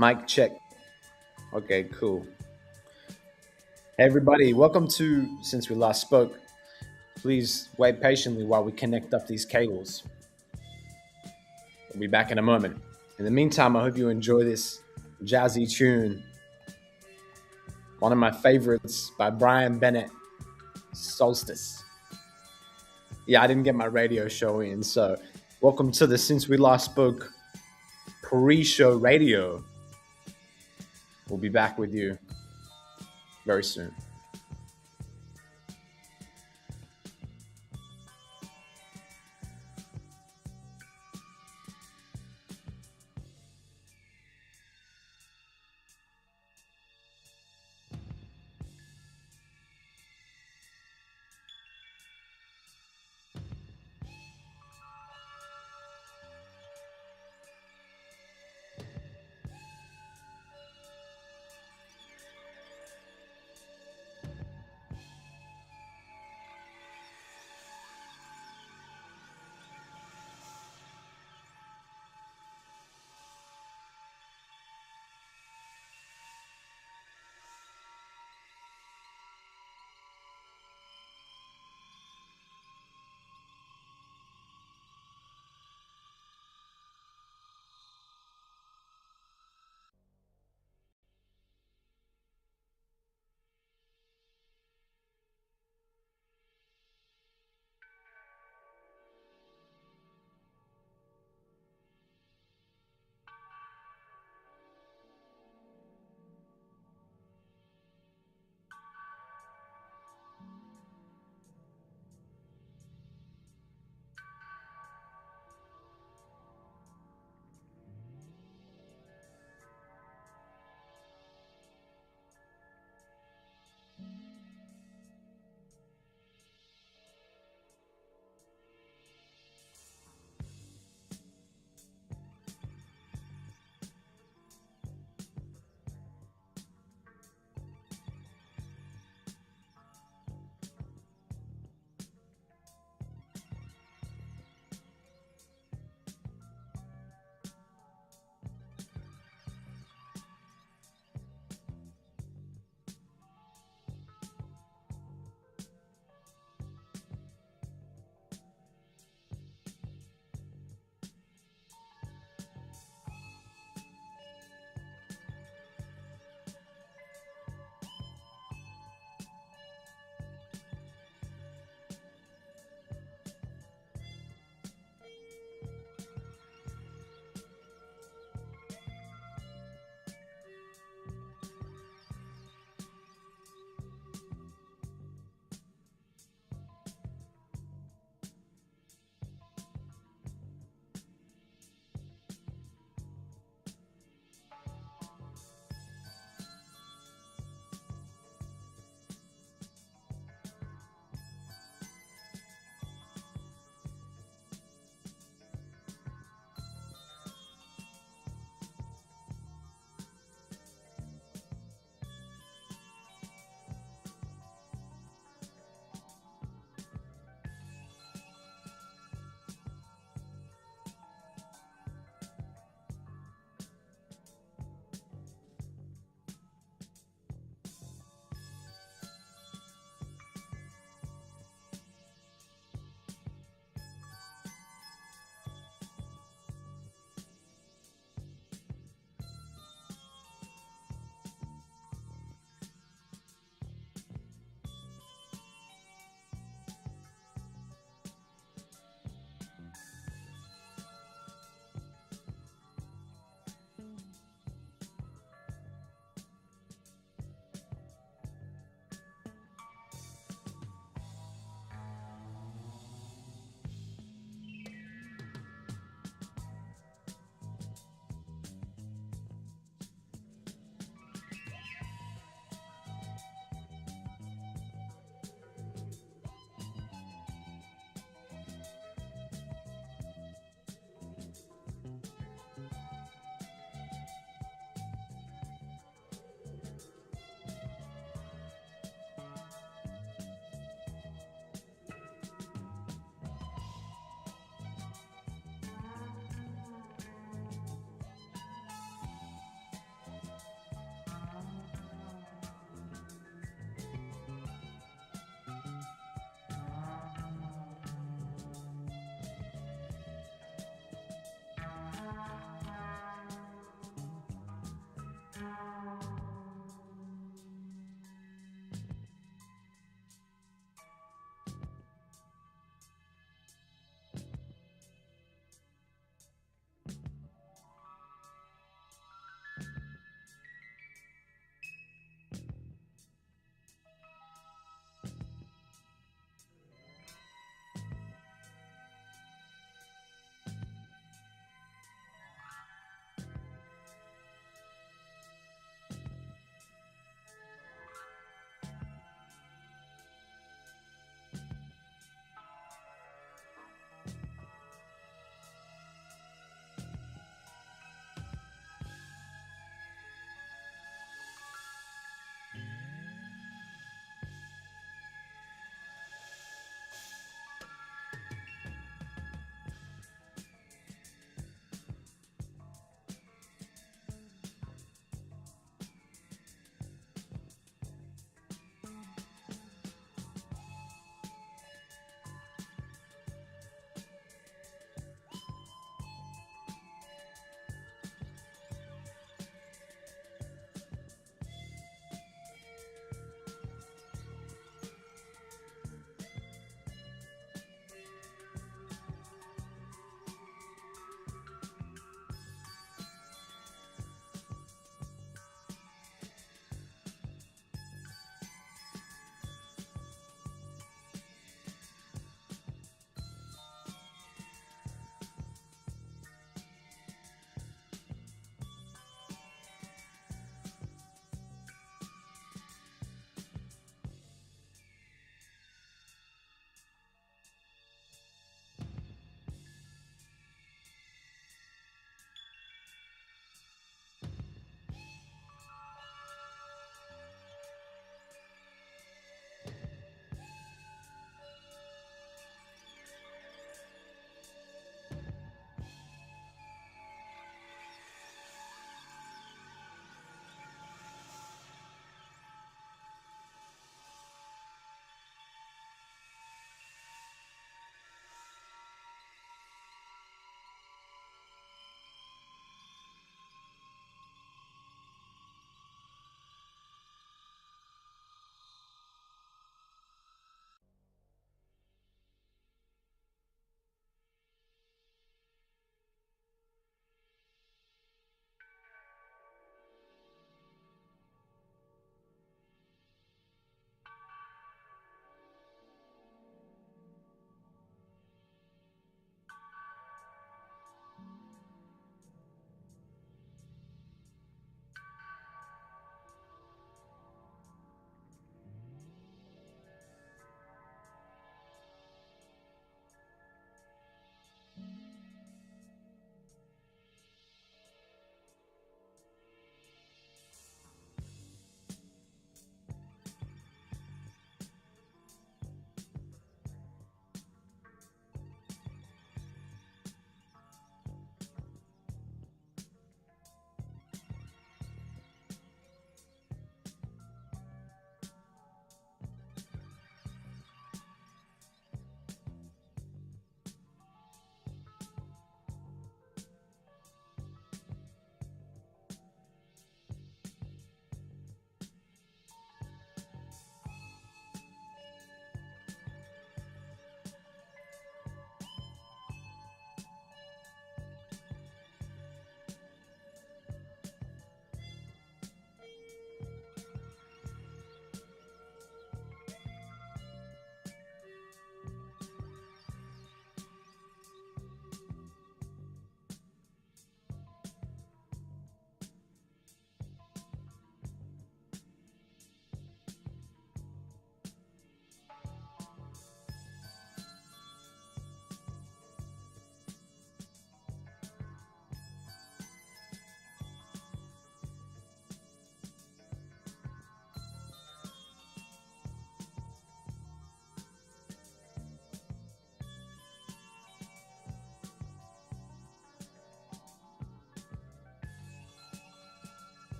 Mic check. Okay, cool. Hey, everybody, welcome to Since We Last Spoke. Please wait patiently while we connect up these cables. We'll be back in a moment. In the meantime, I hope you enjoy this jazzy tune, one of my favorites by Brian Bennett, Solstice. Yeah, I didn't get my radio show in, so welcome to the Since We Last Spoke pre show radio. We'll be back with you very soon.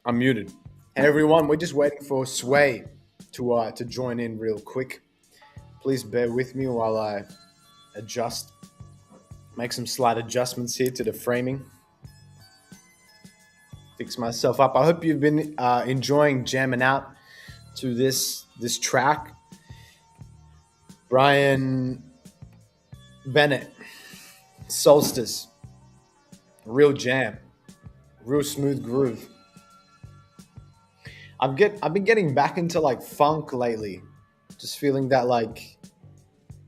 I'm muted. Hey everyone, we're just waiting for Sway to join in real quick. Please bear with me while I adjust, make some slight adjustments here to the framing, fix myself up. I hope you've been enjoying jamming out to this track. Brian Bennett, Solstice, real jam, real smooth groove. I've been getting back into like funk lately. Just feeling that like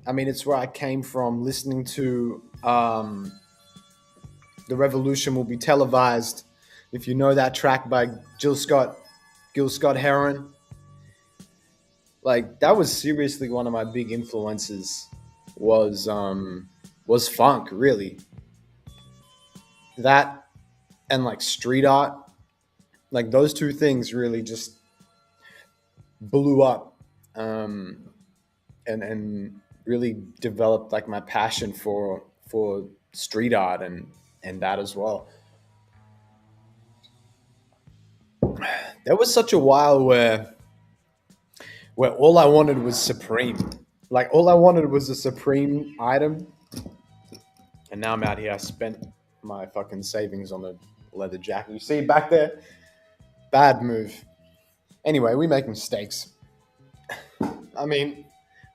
I mean it's where I came from listening to The Revolution Will Be Televised. If you know that track by Gil Scott Heron, like that was seriously one of my big influences was funk, really. That and like street art, like those two things really just blew up. And really developed like my passion for street art and that as well. There was such a while where all I wanted was Supreme. Like all I wanted was a Supreme item, and now I'm out here. I spent my fucking savings on a leather jacket. You see back there? Bad move. Anyway, we make mistakes. I mean,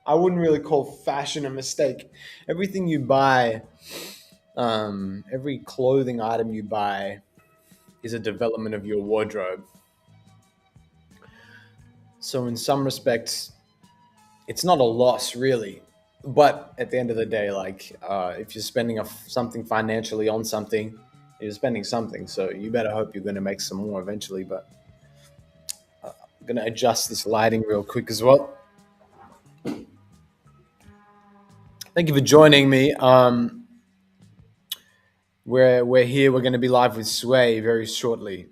I wouldn't really call fashion a mistake. Everything you buy, every clothing item you buy is a development of your wardrobe. So in some respects, it's not a loss really. But at the end of the day, like if you're spending something financially on something, you're spending something. So you better hope you're going to make some more eventually. But I'm going to adjust this lighting real quick as well. Thank you for joining me. We're here. We're going to be live with Sway very shortly,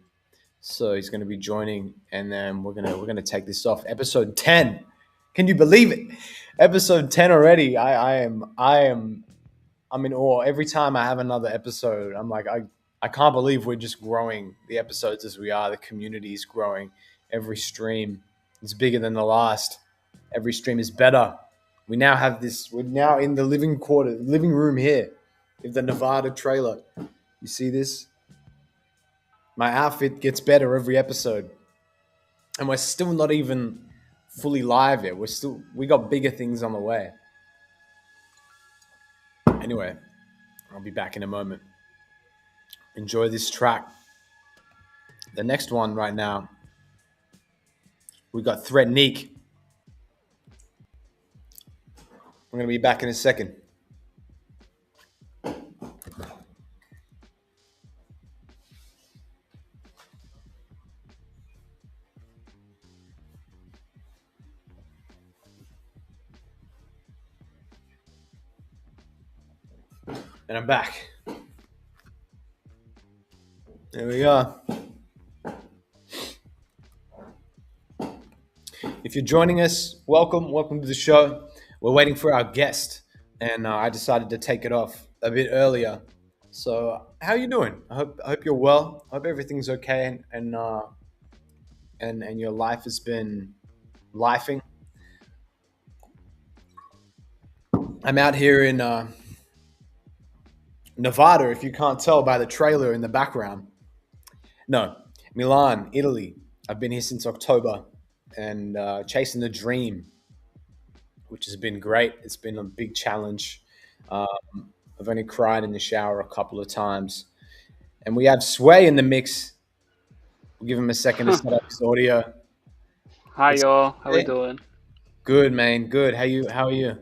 so he's going to be joining, and then we're gonna take this off. Episode 10. Can you believe it? Episode 10 already. I'm in awe. Every time I have another episode, I'm like I can't believe we're just growing the episodes as we are. The community is growing. Every stream is bigger than the last. Every stream is better. We now have this. We're now in the living room here, in the Nevada trailer. You see this? My outfit gets better every episode, and we're still not even fully live yet. We got bigger things on the way. Anyway, I'll be back in a moment. Enjoy this track. The next one right now, we got Threatnique. I'm going to be back in a second. And I'm back. There we go. If you're joining us, welcome to the show. We're waiting for our guest, and I decided to take it off a bit earlier. So, how are you doing? I hope you're well. I hope everything's okay, and your life has been lifing. I'm out here in Nevada, if you can't tell by the trailer in the background. No, Milan, Italy. I've been here since October, and chasing the dream, which has been great. It's been a big challenge. I've only cried in the shower a couple of times. And we have Sway in the mix. We'll give him a second to set up his audio. Hi It's y'all, how we doing? good, man. Good. How are you?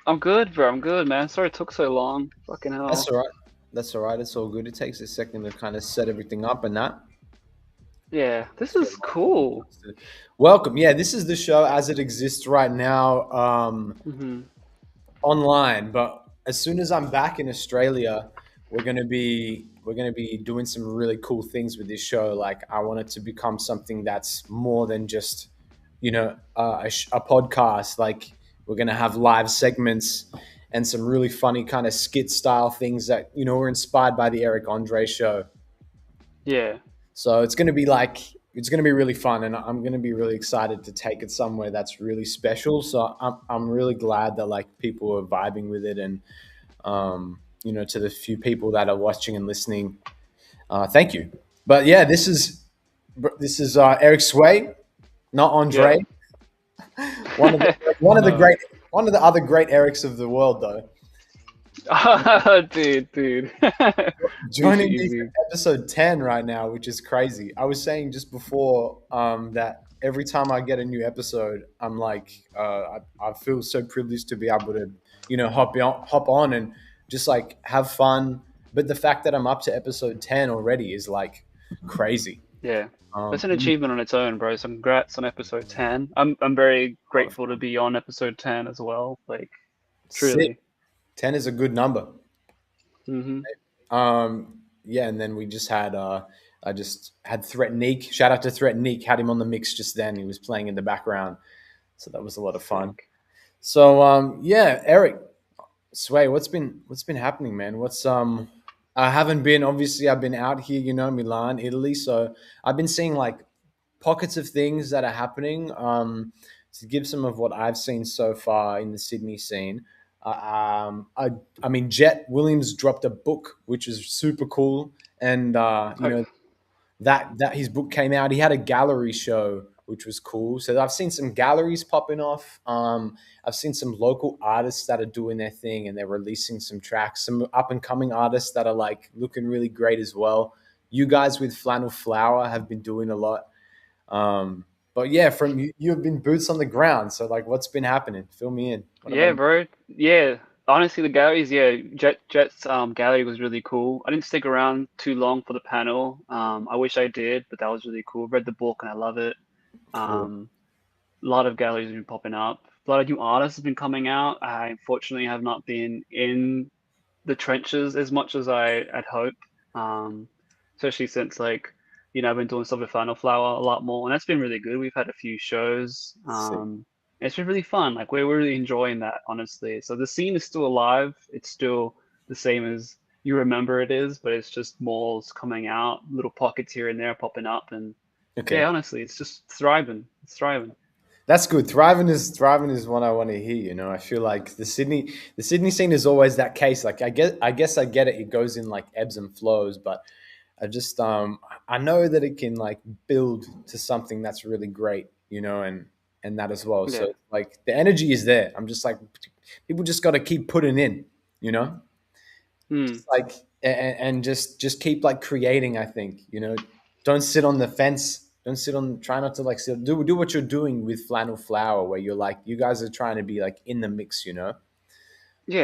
I'm good, bro. I'm good, man. Sorry it took so long. Fucking That's hell. all right. That's all right. It's all good. It takes a second to kind of set everything up and that. Yeah, this That's what is cool. life is. Welcome. Yeah, this is the show as it exists right now. hmm Online, but as soon as I'm back in Australia, we're gonna be doing some really cool things with this show. Like I want it to become something that's more than just a podcast. Like we're gonna have live segments and some really funny kind of skit style things that were inspired by the Eric Andre show. Yeah. So it's going to be like it's going to be really fun, and I'm going to be really excited to take it somewhere that's really special. So I'm really glad that like people are vibing with it, and to the few people that are watching and listening, thank you. But yeah, this is Eric Sway, not Yeah. Andre. One of the No. great one of the other great Erics of the world, though. Dude. Easy, Joining me for easy. episode 10 right now, which is crazy. I was saying just before that every time I get a new episode, I'm like, I feel so privileged to be able to, hop on and just like have fun. But the fact that I'm up to episode 10 already is like crazy. Yeah. That's an Really achievement on its own, bro. So congrats on episode 10. I'm very grateful to be on episode 10 as well. Like, sick. truly. 10 is a good number. Hmm. Yeah, and then we just had I just had Threat Neek. Shout out to Threat Neek. Had him on the mix just then. He was playing in the background, so that was a lot of fun. Sick. So yeah, Eric Sway, what's been happening, man? I haven't been obviously. I've been out here, Milan, Italy. So I've been seeing like pockets of things that are happening. To give some of what I've seen so far in the Sydney scene. I mean, Jet Williams dropped a book, which is super cool, and Oh, that his book came out. He had a gallery show, which was cool. So I've seen some galleries popping off. I've seen some local artists that are doing their thing and they're releasing some tracks. Some up and coming artists that are like looking really great as well. You guys with Flannel Flower have been doing a lot. But yeah, from you've been boots on the ground. So like, what's been happening? Fill me in. What have I? yeah, bro. Yeah. Honestly, the galleries, yeah, Jet's gallery was really cool. I didn't stick around too long for the panel. I wish I did, but that was really cool. Read the book and I love it. Cool. Um, a lot of galleries have been popping up. A lot of new artists have been coming out. I unfortunately have not been in the trenches as much as I had hoped. Especially since I've been doing stuff with Final Flower a lot more, and that's been really good. We've had a few shows. Sick. It's been really fun. Like we're really enjoying that, honestly. So the scene is still alive. It's still the same as you remember it is, but it's just malls coming out, little pockets here and there popping up, and yeah, Okay. honestly, it's just thriving. It's thriving. That's good. Thriving is what I want to hear. I feel like the Sydney scene is always that case. Like I guess I get it. It goes in like ebbs and flows, but I know that it can like build to something that's really great. And that as well. Yeah. So like the energy is there. I'm just like people just got to keep putting in. You know, Hmm. just like and just keep like creating. I think don't sit on the fence. Don't sit on. Try not to like do what you're doing with Flannel Flower, where you're like you guys are trying to be like in the mix. Yeah,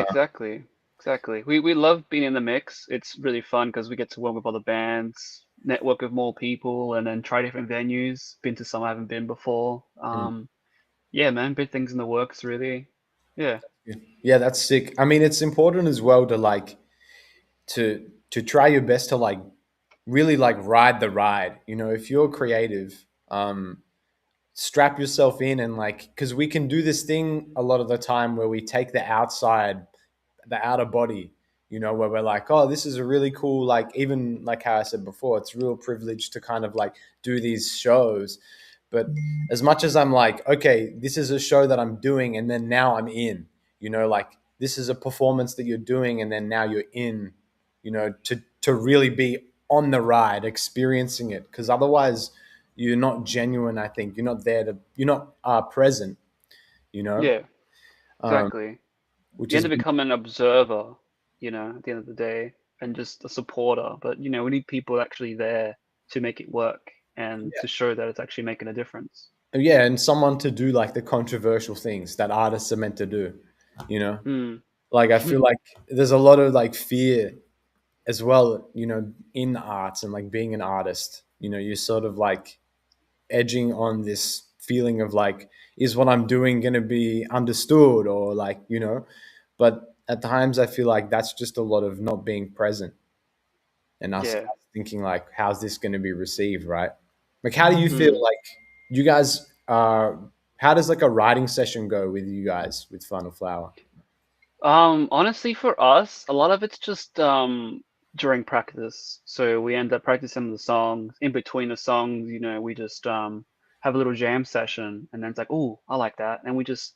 exactly. Exactly. We love being in the mix. It's really fun because we get to work with other bands, network with more people, and then try different venues. Been to some I haven't been before. Mm. Yeah, man, big things in the works, really. Yeah. Yeah, that's sick. I mean, it's important as well to like to try your best to like really like ride the ride. If you're creative, strap yourself in and like because we can do this thing a lot of the time where we take the outer body, where we're like, oh, this is a really cool, like, even like how I said before, it's real privilege to kind of like do these shows. But as much as I'm like, okay, this is a show that I'm doing, and then now I'm in, like this is a performance that you're doing, and then now you're in, to really be on the ride, experiencing it. Because otherwise, you're not genuine. I think you're not present, you know, Yeah, um, exactly. which You end is up becoming an observer, at the end of the day, and just a supporter. But, we need people actually there to make it work and to show that it's actually making a difference. yeah, and someone to do like the controversial things that artists are meant to do, you know. Hmm. Like I feel like there's a lot of like fear as well, in the arts and like being an artist. You're sort of like edging on this feeling of like, is what I'm doing going to be understood or like, but at times I feel like that's just a lot of not being present and us Yeah. thinking like, how's this going to be received, right? Like, how do you feel Hmm. like you guys, how does like a writing session go with you guys with Funnel Flower? Honestly, for us, a lot of it's during practice. So we end up practicing the songs. In between the songs, we just have a little jam session, and then it's like, oh, I like that, and we just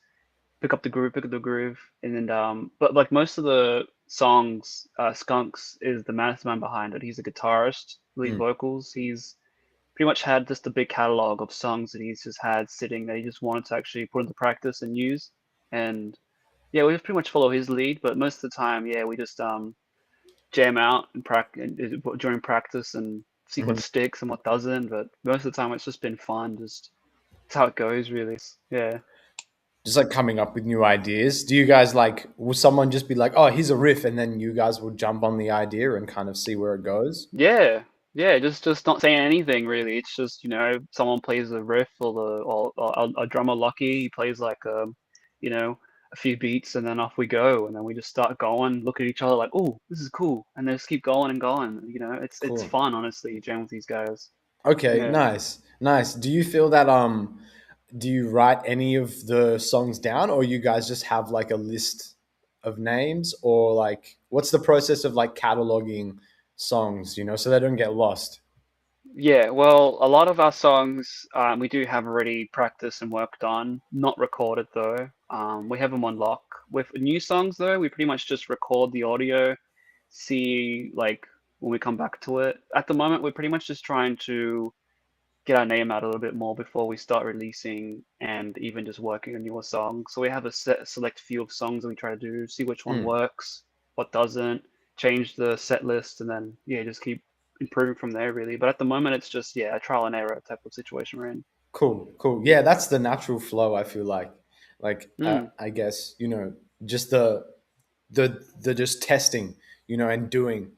pick up the groove, and then but like most of the songs, Skunks is the mastermind behind it. He's a guitarist, lead Mm, vocals. He's pretty much had just a big catalog of songs that he's just had sitting that he just wanted to actually put into practice and use. And yeah, we just pretty much follow his lead, but most of the time, yeah, we just jam out and practice during practice and see what mhm. sticks and what doesn't. But most of the time, it's just been fun. Just it's how it goes, really. Yeah, Just like coming up with new ideas. Do you guys like? Will someone just be like, "Oh, here's a riff," and then you guys will jump on the idea and kind of see where it goes? yeah, yeah. Just not saying anything really. It's just someone plays a riff or a drummer Lucky he plays like you know a few beats and then off we go and then we just start going. Look at each other like, oh, this is cool, and then just keep going and going. It's Cool. fun honestly. Jam with these guys. Okay, Yeah. nice, nice. Do you feel that do you write any of the songs down, or you guys just have like a list of names, or like what's the process of like cataloging songs, so they don't get lost? Yeah, well, a lot of our songs we do have already practiced and worked on, not recorded though. We have them on lock. With new songs though, we pretty much just record the audio, see like when we come back to it. At the moment, we're pretty much just trying to get our name out a little bit more before we start releasing and even just working on newer songs. So we have a select few of songs that we try to do, see which one Mm, works, what doesn't, change the set list, and then yeah, just keep improving from there really. But at the moment, it's just yeah, a trial and error type of situation we're in. cool, cool. Yeah, that's the natural flow. I feel like Mm, I guess just the just testing, and doing.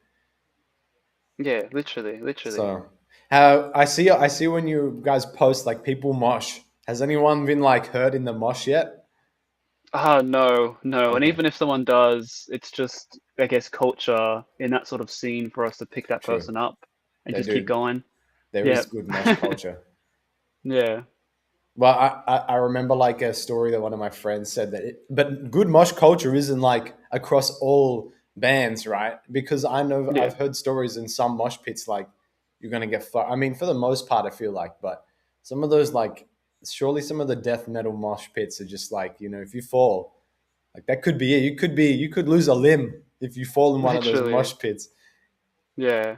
yeah, literally, literally. So, how I see when you guys post like people mosh. Has anyone been like hurt in the mosh yet? Ah, no, no. And Okay, even if someone does, it's just, I guess, culture in that sort of scene for us to pick that true. person up and They just keep do. going. There Yeah. is good mosh culture. Yeah. Well, I remember like a story that one of my friends said but good mosh culture isn't like across all bands, right? Because I know Yeah. I've heard stories in some mosh pits like you're gonna get fucked. I mean, for the most part, I feel like, but some of those like surely some of the death metal mosh pits are just like if you fall, like that could be it. You could lose a limb if you fall in one of those Literally. mosh pits. Yeah.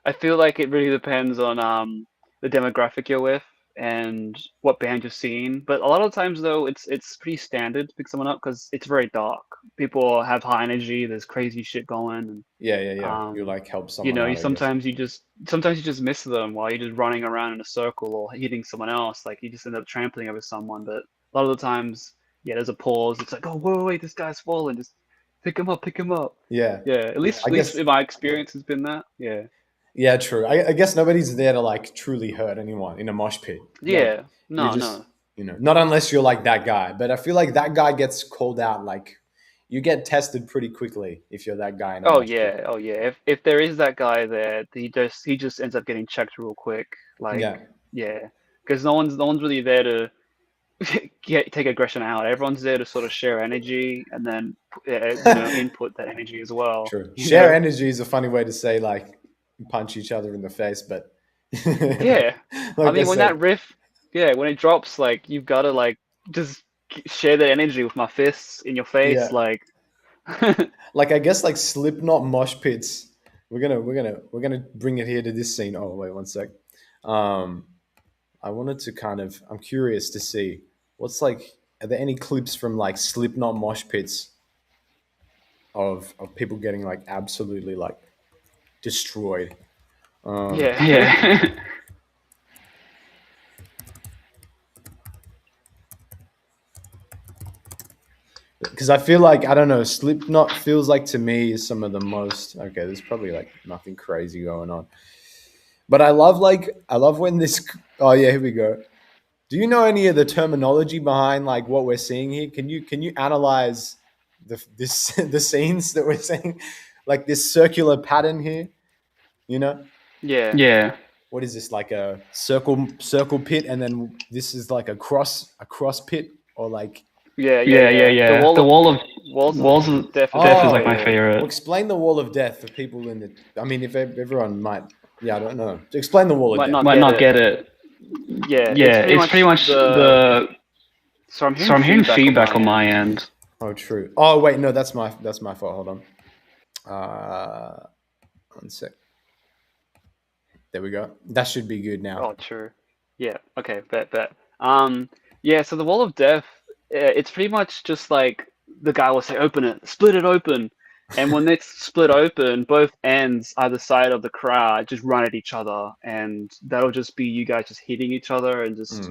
I feel like it really depends on the demographic you're with and what band you're seeing. But a lot of times though, it's pretty standard to pick someone up because it's very dark. People have high energy. There's crazy shit going, and Yeah, yeah, yeah. You um, like help someone you out, I guess. sometimes you just miss them while you're just running around in a circle or hitting someone else. Like you just end up trampling over someone. But a lot of the times, yeah, there's a pause. It's like, oh, whoa, wait, this guy's falling. Just pick him up, pick him up. Yeah, Yeah, at yeah. least I at least guess. in my experience has been that. Yeah. Yeah, true. I guess nobody's there to like truly hurt anyone in a mosh pit. Like Yeah, you're no, just, no. not unless you're like that guy. But I feel like that guy gets called out. Like you get tested pretty quickly if you're that guy in a Oh mosh pit. yeah, oh yeah. If there is that guy there, he just ends up getting checked real quick. Like, Yeah, yeah, because no one's really there to take aggression out. Everyone's there to sort of share energy and then input that energy as well. true. You Share know? energy is a funny way to say like punch each other in the face, but Yeah. I like I mean, when said, that riff, yeah, when it drops, like you've got to like just share that energy with my fists in your face, yeah. like. Like I guess like Slipknot mosh pits. We're gonna bring it here to this scene. Oh wait, one sec. Um, I wanted to I'm curious to see what's like. Are there any clips from like Slipknot mosh pits of people getting like absolutely like destroyed? Yeah. Yeah, because I feel like I don't know. Slipknot feels like to me is some of the most. Okay, there's probably like nothing crazy going on, but I love when this. Oh yeah, here we go. Do you know any of the terminology behind like what we're seeing here? Can you analyze this the scenes that we're seeing, like this circular pattern here? You know Yeah. Yeah. What is this like a circle pit, and then this is like a cross pit, or like Yeah, yeah, Yeah, yeah, yeah. The yeah. Wall The of Wall of Walls of Death is my Death is like my Oh, favorite. well, favorite. explain the wall of death for people in the. I mean, if everyone might. Yeah, I don't know. Explain the wall of Might death. not Might get not it. get it. Yeah, it's Yeah, pretty it's pretty much much the. the. So I'm So hearing I'm hearing feedback on my feedback on my end. end. Oh, true. Oh, wait, no, that's my fault. Hold on. Uh, one sec. There we go. That should be good now. Oh, true. Yeah. Okay. Bet. Bet. Yeah. So the Wall of Death, it's pretty much just like the guy will say, "Open it, split it open," and when it's split open, both ends either side of the crowd just run at each other, and that'll just be you guys just hitting each other and just,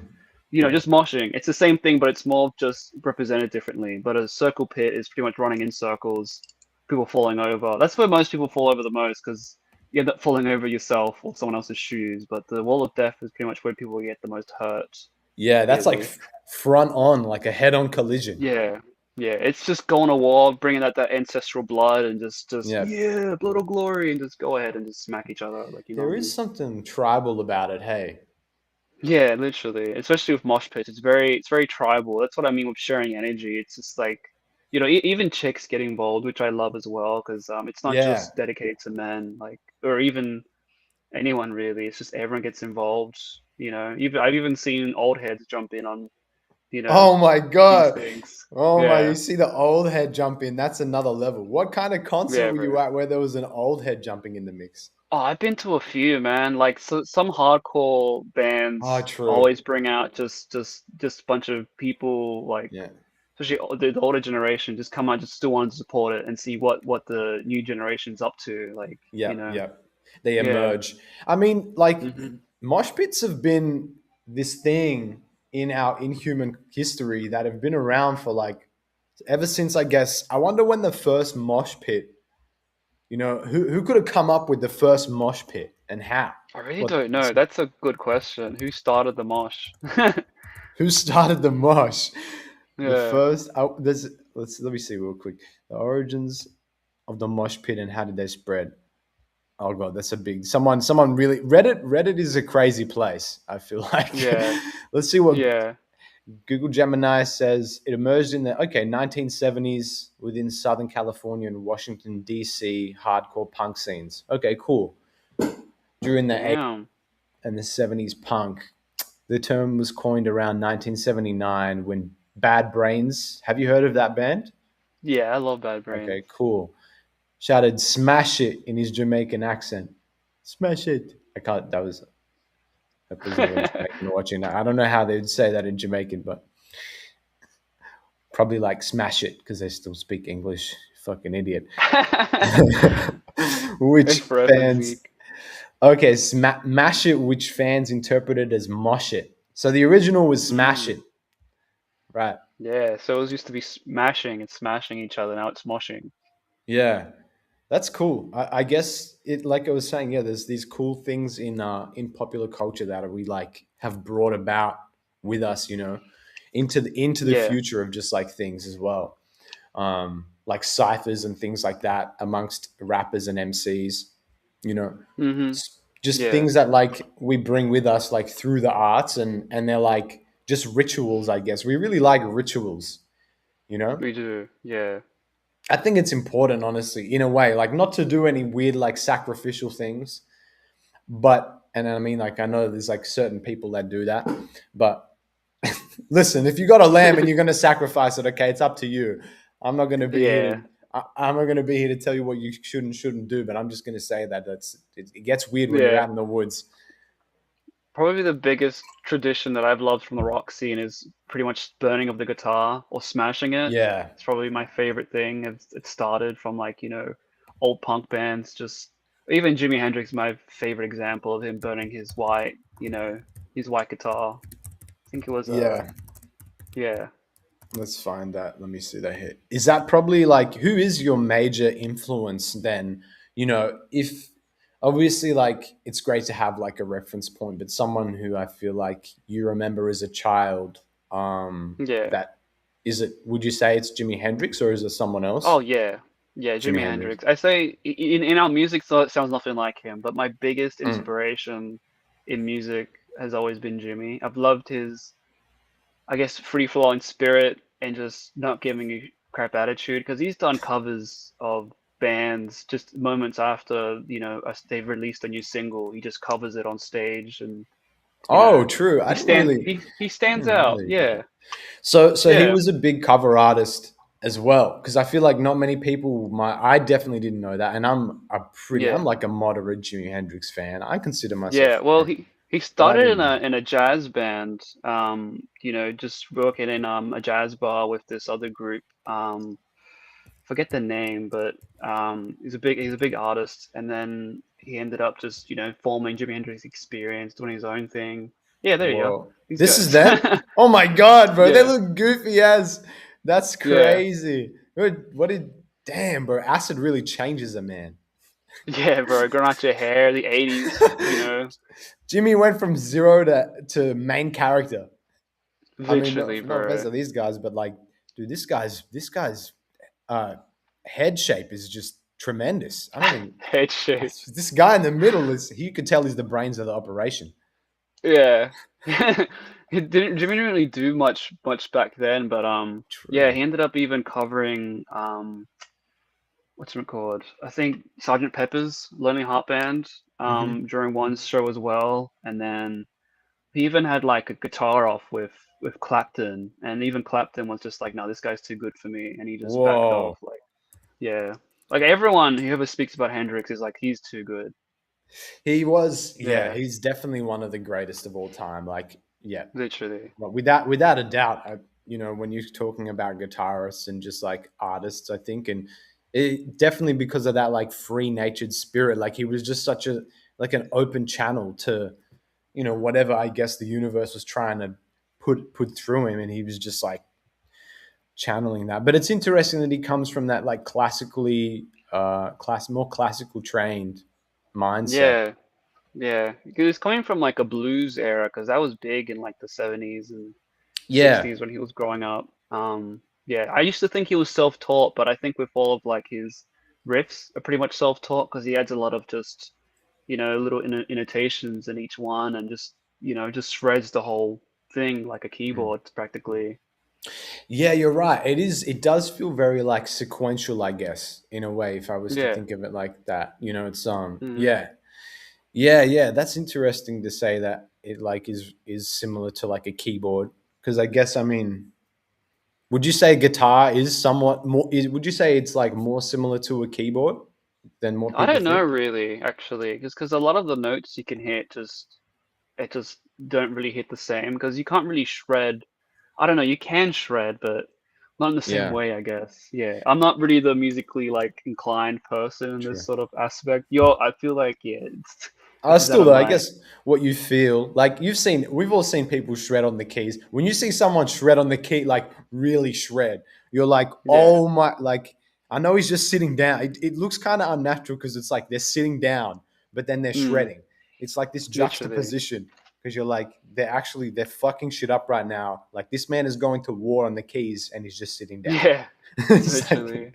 Mm. just moshing. It's the same thing, but it's more just represented differently. But a circle pit is pretty much running in circles, people falling over. That's where most people fall over the most because you end up falling over yourself or someone else's shoes. But the wall of death is pretty much where people get the most hurt, Yeah, that's like really. front on, like a head-on collision. Yeah, yeah. It's just going to war, bringing out that ancestral blood, and just Yeah, yeah, blood or glory, and just go ahead and just smack each other, like you know there what I is mean? something tribal about it. Hey. Yeah, literally. Especially with mosh pits, it's very tribal. That's what I mean with sharing energy. It's just like, even chicks get involved, which I love as well, because it's not Yeah. just dedicated to men, like or even anyone really. It's just everyone gets involved. Even I've even seen old heads jump in on you know Oh my these god. things. Oh my, you Yeah, see the old head jump in. That's another level. What kind of concert yeah, were you bro. at where there was an old head jumping in the mix? Oh, I've been to a few, man. Like some hardcore Oh, bands true. always bring out just a bunch of people like Yeah. especially the older generation, just come out, just still want to support it and see what the new generation's up to. Like, Yep, yep. They yeah. emerge. I mean, like Hmm. mosh pits have been this thing in our inhuman history that have been around for like ever since, I guess. I wonder when the first mosh pit, who could have come up with the first mosh pit and how? I really What don't know. That's a good question. Who started the mosh? who started the mosh? The Yeah. first there's let me see real quick. The origins of the mosh pit and how did they spread? Oh god, that's a big someone really Reddit is a crazy place, I feel like. Yeah. Let's see what Yeah. Google Gemini says. It emerged in the 1970s within Southern California and Washington DC hardcore punk scenes. Okay, cool. During the 80s Damn. and the 70s punk, the term was coined around 1979 when Bad Brains, have you heard of that band? Yeah, I love Bad Okay, Brains. cool. Shouted "smash it" in his Jamaican accent. Smash it. I can't. That was a Jamaican watching that. I don't know how they'd say that in Jamaican, but probably like "smash it" because they still speak English. Fucking idiot. Which It's forever fans? Zeke. Okay, mash it, which fans interpreted as mosh it. So the original was smash it, Mm. right? Yeah, so it was used to be smashing and smashing each other. Now it's moshing. Yeah, that's cool. I guess it, like I was saying, yeah. There's these cool things in popular culture that we like have brought about with us, into the Yeah. future of just like things as well, like ciphers and things like that amongst rappers and MCs. You know, Hmm. just Yeah, things that like we bring with us like through the arts, and they're like just rituals. I guess we really like rituals. You know, we do. Yeah. I think it's important, honestly, in a way, like not to do any weird, like sacrificial things, but, and I mean, like, I know there's like certain people that do that, but listen, if you got a lamb and you're going to sacrifice it, okay, it's up to you. I'm not going to be here Yeah. to, I'm not going to be here to tell you what you should and shouldn't do, but I'm just going to say that it gets weird when you're Yeah. out in the woods. Probably the biggest tradition that I've loved from the rock scene is pretty much burning of the guitar or smashing it. Yeah. It's probably my favorite thing. It started from like, old punk bands, just even Jimi Hendrix, my favorite example of him burning his white guitar. I think it was Yeah. yeah. Let's find that. Let me see that hit. Is that probably like who is your major influence then? If obviously like it's great to have like a reference point, but someone who I feel like you remember as a child, Yeah. that is it would you say it's Jimi Hendrix or is it someone Oh else? yeah. Yeah, Jimi Jimi Hendrix. Hendrix. I say in our music, so it sounds nothing like him, but my biggest Mm. inspiration in music has always been Jimmy. I've loved his, I guess, free flowing spirit. and just not giving a crap attitude because he's done covers of bands just moments after, they've released a new single. He just covers it on stage and, you Oh, know, true. he I stands didn't know out. that he did Yeah. that. So he Yeah. was a big cover artist as well, because I feel like not many people. I definitely didn't know that, and I'm Yeah. like a moderate Jimi Hendrix fan. I consider myself Yeah. a Well, fan, he but I started didn't know. in a jazz band, just working in a jazz bar with this other group. Forget the name, but he's a big artist, and then he ended up just forming Jimi Hendrix Experience, doing his own thing. Yeah, there you go. Whoa, These this is guys. them! Oh my god, bro, they Yeah, look goofy as. That's yeah, crazy. What did? Damn, bro, acid really changes a man. yeah, bro. Growing out your hair, the '80s. Jimmy went from zero to main character. I mean, Literally, no offense bro. to these guys, but like, dude, this guy's uh, head shape is just tremendous. I don't think Head shape. this guy in the middle is. You could tell he's the brains of the operation. Yeah. Jimmy didn't really do much back then, but yeah, True. he ended up even covering what's it called? I think Sergeant Pepper's Lonely Heart Band Hmm. during one show as well, and then he even had like a guitar off with Clapton, and even Clapton was just like, "No, this guy's too good for me," and he just backed Whoa. off. Like, yeah, like everyone who ever speaks about Hendrix is like, he's too good. He was, yeah, Yeah, he's definitely one of the greatest of all time. Like, yeah, literally. well, without a doubt, when you're talking about guitarists and just like artists, I think, and it definitely because of that like free natured spirit, like he was just such a like an open channel to whatever I guess the universe was trying to put through him, and he was just like channeling that. But it's interesting that he comes from that like more classical trained mindset. Yeah, yeah. He was coming from like a blues era because that was big in like the '70s and Yeah, '60s when he was growing up. Yeah, I used to think he was self-taught, but I think with all of like his riffs are pretty much self-taught because he adds a lot of just little annotations in each one and just shreds the whole thing like a keyboard practically. yeah, you're right. It does feel very like sequential, I guess, in a way. If I was to Yeah. think of it like that, it's Hmm. yeah, yeah. That's interesting to say that it like is similar to like a keyboard, because I guess, I mean, would you say guitar is somewhat more? Would you say it's like more similar to a keyboard than more I people don't know think? really, actually, just because a lot of the notes you can hit just don't really hit the same because you can't really shred. I don't know, you can shred, but not in the same Yeah, way, I guess. Yeah, I'm not really the musically like inclined person in this true. sort of aspect. I feel like yeah, this is out Still of though, I my guess what you feel like we've all seen people shred on the keys. When you see someone shred on the key, like really shred, you're like, yeah. oh my, like I know he's just sitting down. It looks kind of unnatural because it's like they're sitting down, but then they're Mm, shredding. It's like this literally. juxtaposition because you're like, they're fucking shit up right now. Like this man is going to war on the keys and he's just sitting down. Yeah, It's like literally.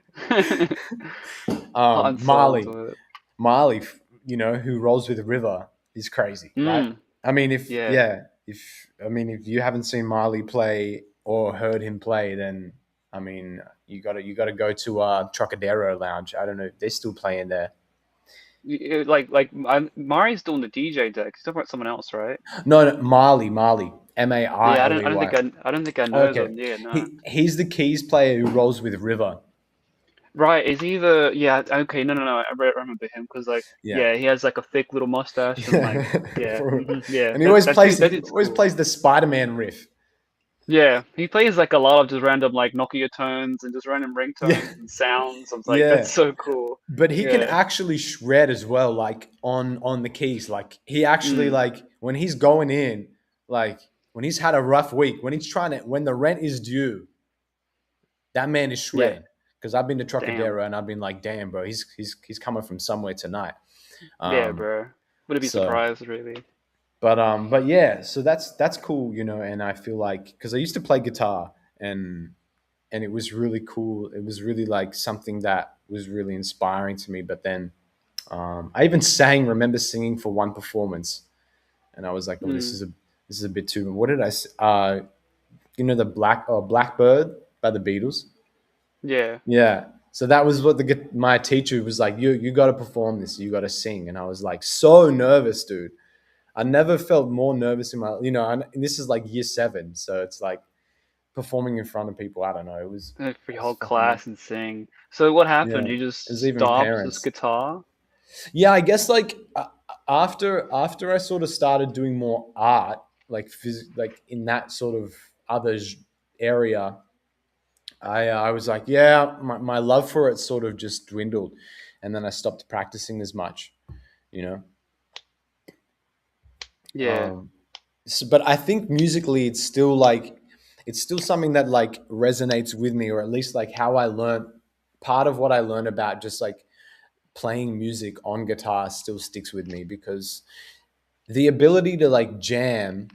Heart and soul Marley. to it. Marley, who rolls with the river is crazy, right? Mm, I mean, yeah. if you haven't seen Marley play or heard him play, then I mean, you gotta go to Trocadero Lounge. I don't know if they're still playing there. Mari's doing the DJ deck. He's talking about someone else, right? No, no, Marley, Yeah, Marley. I don't think I know Okay, them. Yeah, no. he's the keys player who rolls with River. Right, is he the yeah, okay, no, I remember him because like Yeah. yeah, he has like a thick little mustache and like Yeah, yeah, yeah, and he always plays that he dude's always cool. plays the Spider-Man riff. Yeah, he plays like a lot of just random like Nokia tones and just random Yeah, ringtones and sounds. I was like, yeah. that's so cool. But he can Yeah. actually shred as well, like on the keys. Like he actually, Mm, like when he's going in, like when he's had a rough week, when the rent is due, that man is yeah. shredding. Because I've been to Damn. Trocadero and I've been like, damn, bro, he's coming from somewhere tonight. Yeah, Um, bro. Wouldn't be so surprised, really. but yeah, so that's cool, and I feel like because I used to play guitar, and it was really cool. It was really like something that was really inspiring to me. But then I even remember singing for one performance, and I was like, "Oh, Mm. this is a bit too." What did I? The Blackbird. by the Beatles. Yeah. Yeah. So that was what my teacher was like. You got to perform this. You got to sing. And I was like so nervous, dude. I never felt more nervous in my, and this is like year seven, so it's like performing in front of people. I don't know. For your I was whole fucking class and sing. So what happened? yeah. You There's just even stopped this parents. guitar? Yeah, I guess like after I sort of started doing more art, like like in that sort of other area, I was like, yeah, my love for it sort of just dwindled, and then I stopped practicing as much, you know. Yeah. But I think musically, it's still something that like resonates with me, or at least like how I learned. Part of what I learned about just like playing music on guitar still sticks with me because the ability to like jam,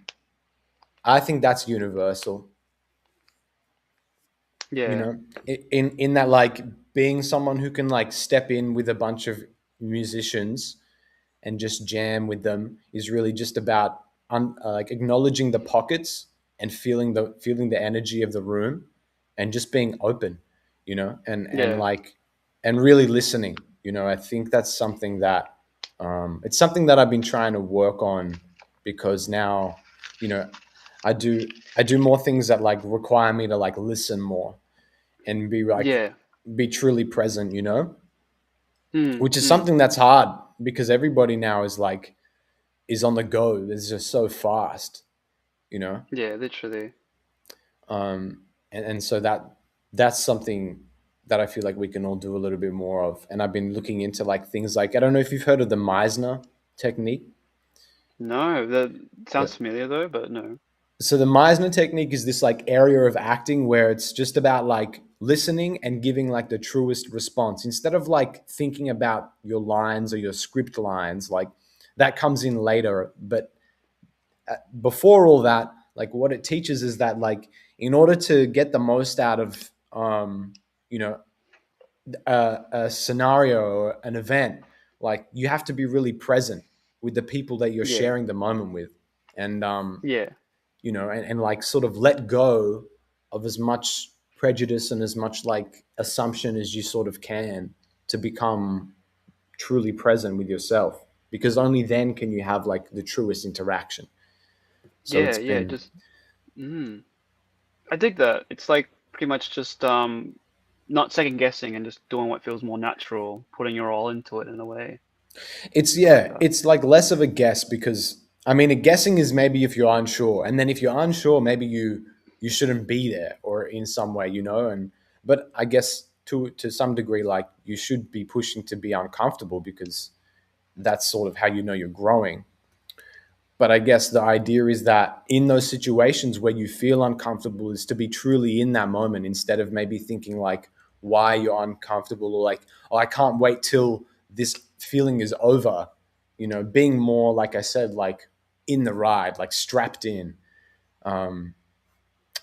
I think that's universal. You Yeah. know, in that like being someone who can like step in with a bunch of musicians and just jam with them is really just about like acknowledging the pockets and feeling the energy of the room and just being open, and Yeah. like and really listening. I think that's something that it's something that I've been trying to work on because now, you know, I do more things that like require me to like listen more and be like Yeah. be truly present, Mm, which is mm. something that's hard because everybody now is on the go. It's just so fast, you know. Yeah, literally. And so that's something that I feel like we can all do a little bit more of. And I've been looking into like things like I don't know if you've heard of the Meisner technique. No, that The, sounds familiar though, but no. so the Meisner technique is this like area of acting where it's just about like listening and giving like the truest response instead of like thinking about your lines or your script lines. Like that comes in later, but before all that, like what it teaches is that like in order to get the most out of you know a scenario or an event, like you have to be really present with the people that you're Yeah. sharing the moment with, and Yeah. and like sort of let go of as much prejudice and as much like assumption as you sort of can to become truly present with yourself because only then can you have like the truest interaction. So Yeah, it's yeah, been just I dig that. It's like pretty much just not second guessing and just doing what feels more natural, putting your all into it in a way. It's I like yeah, that. it's like less of a guess because I mean, a guessing is maybe if you're unsure, and then if you're unsure, maybe you shouldn't be there or in some way, And but I guess to some degree, like you should be pushing to be uncomfortable because that's sort of how you know you're growing. But I guess the idea is that in those situations where you feel uncomfortable is to be truly in that moment instead of maybe thinking like why you're uncomfortable or like, oh, I can't wait till this feeling is over. Being more, like I said, like in the ride, like strapped in.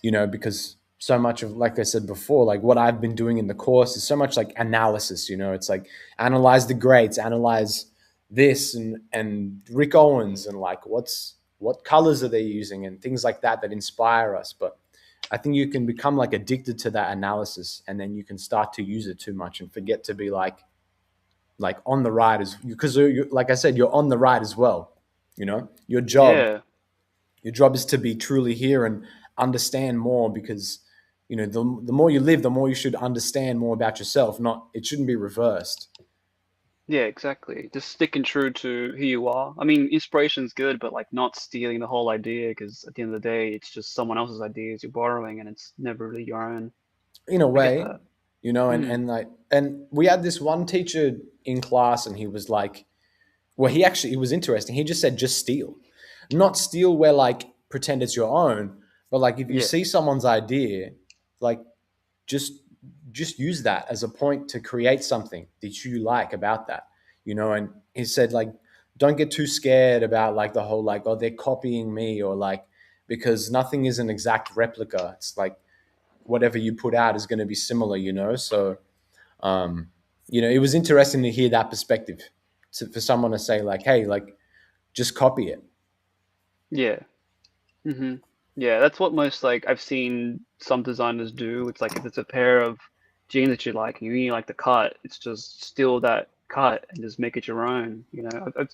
Because so much of, like I said before, like what I've been doing in the course is so much like analysis, it's like analyze the greats, analyze this and Rick Owens and like what colors are they using and things like that inspire us. But I think you can become like addicted to that analysis and then you can start to use it too much and forget to be like on the ride as because like I said, you're on the ride as well. Your job Yeah. your job is to be truly here and understand more because the more you live, the more you should understand more about yourself. Not it shouldn't be reversed. Yeah, exactly. Just sticking true to who you are. I mean, inspiration's good, but like not stealing the whole idea because at the end of the day, it's just someone else's ideas you're borrowing and it's never really your own. In a I get way, that. and Hmm. and we had this one teacher in class and he was like, well, he was interesting. He just said just steal. Not steal where like pretend it's your own, but like if you Yeah. see someone's idea, like just just use that as a point to create something that you like about that. And he said like don't get too scared about like the whole like, oh, they're copying me, or like, because nothing is an exact replica. It's like whatever you put out is going to be similar. So um it was interesting to hear that perspective, for someone to say like, hey, like just copy it. Yeah. Hmm. Yeah, that's what most like I've seen some designers do. It's like if it's a pair of jeans that you like and you really like the cut, it's just steal that cut and just make it your own.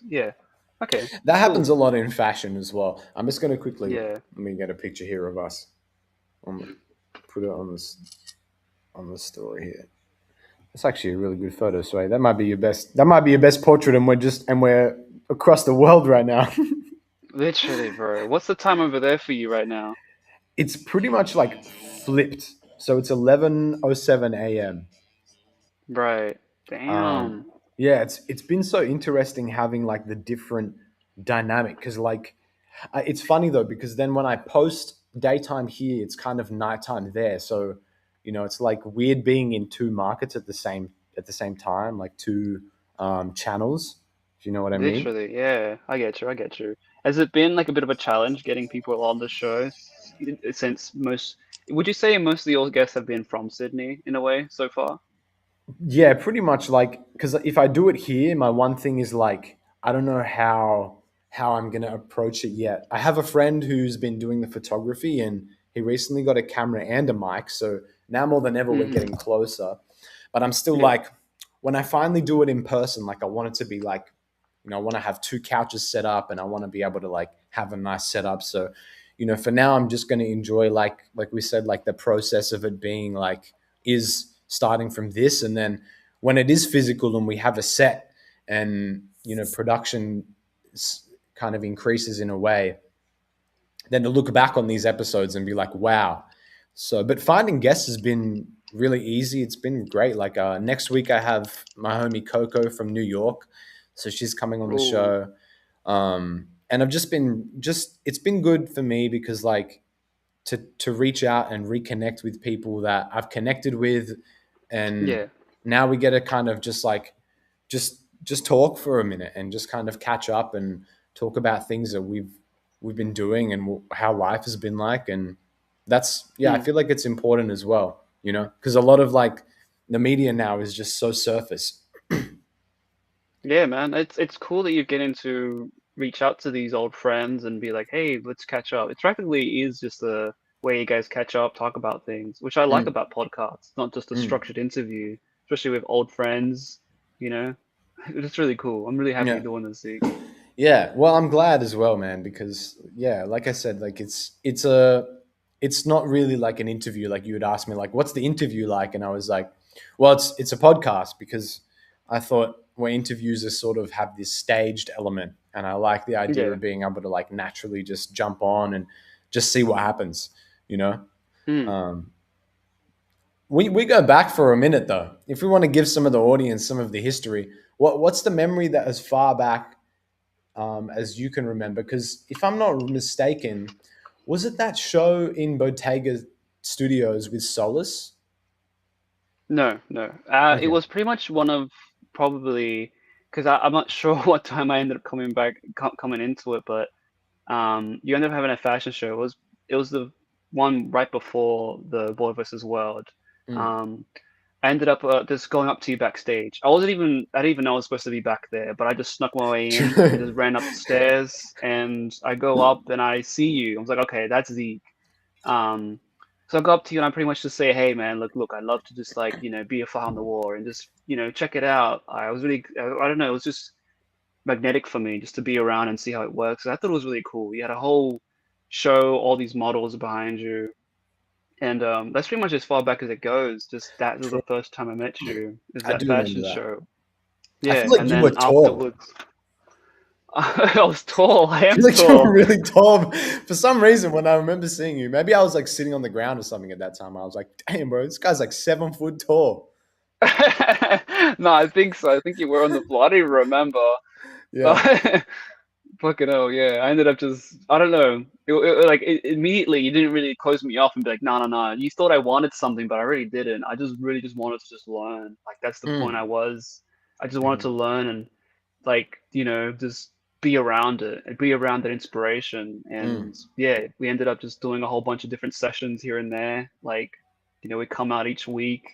Yeah. Okay, That happens cool. a lot in fashion as well. I'm just going to quickly Yeah, let me get a picture here of us. Put it on the story here. It's actually a really good photo, Sway. That might be your best. That might be your best portrait, and we're across the world right now. literally, bro. What's the time over there for you right now? It's pretty much like flipped. So it's 11:07 a.m. Right. Um, Damn. yeah, it's been so interesting having like the different dynamic because it's funny though because then when I post daytime here, it's kind of nighttime there. So it's like weird being in two markets at the same time, like two channels. If you know what I mean? Literally, yeah. I get you. I get you. Has it been like a bit of a challenge getting people on the show since most, would you say most of your guests have been from Sydney in a way so far? Yeah, pretty much like because if I do it here, my one thing is like I don't know how I'm gonna approach it yet. I have a friend who's been doing the photography and he recently got a camera and a mic, so now more than ever we're Hmm. getting closer. But I'm still Yeah. like when I finally do it in person, like I want it to be like I want to have two couches set up and I want to be able to like have a nice setup. So, for now I'm just going to enjoy like we said like the process of it being like is starting from this and then when it is physical and we have a set and production kind of increases in a way, then to look back on these episodes and be like, wow. So, but finding guests has been really easy. It's been great. Like next week, I have my homie Coco from New York, so she's coming on the Ooh. show. And I've just it's been good for me because like to reach out and reconnect with people that I've connected with, and Yeah. now we get to kind of just like just talk for a minute and just kind of catch up and talk about things that we've been doing and how life has been like, and that's yeah, I Mm. feel like it's important as well, because a lot of like the media now is just so surface. Yeah, man. It's cool that you're getting to reach out to these old friends and be like, hey, let's catch up. It practically is just a way you guys catch up, talk about things, which I like Mm, about podcasts, not just a mm, structured interview, especially with old friends, you know? It's really cool. I'm really happy yeah. you're doing this, Zeke. Yeah, well, I'm glad as well, man, because yeah, like I said, like it's not really like an interview. Like you would ask me, like, what's the interview like? And I was like, well, it's a podcast because I thought where interviews are sort of have this staged element, and I like the idea Yeah. of being able to like naturally just jump on and just see what happens, you know. Mm. Um, we go back for a minute though. If we want to give some of the audience some of the history, what's the memory that as far back as you can remember. Because if I'm not mistaken, was it that show in Bottega Studios with Solus? No, no. It Okay. was pretty much one of probably because I'm not sure what time I ended up coming back, coming into it, but you end up having a fashion show. It was the one right before the Boy versus World. Mm. Um, I ended up just going up to you backstage. I didn't even know I was supposed to be back there, but I just snuck my way in and True. just ran up the stairs. And I go up and I see you. I was like, okay, that's Zeke. Um, so I go up to you and I pretty much just say, hey man, look, I'd love to just like be a fly on the wall and just check it out. I was really, I don't know, it was just magnetic for me just to be around and see how it works. I thought it was really cool. You had a whole show, all these models behind you, and that's pretty much as far back as it goes. Just that was the True. first time I met you. Is I that do remember fashion that. show? I Yeah, feel like and you were then tall. afterwards, I was tall. I I am feel like you were tall. really tall. For some reason, when I remember seeing you, maybe I was like sitting on the ground or something at that time. I was like, damn, bro, this guy's like 7 foot tall. No, I think so. I think you were on the floor. I don't even remember. Yeah. But fucking hell, yeah. I ended up just, I don't know. Immediately, you didn't really close me off and be like, no, no, no. You thought I wanted something, but I really didn't. I just really just wanted to just learn. Like that's the point Mm, I was. I just wanted to mm, learn and like, just be around it and be around that inspiration. And mm. yeah, we ended up just doing a whole bunch of different sessions here and there. Like, we come out each week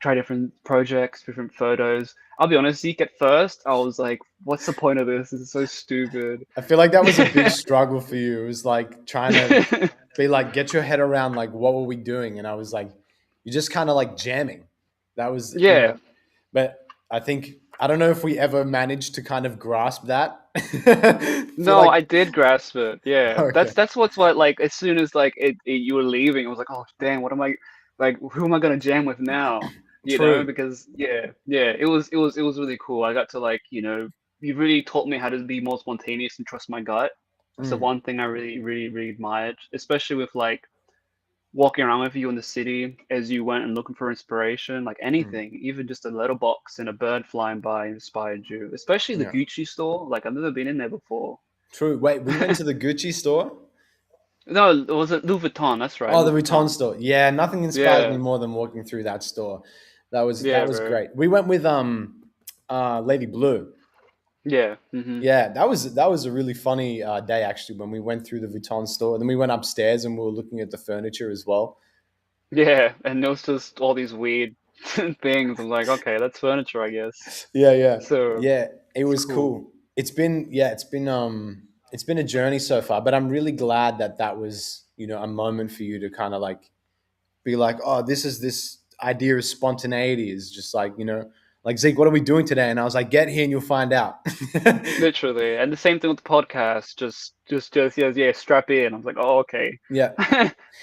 try different projects, different photos. I'll be honest, Zeke, at first, I was like, what's the point of this? This is so stupid. I feel like that was a big struggle for you. It was like trying to be like, get your head around like, what were we doing? And I was like, you're just kind of like jamming. That was, Yeah. but I think, I don't know if we ever managed to kind of grasp that. Feel No, like, I did grasp it. Yeah. okay, That's what's what like as soon as like you were leaving, it was like, oh damn, what am I like who am I gonna jam with now? You know, true. because yeah, it was really cool. I got to like, you really taught me how to be more spontaneous and trust my gut. That's the Mm, one thing I really, really, really admired, especially with like walking around with you in the city as you went and looking for inspiration, like mm, anything, even just a little box and a bird flying by inspired you, especially the yeah, Gucci store. Like I've never been in there before. true. Wait, we went to the Gucci store. No, was it Louis Vuitton? That's right, Oh, the Louis Vuitton Vuitton. store. Yeah, nothing inspires me Yeah, more than walking through that store. That yeah, was bro. great. We went with Lady Blue. Yeah, hmm, Yeah, that was a really funny day actually when we went through the Vuitton store. Then we went upstairs and we were looking at the furniture as well. yeah. And it was just all these weird things. I'm like, okay, that's furniture, I guess. Yeah, yeah, So yeah. It it's was cool. cool. It's been a journey so far. But I'm really glad that that was a moment for you to kind of like be like, oh, this idea of spontaneity is just like like Zeke, what are we doing today? And I was like, get here and you'll find out. Literally. And the same thing with the podcast. Just yeah, strap in. I was like, oh, okay. Yeah,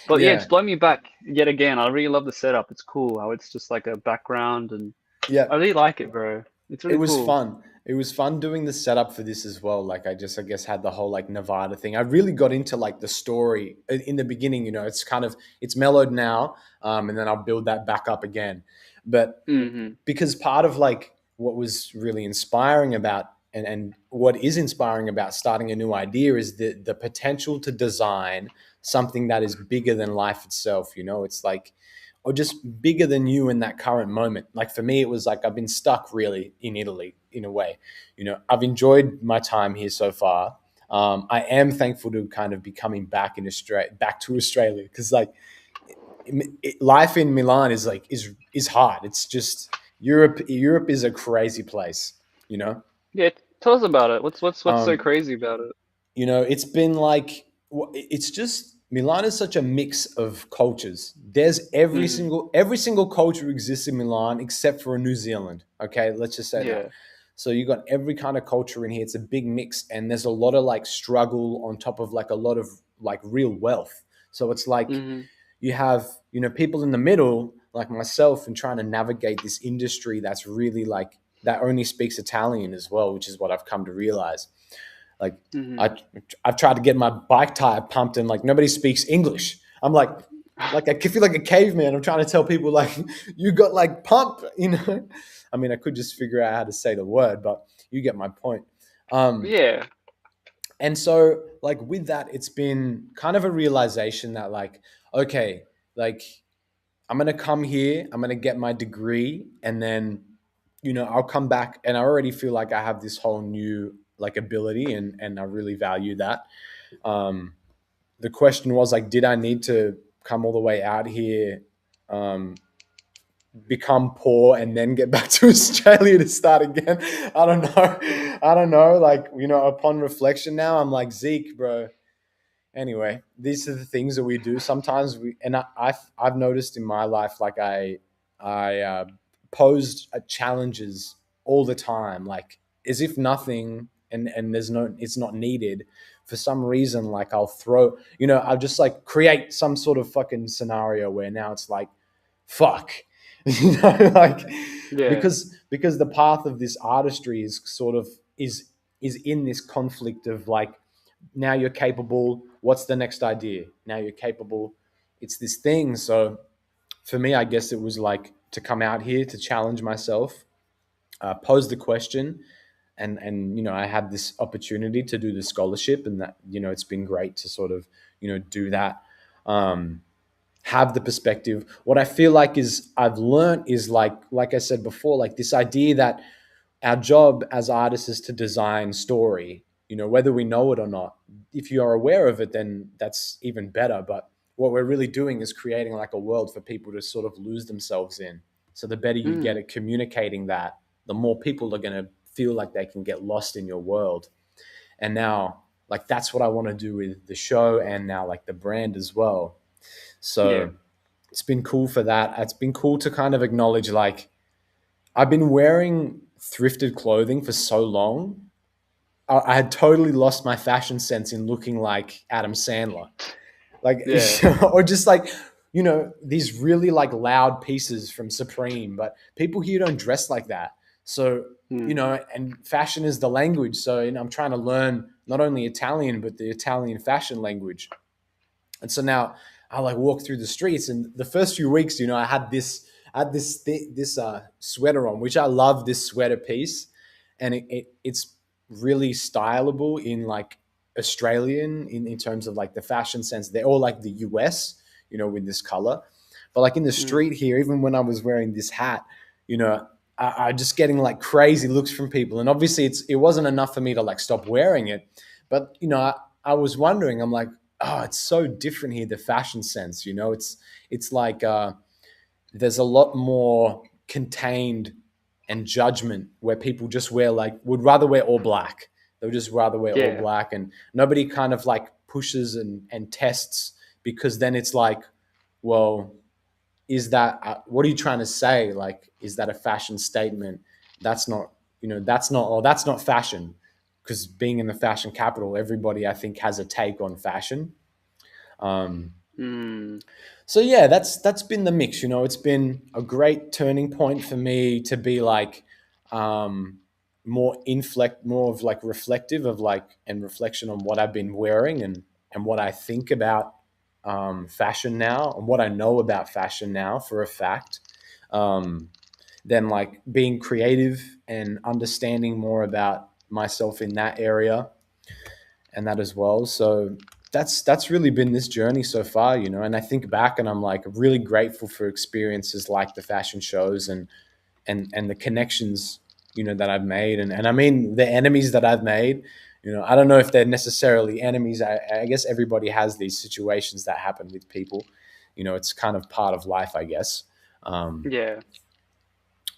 But yeah, yeah, just blow me back yet again. I really love the setup. It's cool how it's just like a background, and yeah. I really like it, bro. It's It really was cool. fun. It was fun doing the setup for this as well. Like I guess had the whole like Nevada thing. I really got into like the story in the beginning. It's kind of it's mellowed now, and then I'll build that back up again. But Hmm. because part of like what was really inspiring about and what is inspiring about starting a new idea is the potential to design something that is bigger than life itself. It's like or just bigger than you in that current moment. Like for me, it was like I've been stuck really in Italy in a way. I've enjoyed my time here so far. I am thankful to kind of be coming back in Australia, back to Australia, because like life in Milan is like is hard. It's just Europe. Europe is a crazy place. You know. Yeah, tell us about it. What's so Um, crazy about it? it's been like it's just Milan is such a mix of cultures. There's Hmm. every single culture exists in Milan except for New Zealand. Okay, let's just say that. Yeah. So you got every kind of culture in here. It's a big mix, and there's a lot of like struggle on top of like a lot of like real wealth. So it's like Hmm. you have people in the middle like myself and trying to navigate this industry that's really like that only speaks Italian as well, which is what I've come to realize. Like Hmm. I I've tried to get my bike tire pumped and like nobody speaks English. I'm like I feel like a caveman. I'm trying to tell people like you got like pump. I mean I could just figure out how to say the word, but you get my point. Um, Yeah. and so like with that, it's been kind of a realization that like okay, like I'm gonna come here, I'm gonna get my degree, and then I'll come back, and I already feel like I have this whole new like ability, and I really value that. Um, the question was like, did I need to come all the way out here, um, become poor, and then get back to Australia to start again? I don't know. I don't know. Like upon reflection, now I'm like Zeke, bro. Anyway, these are the things that we do sometimes. I've noticed in my life, like I posed challenges all the time, like as if nothing and there's no it's not needed. For some reason, like I'll just like create some sort of fucking scenario where now it's like, fuck, like Yeah. because the path of this artistry is sort of is in this conflict of like now you're capable. What's the next idea? Now you're capable. It's this thing. So for me, I guess it was like to come out here to challenge myself, pose the question, and I had this opportunity to do the scholarship, and that it's been great to sort of do that. Um, have the perspective. What I feel like is I've learned is like I said before, like this idea that our job as artists is to design story, whether we know it or not. If you are aware of it, then that's even better. But what we're really doing is creating like a world for people to sort of lose themselves in. So the better you get Mm. at communicating that, the more people are going to feel like they can get lost in your world. And now, like, that's what I want to do with the show and now, like, the brand as well. Yeah. So it's been cool for that. It's been cool to kind of acknowledge, like, I've been wearing thrifted clothing for so long. I had totally lost my fashion sense in looking like Adam Sandler, like, Yeah. or just like, these really like loud pieces from Supreme, but people here don't dress like that. So, Mm. and fashion is the language. So, I'm trying to learn not only Italian, but the Italian fashion language. And so now I like walk through the streets, and the first few weeks, I had this sweater on, which I love, this sweater piece, and it's really stylable in like Australian in terms of like the fashion sense. They're all like the US, with this color, but like in the Mm. street here, even when I was wearing this hat, you know. I just getting like crazy looks from people, and obviously it wasn't enough for me to like stop wearing it, but I was wondering. I'm like, oh, it's so different here. The fashion sense, it's like there's a lot more contained and judgment where people just wear like would rather wear all black. They would just rather wear all Yeah. black, and nobody kind of like pushes and tests, because then it's like, well, is that what are you trying to say? Like, is that a fashion statement? That's not, that's not fashion, because being in the fashion capital, everybody I think has a take on fashion. Um, Mm. so yeah, that's been the mix. It's been a great turning point for me to be like um, more of like reflective of like and reflection on what I've been wearing and what I think about fashion now and what I know about fashion now for a fact. Um, then like being creative and understanding more about myself in that area and that as well. So that's really been this journey so far, And I think back and I'm like really grateful for experiences like the fashion shows and the connections, that I've made, and I mean the enemies that I've made. I don't know if they're necessarily enemies. I guess everybody has these situations that happen with people. It's kind of part of life, I guess. Um, Yeah.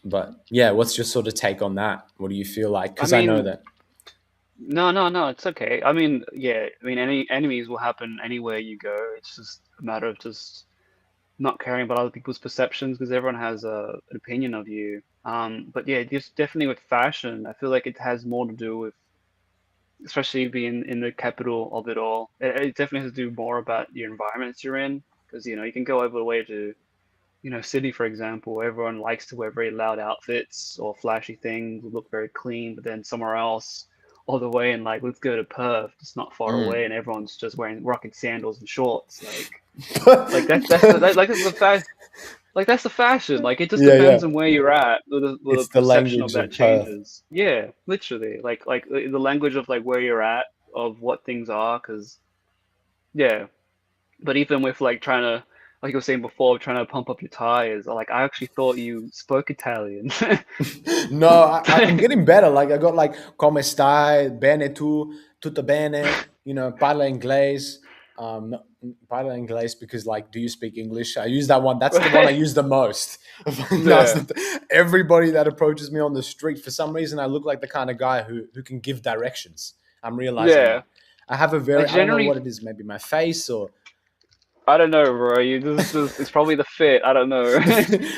but yeah, what's your sort of take on that? What do you feel like? I Because I know mean, that. no, no, no, it's okay. I mean, yeah, I mean, any enemies will happen anywhere you go. It's just a matter of just not caring about other people's perceptions because everyone has an opinion of you. But yeah, just definitely with fashion, I feel like it has more to do with, especially being in the capital of it all. It definitely has to do more about your environments you're in because you can go over the way to city, for example, everyone likes to wear very loud outfits or flashy things, look very clean, but then somewhere else, all the way in like, let's go to Perth, it's not far away, Mm. and everyone's just wearing rocking sandals and shorts. Like that's the fact. Like that's the fashion. Like it just Yeah, depends yeah. on where you're at, where the It's the perception of language that of Perth. changes. Yeah, literally. Like the language of like where you're at, of what things are, because yeah, but even with like trying to, like you were saying before, trying to pump up your tires, like I actually thought you spoke Italian. No, I'm getting better. Like I got like come stai, bene tu, tutto bene, parla inglese. No, parla inglese because like, do you speak English? I use that one. That's the one I use the most. Yeah, Everybody that approaches me on the street, for some reason, I look like the kind of guy who can give directions. I'm realizing yeah. that. I have a Like very, I don't know generally, what it is, maybe my face or I don't know, bro. You just it's probably the fit. I don't know,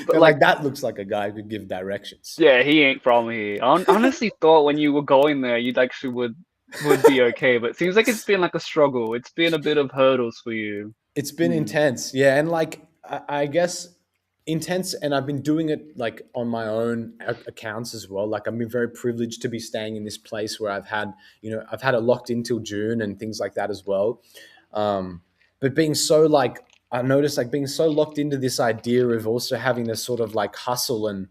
but like like that looks like a guy who could give directions. yeah, he ain't from here. I honestly thought when you were going there, you'd actually would be okay, but it seems like it's been like a struggle. It's been a bit of hurdles for you. It's been Hmm. intense, yeah, and like I guess intense, and I've been doing it like on my own accounts as well. Like I've been very privileged to be staying in this place where I've had it locked in till June and things like that as well. Um, but being so like I noticed like being so locked into this idea of also having to sort of like hustle and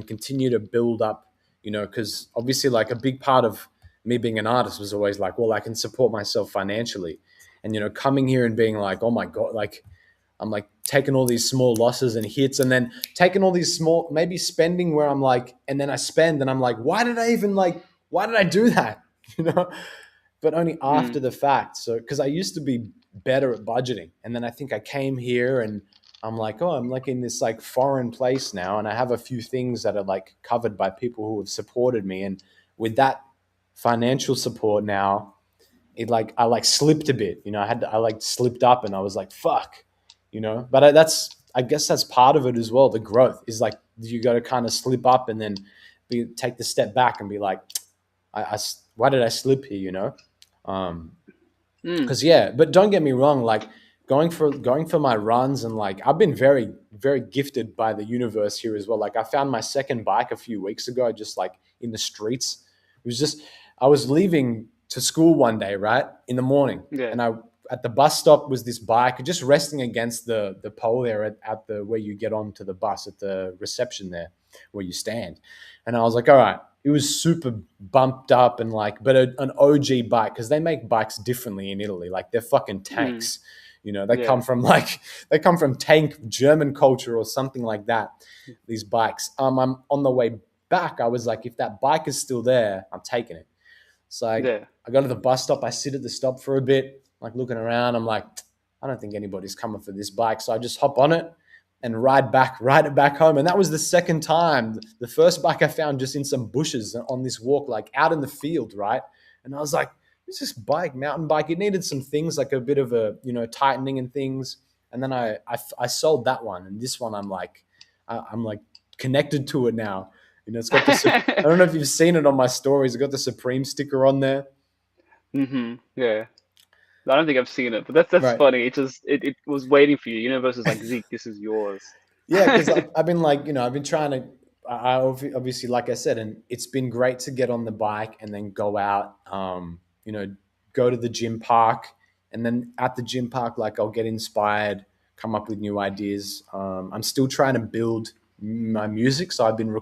continue to build up, because obviously like a big part of me being an artist was always like, well, I can support myself financially, and coming here and being like, oh my god, like I'm like taking all these small losses and hits, and then taking all these small, maybe spending where I'm like, and then I spend and I'm like, why did I do that? you know but only Hmm. after the fact. So because I used to be better at budgeting, and then I think I came here and I'm like, oh, I'm like in this like foreign place now, and I have a few things that are like covered by people who have supported me, and with that financial support now, it like I like slipped a bit, you know. I like slipped up, and I was like, fuck, you know. But that's I guess that's part of it as well. The growth is like you got to kind of slip up and then take the step back and be like, why did I slip here, you know? Um, Mm, because yeah, but don't get me wrong, like going for my runs, and like I've been very gifted by the universe here as well. Like I found my second bike a few weeks ago, just like in the streets. It was just I was leaving to school one day, right, in the morning, yeah. and I at the bus stop was this bike just resting against the pole there at the where you get onto the bus at the reception there where you stand. And I was like, all right, it was super bumped up and like, but an OG bike, because they make bikes differently in Italy. Like they're fucking Mm, tanks. You know, yeah. they come from tank German culture or something like that. These bikes. I'm on the way back. I was like, if that bike is still there, I'm taking it. So Yeah. I go to the bus stop. I sit at the stop for a bit, like looking around. I'm like, I don't think anybody's coming for this bike. So I just hop on it and ride it back home. And that was the second time. The first bike I found just in some bushes on this walk, like out in the field, right? And I was like, "What's this bike, mountain bike?" It needed some things like a bit of a, tightening and things. And then I sold that one, and this one I'm like connected to it now. You know, it's got the. I don't know if you've seen it on my stories. It's got the Supreme sticker on there. Yeah. I don't think I've seen it, but that's Right. funny. It was waiting for you. Universe is like, Zeke, this is yours. Yeah, because I've been like, I've been trying to. Obviously, like I said, and it's been great to get on the bike and then go out. Go to the gym park, and then at the gym park, like I'll get inspired, come up with new ideas. I'm still trying to build my music, so I've been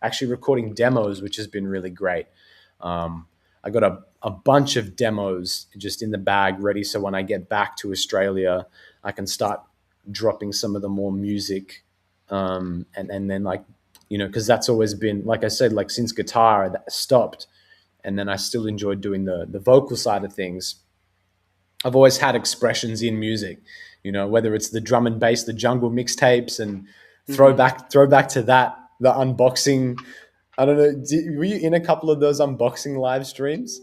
actually recording demos, which has been really great. Um, I got a bunch of demos just in the bag ready, so when I get back to Australia, I can start dropping some of the more music, and then like, because that's always been, like I said, like since guitar that stopped, and then I still enjoyed doing the vocal side of things. I've always had expressions in music, whether it's the drum and bass, the jungle mixtapes, and Hmm. throwback to that, the unboxing. I don't know. Were you in a couple of those unboxing live streams?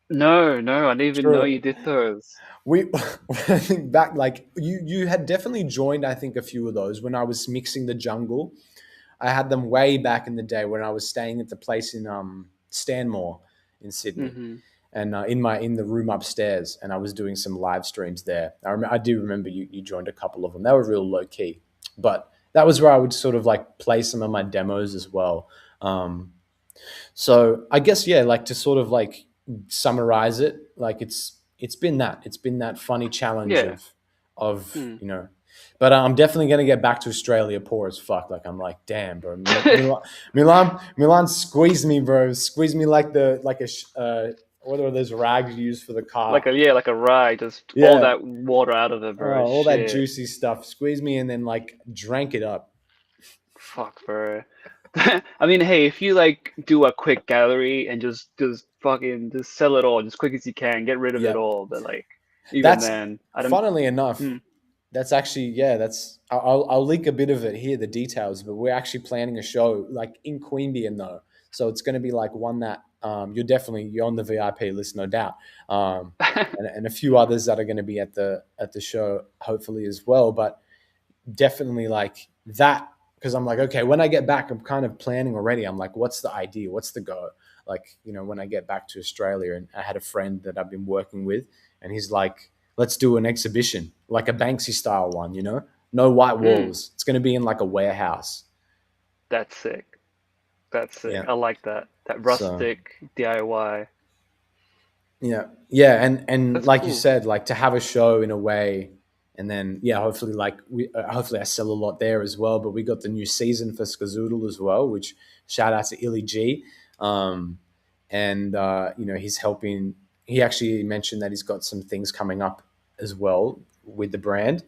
No, no, I didn't even know Sure. you did those. We I think back, like you had definitely joined, I think, a few of those when I was mixing the jungle. I had them way back in the day when I was staying at the place in Stanmore in Sydney, Hmm. and in the room upstairs, and I was doing some live streams there. I do remember you joined a couple of them. They were real low key, but that was where I would sort of like play some of my demos as well. So I guess, yeah, like to sort of like summarize it, like it's been that funny challenge Yeah. of Mm. but I'm definitely gonna get back to Australia poor as fuck. Like I'm like, damn, bro, Milan squeezed me, bro, squeezed me like what are those rags you use for the car? Like a rye, just all Yeah, that water out of it, oh, bro. all that Shit. juicy stuff, squeezed me and then like drank it up. Fuck, bro. I mean, hey, if you like do a quick gallery and just fucking just sell it all as quick as you can, get rid of it Yeah, all. But like, even that's then, I don't. funnily enough. Mm, That's actually, yeah. I'll leak a bit of it here, the details. But we're actually planning a show like in Queanbeyan though, so it's going to be like one that you're on the VIP list, no doubt, and a few others that are going to be at the show hopefully as well. But definitely like that, because I'm like, okay, when I get back, I'm kind of planning already. I'm like, what's the idea? What's the go? Like, when I get back to Australia, and I had a friend that I've been working with, and he's like, let's do an exhibition, like a Banksy style one, no white mm, walls. It's going to be in like a warehouse. that's sick. That's sick. Yeah. I like that. That So rustic DIY. yeah, yeah, and That's like you cool. said, like to have a show in a way, and then yeah, hopefully hopefully I sell a lot there as well. But we got the new season for Skazoodle as well, which shout out to Illy G, um, and he's helping. He actually mentioned that he's got some things coming up as well with the brand,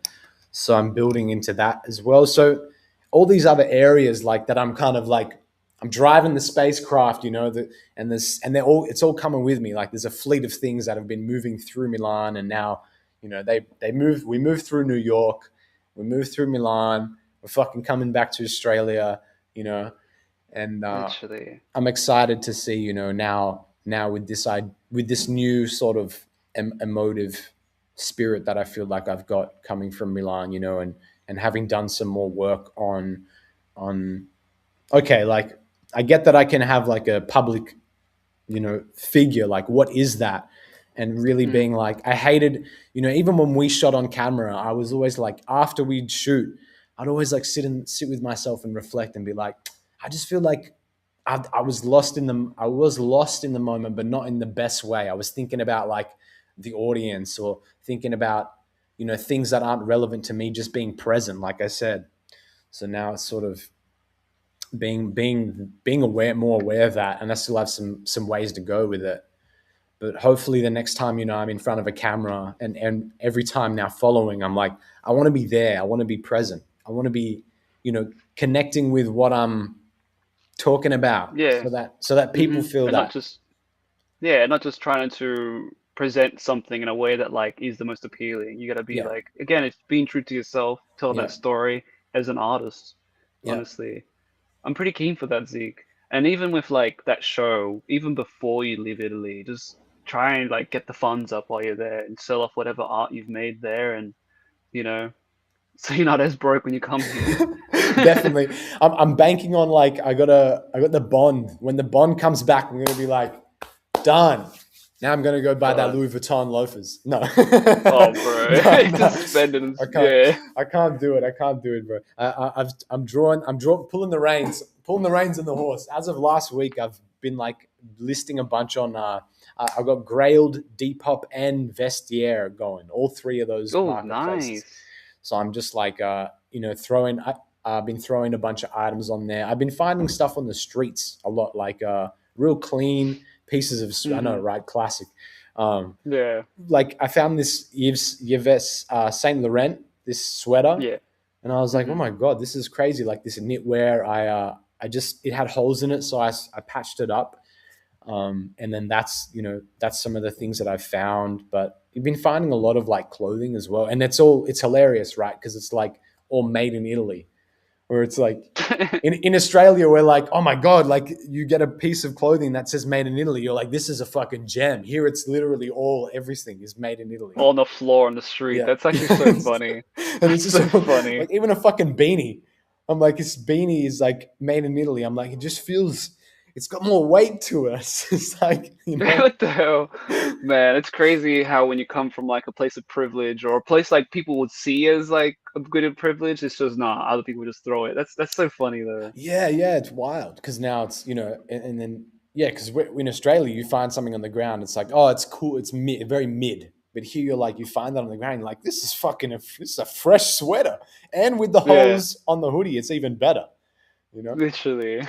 so I'm building into that as well. So all these other areas like that, I'm kind of like I'm driving the spacecraft, and they're all it's all coming with me. Like there's a fleet of things that have been moving through Milan, and now we move through New York, We moved through Milan. We're fucking coming back to Australia, and Literally. I'm excited to see, now with with this new sort of emotive spirit that I feel like I've got coming from Milan, and having done some more work on okay, like I get that I can have like a public, figure, like what is that? And really being Mm. like, I hated, even when we shot on camera, I was always like, after we'd shoot, I'd always like sit with myself and reflect and be like, I just feel like I was lost in the moment, but not in the best way. I was thinking about like the audience, or thinking about, things that aren't relevant to me, just being present, like I said. So now it's sort of being more aware of that, and I still have some ways to go with it. But hopefully the next time, I'm in front of a camera, and every time now following, I'm like, I want to be there. I want to be present. I want to be, connecting with what I'm talking about, Yeah. so that people feel And not that. just yeah, not just trying to present something in a way that like is the most appealing. You got to be Yeah. like, again, it's being true to yourself, telling Yeah. that story as an artist. Yeah. Honestly, I'm pretty keen for that, Zeke. And even with like that show, even before you leave Italy, just try and like get the funds up while you're there and sell off whatever art you've made there, and you know, so you're not as broke when you come here. Definitely. I'm banking on, like, I got the bond. When the bond comes back, I'm gonna be like, done. Now I'm gonna go buy that God. Louis Vuitton loafers. No, Oh, bro. no, no. Just spend it. I can't. Yeah. I can't do it. I can't do it, bro. I'm pulling the reins, on the horse. As of last week, I've been like listing a bunch on. I've got Grailed, Depop, and Vestiaire going. All three of those Oh, marketplaces. nice. So I'm just like, throwing. I've been throwing a bunch of items on there. I've been finding stuff on the streets a lot, like real clean pieces of. I know, Hmm. right? Classic. Um, Yeah. like I found this Yves Saint Laurent, this sweater, Yeah. and I was like, oh Hmm. my god, this is crazy! Like this knitwear. I just, it had holes in it, so I patched it up. And then that's some of the things that I've found. But you've been finding a lot of like clothing as well, and it's hilarious, right? Because it's like all made in Italy, where it's like in Australia, we're like, oh my god, like you get a piece of clothing that says made in Italy, you're like, this is a fucking gem. Here, it's literally everything is made in Italy. On the floor on the street. Yeah, That's actually so funny. and That's it's so just funny. like even a fucking beanie. I'm like, this beanie is like made in Italy. I'm like, it just feels, it's got more weight to us. It's like, What the hell? Man, it's crazy how when you come from like a place of privilege or a place like people would see as like a good of privilege, it's just not. Other people just throw it. That's so funny though. Yeah, yeah, it's wild because now it's, and then yeah, because in Australia you find something on the ground, it's like, oh, it's cool, it's mid, very mid. But here you're like, you find that on the ground, you're like, this is this is a fresh sweater, and with the Yeah, holes on the hoodie, it's even better. You know? literally.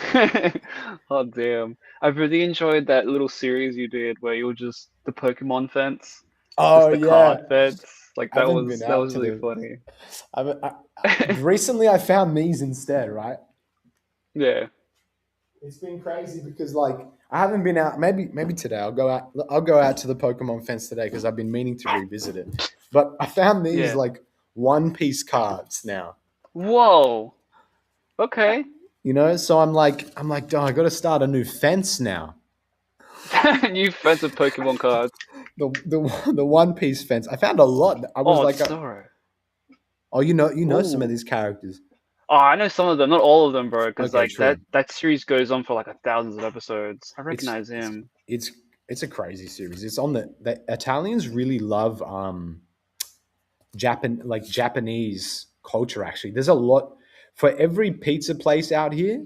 Oh damn. I've really enjoyed that little series you did where you were just the Pokemon fence, Oh just the yeah, card fence. Like I haven't been that out was to really the. funny. Recently, I found these instead. Right, Yeah. it's been crazy because like I haven't been out. Maybe today I'll go out. I'll go out to the Pokemon fence today because I've been meaning to revisit it. But I found these Yeah. like one piece cards now. Whoa. Okay. So I'm like, oh, I got to start a new fence now. New fence of Pokemon cards. The one piece fence. I found a lot. I was Oh, like, it's Zoro. oh, you know some of Ooh. these characters. Oh, I know some of them, not all of them, bro. Because Okay, like that true. that series goes on for like thousands of episodes. I It's recognize him. it's it's a crazy series. It's on the Italians really love Japanese culture. Actually, there's a lot for every pizza place out here.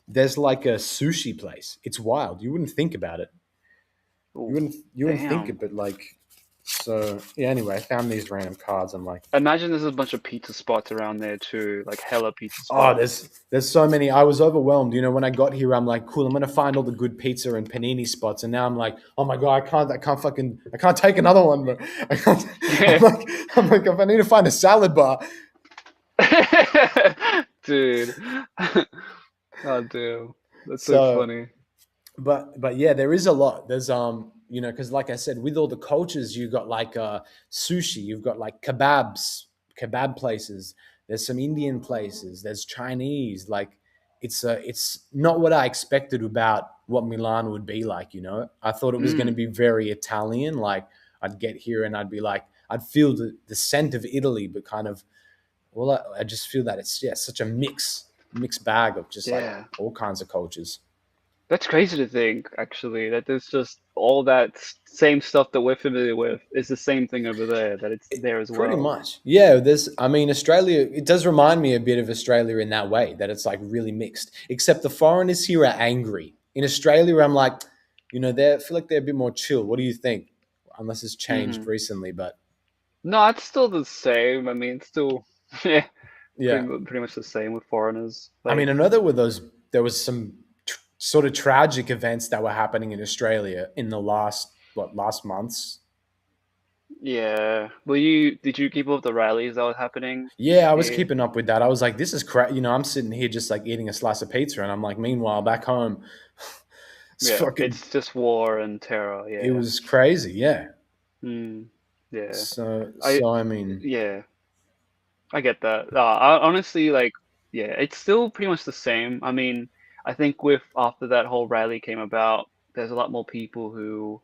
There's like a sushi place. It's wild. You wouldn't think about it. You Ooh, wouldn't think damn. it, but like, so yeah. Anyway, I found these random cards. I'm like, Imagine there's a bunch of pizza spots around there too, like hella pizza oh, spots. there's so many. I was overwhelmed. When I got here, I'm like, cool. I'm gonna find all the good pizza and panini spots, and now I'm like, oh my god, I can't take another one, bro. I can't. I'm Yeah. like, I'm like, if I need to find a salad bar. Dude. Oh, damn. That's so So, funny. but yeah, there is a lot. There's because like I said, with all the cultures, you've got like sushi, you've got like kebab places. There's some Indian places. There's Chinese. Like it's not what I expected about what Milan would be like. You know, I thought it was going to Mm, be very Italian. Like I'd get here and I'd be like, I'd feel the scent of Italy, but kind of well, I just feel that it's such a mixed bag of just like yeah. all kinds of cultures. That's crazy to think, actually, that there's just all that same stuff that we're familiar with is the same thing over there, that it's there as Pretty well. much. Yeah, there's I mean Australia it does remind me a bit of Australia in that way that it's like really mixed. Except the foreigners here are angry. In Australia I'm like, they I feel like they're a bit more chill. What do you think? Unless it's changed Hmm. recently, but No, it's still the same. I mean, it's still, yeah, yeah. pretty much the same with foreigners. I mean Like, another were those there was some sort of tragic events that were happening in Australia in the last months. yeah. Did you keep up with the rallies that was happening Yeah, I was here? keeping up with that. I was like, this is crazy. I'm sitting here just like eating a slice of pizza, and I'm like, meanwhile, back home, it's Yeah, fucking. it's just war and terror. It Yeah. was crazy. Yeah. Mm, yeah. So, I, so I mean, yeah, I get that. I honestly like, yeah, it's still pretty much the same. I mean, I think with after that whole rally came about, there's a lot more people who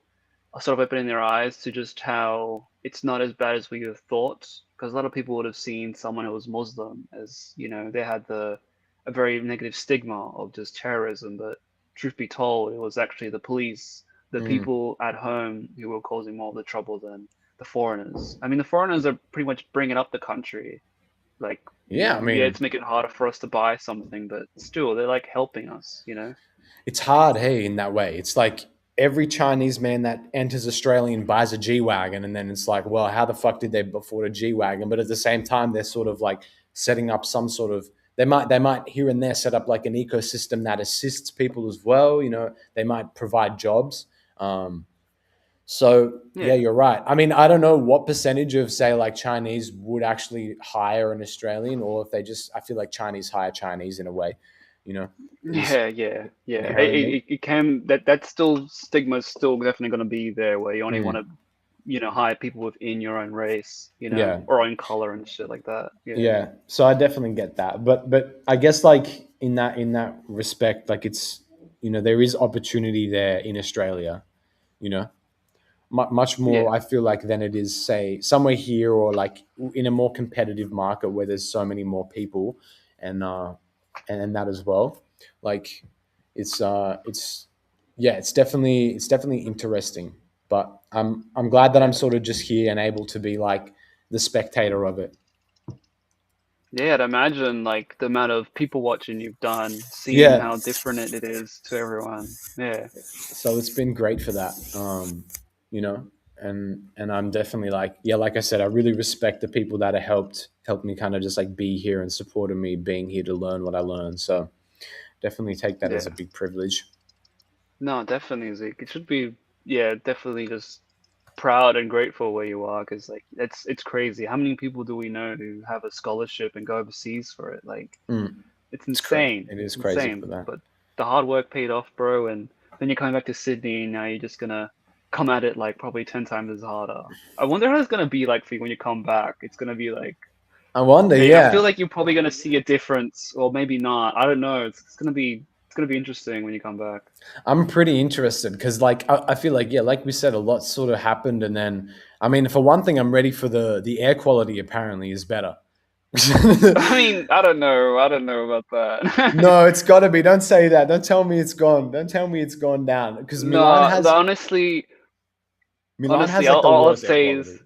are sort of opening their eyes to just how it's not as bad as we have thought. Because a lot of people would have seen someone who was Muslim as, they had a very negative stigma of just terrorism. But truth be told, it was actually the police, the mm, people at home who were causing more of the trouble than the foreigners. I mean, the foreigners are pretty much bringing up the country. Like, yeah, I yeah, mean, it's making it harder for us to buy something, but still, they're like helping us. it's hard, hey, in that way. It's like every Chinese man that enters Australia and buys a G wagon, and then it's like, well, how the fuck did they afford a G wagon? But at the same time, they're sort of like setting up some sort of they might here and there set up like an ecosystem that assists people as well. They might provide jobs. So yeah, Yeah. you're right. I mean, I don't know what percentage of say like Chinese would actually hire an Australian, or if they just. I feel like Chinese hire Chinese in a way. Is Yeah, yeah, yeah. you know what I mean? It can that still stigma's still definitely going to be there where you only want Mm, to, hire people within your own race, yeah, or own color and shit like that. Yeah, yeah. So I definitely get that, but I guess like in that respect, like it's there is opportunity there in Australia. You know, much more yeah, I feel like than it is say somewhere here or like in a more competitive market where there's so many more people and and that as well like it's yeah it's definitely interesting but I'm glad that I'm yeah, sort of just here and able to be like the spectator of it. yeah. I'd imagine like the amount of people watching you've done, seeing Yeah, how different it is to everyone. Yeah, so it's been great for that. You know and I'm definitely like yeah like I said I really respect the people that have helped me kind of just like be here and supported me being here to learn what I learned, so definitely take that as a yeah. big privilege. No, definitely, Zeke. It should be, yeah, definitely just proud and grateful where you are, because like it's crazy. How many people do we know who have a scholarship and go overseas for it? Like Mm, it's it's crazy, insane. it is It's crazy for insane. that. But the hard work paid off, bro. And then you're coming back to Sydney, and now you're just gonna come at it like probably 10 times as harder. I wonder how it's gonna be like for you when you come back. It's gonna be like, I wonder, I feel yeah. like you're probably gonna see a difference, or maybe not. I don't know. It's gonna be interesting when you come back. I'm pretty interested because, like, I feel like, yeah, like we said, a lot sort of happened, and then, I mean, for one thing, I'm ready for the air quality. Apparently, is better. I mean, I don't know. I don't know about that. No, it's got to be. Don't say that. Don't tell me it's gone. Don't tell me it's gone down because Milan No, has Milan honestly, has like the all I'll worst air say is, quality.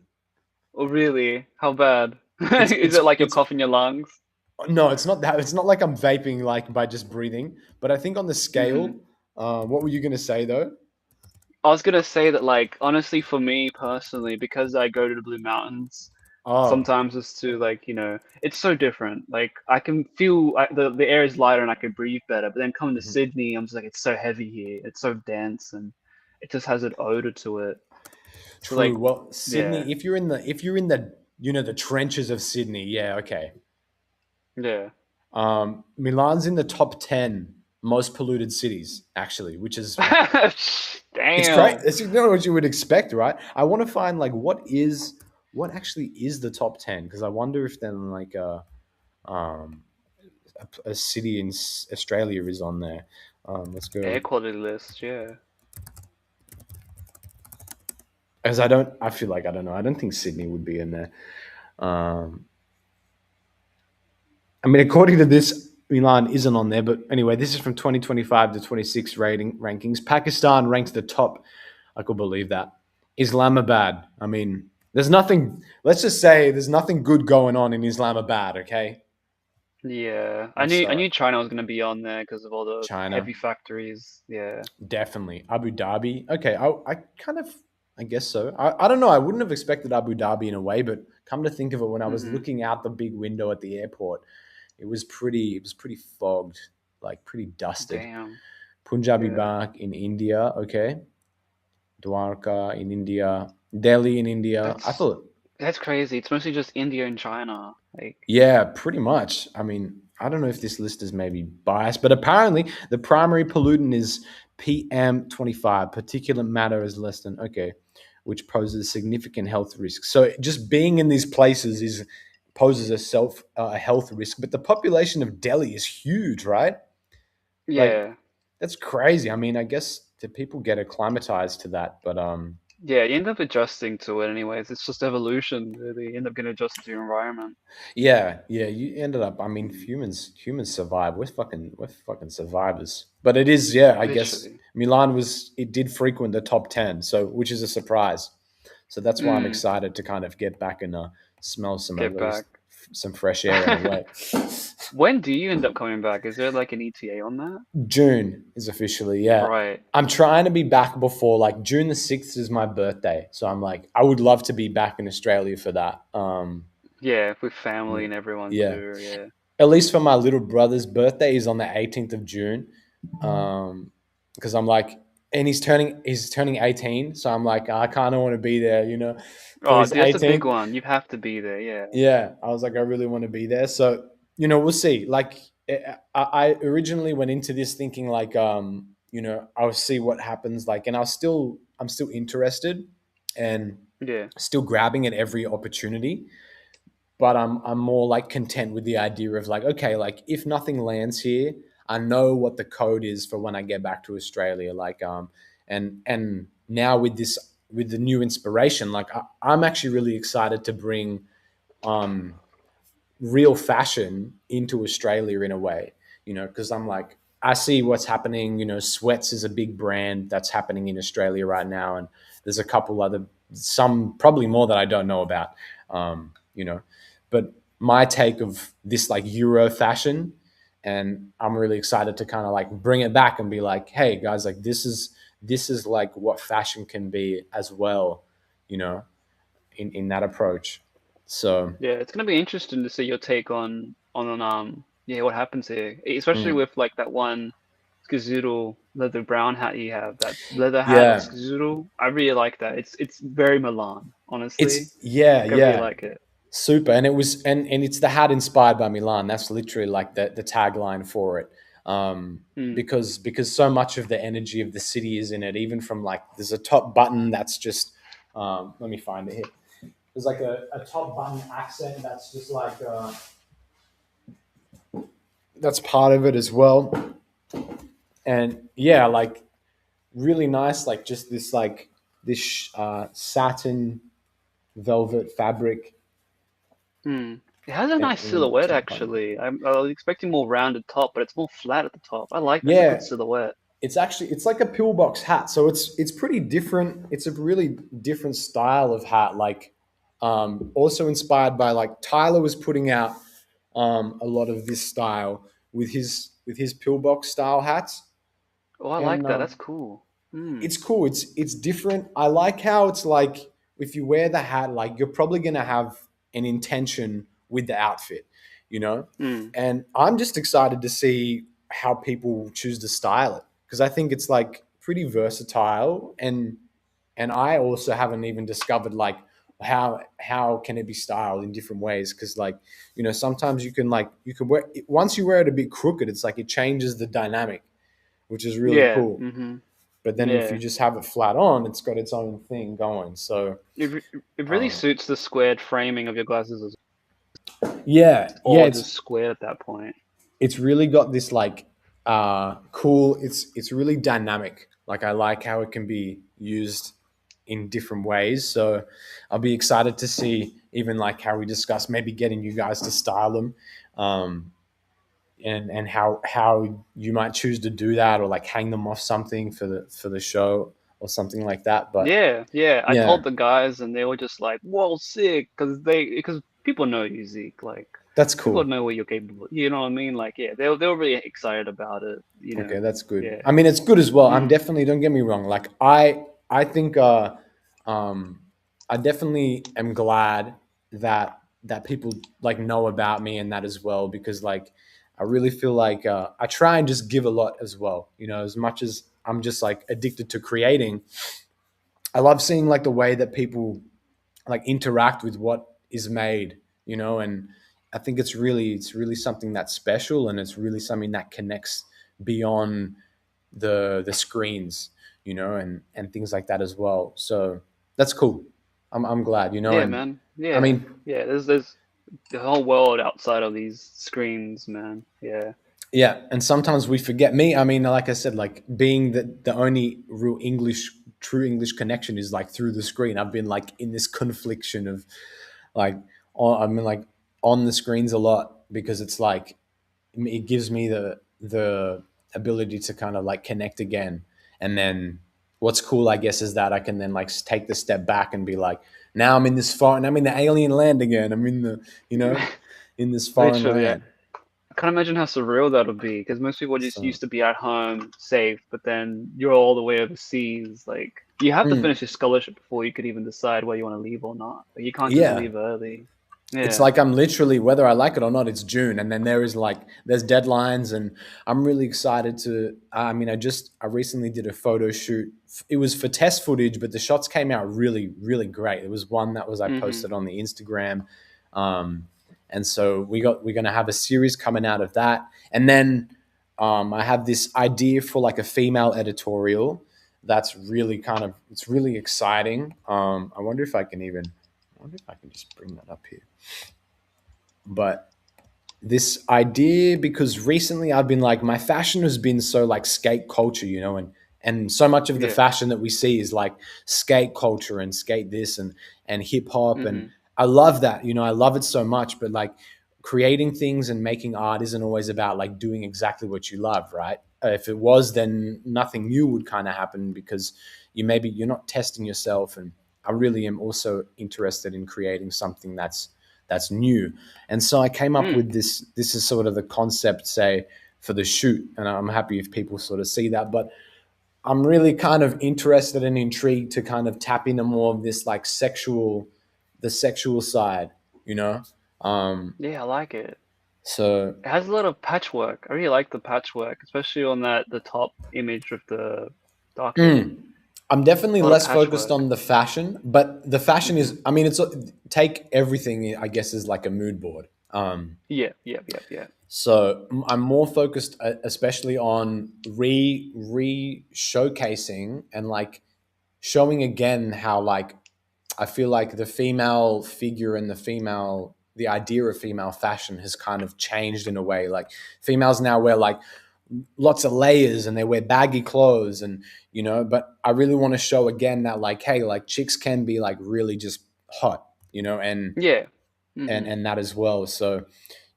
oh, really? How bad? It's Is it's it like you're it's coughing your lungs? no, it's not that. It's not like I'm vaping like by just breathing. But I think on the Hmm. scale, what were you gonna say though? I was gonna say that, like, honestly, for me personally, because I go to the Blue Mountains, Oh, sometimes it's to like, it's so different. Like, I can feel the air is lighter and I can breathe better. But then coming to mhm. Sydney, I'm just like, it's so heavy here. It's so dense and it just has an odor to it. So like, True. Well, yeah, Sydney. If you're in the the trenches of Sydney, yeah, okay. yeah. Milan's in the top 10 most polluted cities, actually, which is it's great. Damn. It's not what you would expect, right? I want to find like what actually is the top 10 because I wonder if then like Um, a city in Australia is on there. Let's go, Air quality list, yeah. as I don't. I feel like I don't know. I don't think Sydney would be in there. Um, I mean, according to this, Milan isn't on there. But anyway, this is from 2025 to 26 rating rankings. Pakistan ranks the top. I could believe that. Islamabad. I mean, there's nothing. Let's just say there's nothing good going on in Islamabad. Okay, Yeah, let's I start. knew China was gonna be on there because of all the China. heavy factories. Yeah. Definitely. Abu Dhabi. Okay, I kind of, I guess so. I don't know. I wouldn't have expected Abu Dhabi in a way, but come to think of it, when I was Mm-hmm. looking out the big window at the airport, it was pretty fogged, like pretty dusted. Damn. Punjabi Yeah. Bagh in India. Okay. Dwarka in India. Delhi in India. I That's thought, that's crazy. It's mostly just India and China. Like, yeah, pretty much. I mean, I don't know if this list is maybe biased, but apparently the primary pollutant is PM25. Particulate matter is less than, okay, which poses significant health risks. So just being in these places is poses a health risk. But the population of Delhi is huge, right? Like yeah, that's crazy. I mean, I guess the people get acclimatized to that, but yeah. You end up adjusting to it anyways. It's just evolution, really. You end up getting adjusted to your environment. yeah, yeah, you ended up. I mean, humans survive. We're fucking survivors. But it is, yeah. I guess Literally. Milan was. It did frequent the top 10, so which is a surprise. So that's why I'm Mm, excited to kind of get back and smell some, at get back. least some fresh air in a way. When do you end up coming back? Is there like an ETA on that? June is officially, yeah. Right. I'm trying to be back before, like, June 6th is my birthday, so I'm like, I would love to be back in Australia for that. Yeah, with family and everyone Yeah, too. Yeah. at least for my little brother's birthday is on the 18th of June. Because I'm like, and he's turning 18, so I'm like, I kind of want to be there, for Oh, his dude, that's a big 18th. one. You have to be there. Yeah. Yeah, I was like, I really want to be there. So we'll see. Like, I originally went into this thinking like, I'll see what happens. Like, and I'm still interested and Yeah. still grabbing at every opportunity, but I'm more like content with the idea of like, okay, like if nothing lands here, I know what the code is for when I get back to Australia. Like, and now with this, with the new inspiration, like I'm actually really excited to bring um real fashion into Australia in a way, because I'm like, I see what's happening. Sweats is a big brand that's happening in Australia right now, and there's a couple other, some probably more that I don't know about, um, you know. But my take of this like Euro fashion, and I'm really excited to kind of like bring it back and be like, hey guys, like this is like what fashion can be as well, you know, in that approach. So. Yeah, it's gonna be interesting to see your take on yeah, what happens here, especially Mm. with like that one Skazoodle leather brown hat you have, that leather hat of Yeah, Skazoodle. I really like that. It's very Milan, honestly. it's yeah, Like I really yeah, like it. super. And it was, and it's the hat inspired by Milan. That's literally like the tagline for it. Mm. Because so much of the energy of the city is in it. Even from like, there's a top button that's just, let me find it here. There's like a top button accent that's just like, that's part of it as well. And yeah, like really nice, like just this like this satin velvet fabric Mm. It has a nice in the silhouette top button. actually. I was expecting more rounded top, but it's more flat at the top. I like that. It's a good Yeah, silhouette. it's like a pillbox hat, so it's pretty different. It's a really different style of hat. Like, also inspired by like Tyler was putting out a lot of this style with his pillbox style hats, Oh, I and like that. That's cool. Mm. it's cool. It's different. I like how it's like if you wear the hat, like you're probably gonna have an intention with the outfit, you know. Mm. And I'm just excited to see how people choose to style it, because I think it's like pretty versatile, and I also haven't even discovered like how can it be styled in different ways, because like sometimes you can wear once you wear it a bit crooked, it's like it changes the dynamic, which is really Yeah. cool. Mm-hmm. But then if you Yeah. just have it flat on, it's got its own thing going. So It, it really um, suits the squared framing of your glasses as Yeah, yeah, all just squared at that point. it's really got this like cool, it's really dynamic. Like I like how it can be used in different ways. So I'll be excited to see even like how we discuss maybe getting you guys to style them. Um, and how you might choose to do that or like hang them off something for the show or something like that. But Yeah, yeah. I yeah, told the guys, and they were just like, "Whoa, sick!" Because people know you, Zeke. Like that's people cool. know what you're capable of. You know what I mean? Like, yeah, they were really excited about it. You Okay, know, that's good. yeah. I mean, it's good as well. I'm Mm. definitely, don't get me wrong. Like I think um, I definitely am glad that people like know about me and that as well because like I really feel like I try and just give a lot as well. You know, as much as I'm just like addicted to creating, I love seeing like the way that people like interact with what is made. You know, and I think it's really something that's special and it's really something that connects beyond the screens, you know, and things like that as well. So that's cool. I'm glad, you know, Yeah, and man. I Yeah, mean, yeah. There's the whole world outside of these screens, man. Yeah. yeah, and sometimes we forget me. I mean, like I said, like being the only real English, true English connection is like through the screen. I've been like in this confliction of like, I mean, like on the screens a lot because it's like it gives me the ability to kind of like connect again. And then what's cool, I guess, is that I can then like take the step back and be like, now I'm in this foreign, I'm in the alien land again. I'm in the, you know, in this foreign Literally, I land. can't imagine how surreal that would be. Because most people just So, used to be at home, safe, but then you're all the way overseas. Like you have to finish your scholarship before you could even decide whether you want to leave or not. Like, you can't just yeah, leave early. it's Yeah. like I'm literally, whether I like it or not, it's June, and then there is like there's deadlines, and I'm really excited to. I mean, I recently did a photo shoot. It was for test footage, but the shots came out really really great. It was one that was I Mhm. posted on the Instagram, um, and so we're gonna have a series coming out of that, and then I have this idea for like a female editorial. That's really kind of it's really exciting. I wonder if I can even. I wonder if I can just bring that up here. But this idea, because recently I've been like my fashion has been so like skate culture, you know, and so much of the Yeah. fashion that we see is like skate culture and skate this and hip hop, and Mhm. I love that, you know, I love it so much. But like creating things and making art isn't always about like doing exactly what you love, right? If it was, then nothing new would kind of happen because you're not testing yourself. And I really am also interested in creating something that's new. And so I came up Mm. with this. This is sort of the concept, say, for the shoot. And I'm happy if people sort of see that. But I'm really kind of interested and intrigued to kind of tap into more of this like the sexual side, you know? Um, Yeah, I like it. so It has a lot of patchwork. I really like the patchwork, especially on the top image with the dark hair. I'm definitely A lot of less focused patchwork. on the fashion, but the fashion Mhm. is, I mean, it's take everything, I guess, as like a mood board. Yeah, yeah, yeah, yeah. So I'm more focused, especially on re showcasing and like showing again how like I feel like the female figure and the idea of female fashion has kind of changed in a way. Like females now wear like lots of layers and they wear baggy clothes and you know. But I really want to show again that like hey, like chicks can be like really just hot, you know, Yeah. Mhm. and that as well. So,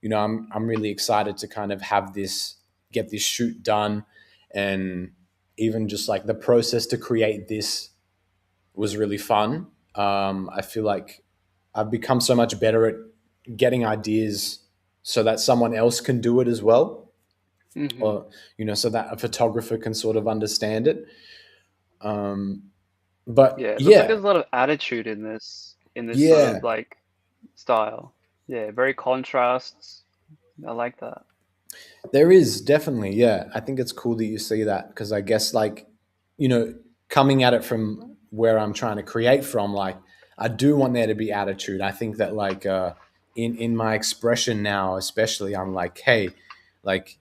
you know, I'm really excited to kind of have this get this shoot done, and even just like the process to create this was really fun. I feel like I've become so much better at getting ideas so that someone else can do it as well, Mhm. or you know, so that a photographer can sort of understand it. But Yeah, it looks like yeah, there's a lot of attitude in this sort yeah, of like style. Yeah, very contrasts. I like that. there is definitely, yeah. I think it's cool that you see that because I guess, like, you know, coming at it from where I'm trying to create from, like, I do want there to be attitude. I think that, like, in my expression now, especially, I'm like, hey, like,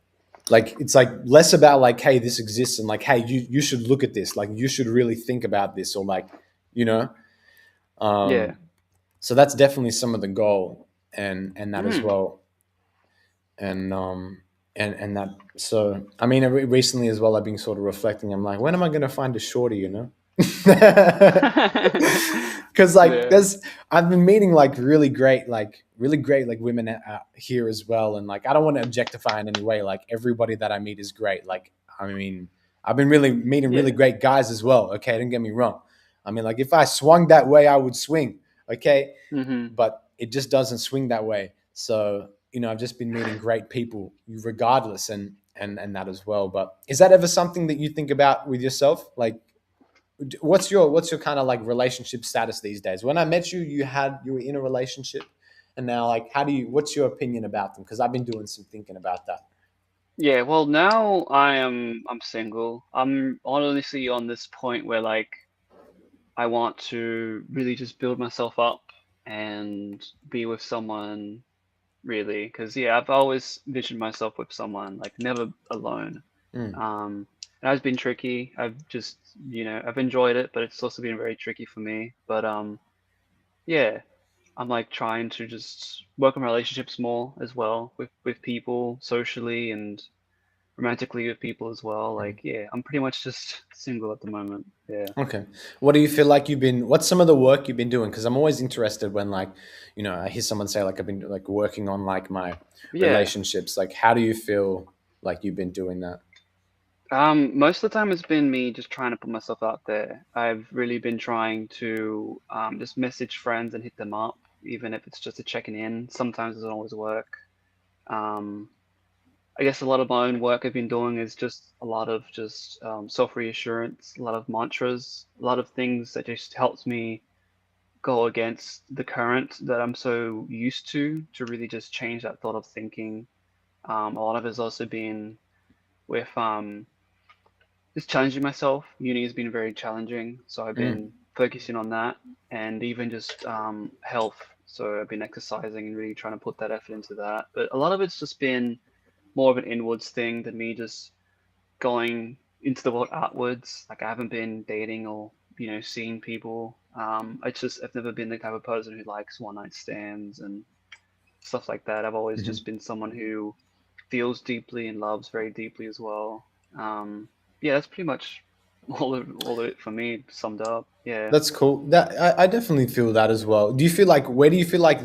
it's like less about like, hey, this exists, and like, hey, you should look at this, like, you should really think about this, or like, you know, Yeah. um, so that's definitely some of the goal. and that as Mm. well. And and that, so I mean, recently as well, I've been sort of reflecting. I'm like, when am I going to find a shorty, you know? Because like Yeah. there's, I've been meeting like really great like women here as well, and like I don't want to objectify in any way. Like everybody that I meet is great. Like I mean, I've been really meeting really Yeah. great guys as well. Okay, don't get me wrong. I mean, like if I swung that way, I would swing. Okay, Hmm. but it just doesn't swing that way. So I've just been meeting great people, regardless, and that as well. But is that ever something that you think about with yourself? Like, what's your kind of like relationship status these days? When I met you, you were in a relationship, and now like, what's your opinion about them? Because I've been doing some thinking about that. Yeah, well now I'm single. I'm honestly on this point where like I want to really just build myself up and be with someone really, because yeah, I've always envisioned myself with someone, like never alone. Mm, And it's been tricky. I've enjoyed it, but it's also been very tricky for me. But yeah, I'm like trying to just work on relationships more as well with people socially and romantically with people as well. mm. Like, yeah, I'm pretty much just single at the moment. Yeah. Okay. What do you feel like what's some of the work you've been doing? Because I'm always interested when like, I hear someone say like, I've been like working on like my Yeah. relationships. Like, how do you feel like you've been doing that? Most of the time it's been me just trying to put myself out there. I've really been trying to just message friends and hit them up, even if it's just a checking in. Sometimes it doesn't always work. Um, I guess a lot of my own work I've been doing is just a lot of just self-reassurance, a lot of mantras, a lot of things that just helps me go against the current that I'm so used to really just change that thought of thinking. A lot of it's also been with just challenging myself. Uni has been very challenging, so I've Mm, been focusing on that and even just health. So I've been exercising and really trying to put that effort into that. But a lot of it's just been more of an inwards thing than me just going into the world outwards. Like I haven't been dating or seeing people. I've never been the type of person who likes one night stands and stuff like that. I've always mhm. just been someone who feels deeply and loves very deeply as well. Um, yeah, that's pretty much all of it for me summed up. Yeah. That's cool. I definitely feel that as well. Do you feel like, where do you feel like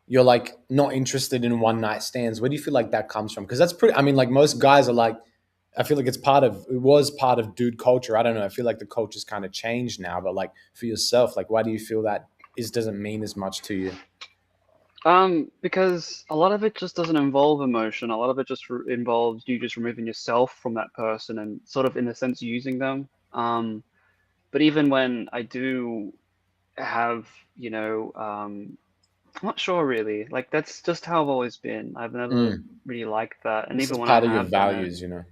you're like not interested in one night stands? Where do you feel like that comes from? Because that's pretty. I mean, like most guys are like, I feel like it was part of dude culture. I don't know. I feel like the culture's kind of changed now. But like for yourself, like why do you feel that is doesn't mean as much to you? Because a lot of it just doesn't involve emotion. A lot of it just involves you just removing yourself from that person and sort of in a sense using them. But even when I do have, I'm not sure really. Like that's just how I've always been. I've never Mm. really liked that. And This is even when I part of your have done it, values, you know.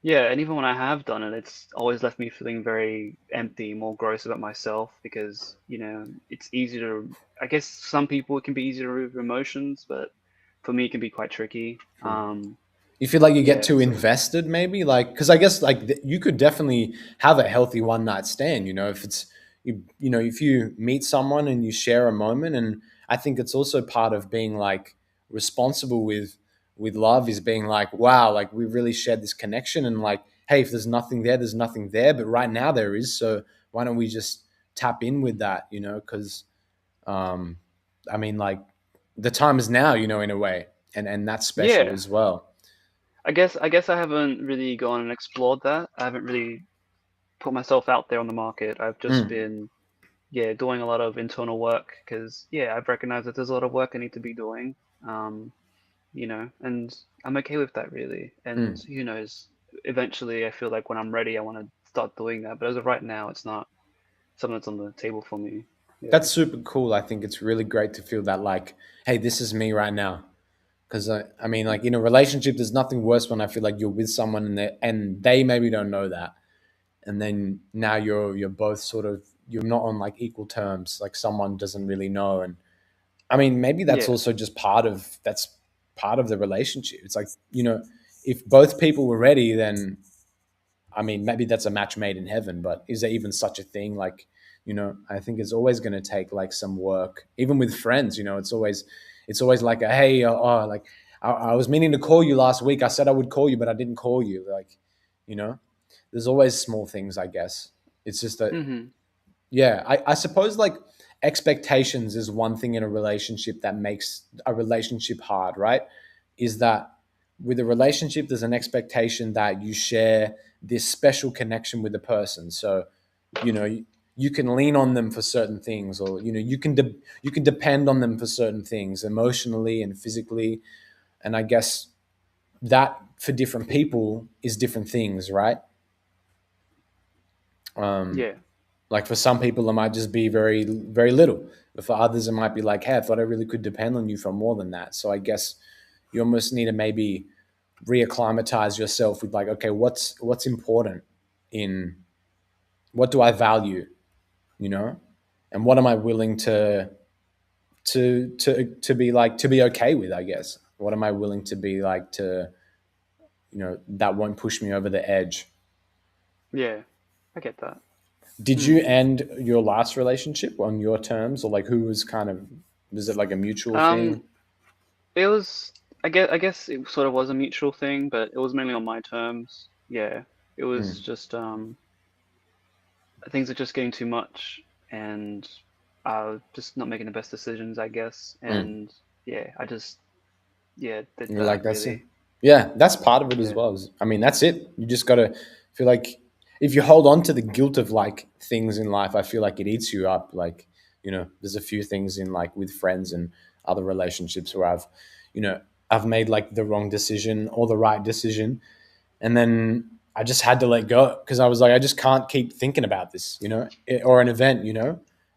yeah, and even when I have done it, it's always left me feeling very empty, more gross about myself because, it's easy to, I guess some people it can be easy to remove emotions, but for me it can be quite tricky. You feel like you get Yeah, too so invested, maybe, like because I guess like you could definitely have a healthy one night stand. If it's if you meet someone and you share a moment, and I think it's also part of being like responsible with love is being like, wow, like we really shared this connection, and like, hey, if there's nothing there, there's nothing there, but right now there is. So why don't we just tap in with that? Because um, I mean, like the time is now, in a way, and that's special yeah, as well. I guess I haven't really gone and explored that. I haven't really put myself out there on the market. I've just Mm, been, yeah, doing a lot of internal work because, yeah, I've recognized that there's a lot of work I need to be doing. Um, and I'm okay with that really. And mm. who knows, eventually I feel like when I'm ready, I want to start doing that. But as of right now, it's not something that's on the table for me. Yeah. That's super cool. I think it's really great to feel that, like, hey, this is me right now. Because I mean, like in a relationship, there's nothing worse when I feel like you're with someone and they maybe don't know that, and then now you're both sort of, you're not on like equal terms. Like someone doesn't really know, and I mean, maybe that's Yeah. also just part of the relationship. It's like, if both people were ready, then I mean, maybe that's a match made in heaven. But is there even such a thing? Like, I think it's always going to take like some work, even with friends. It's always like a, hey, like I was meaning to call you last week. I said I would call you, but I didn't call you. Like, you know, there's always small things, I guess. It's just that, Mm-hmm. yeah, I suppose like expectations is one thing in a relationship that makes a relationship hard, right? Is that with a relationship, there's an expectation that you share this special connection with the person. So, you can lean on them for certain things, or you can depend on them for certain things, emotionally and physically. And I guess that for different people is different things, right? Um, Yeah. Like for some people, it might just be very, very little. But for others, it might be like, hey, I thought I really could depend on you for more than that. So I guess you almost need to maybe reacclimatize yourself with like, okay, what's important in what do I value, you know, and what am I willing to be like to be okay with? I guess what am I willing to be like to that won't push me over the edge. Yeah. I get that. Did Hmm. you end your last relationship on your terms, or like who was it like a mutual Um, thing? it was. I guess it sort of was a mutual thing, but it was mainly on my terms. Yeah. It was Mm, just things are just getting too much, and just not making the best decisions, I guess. mm. And yeah, I just did You're like, that that's it. really. Yeah, that's part of it as Yeah. well. I mean, that's it. You just got to feel like if you hold on to the guilt of like things in life, I feel like it eats you up. Like, there's a few things in like with friends and other relationships where you know, I've made like the wrong decision or the right decision. And then I just had to let go because I was like, I just can't keep thinking about this, or an event,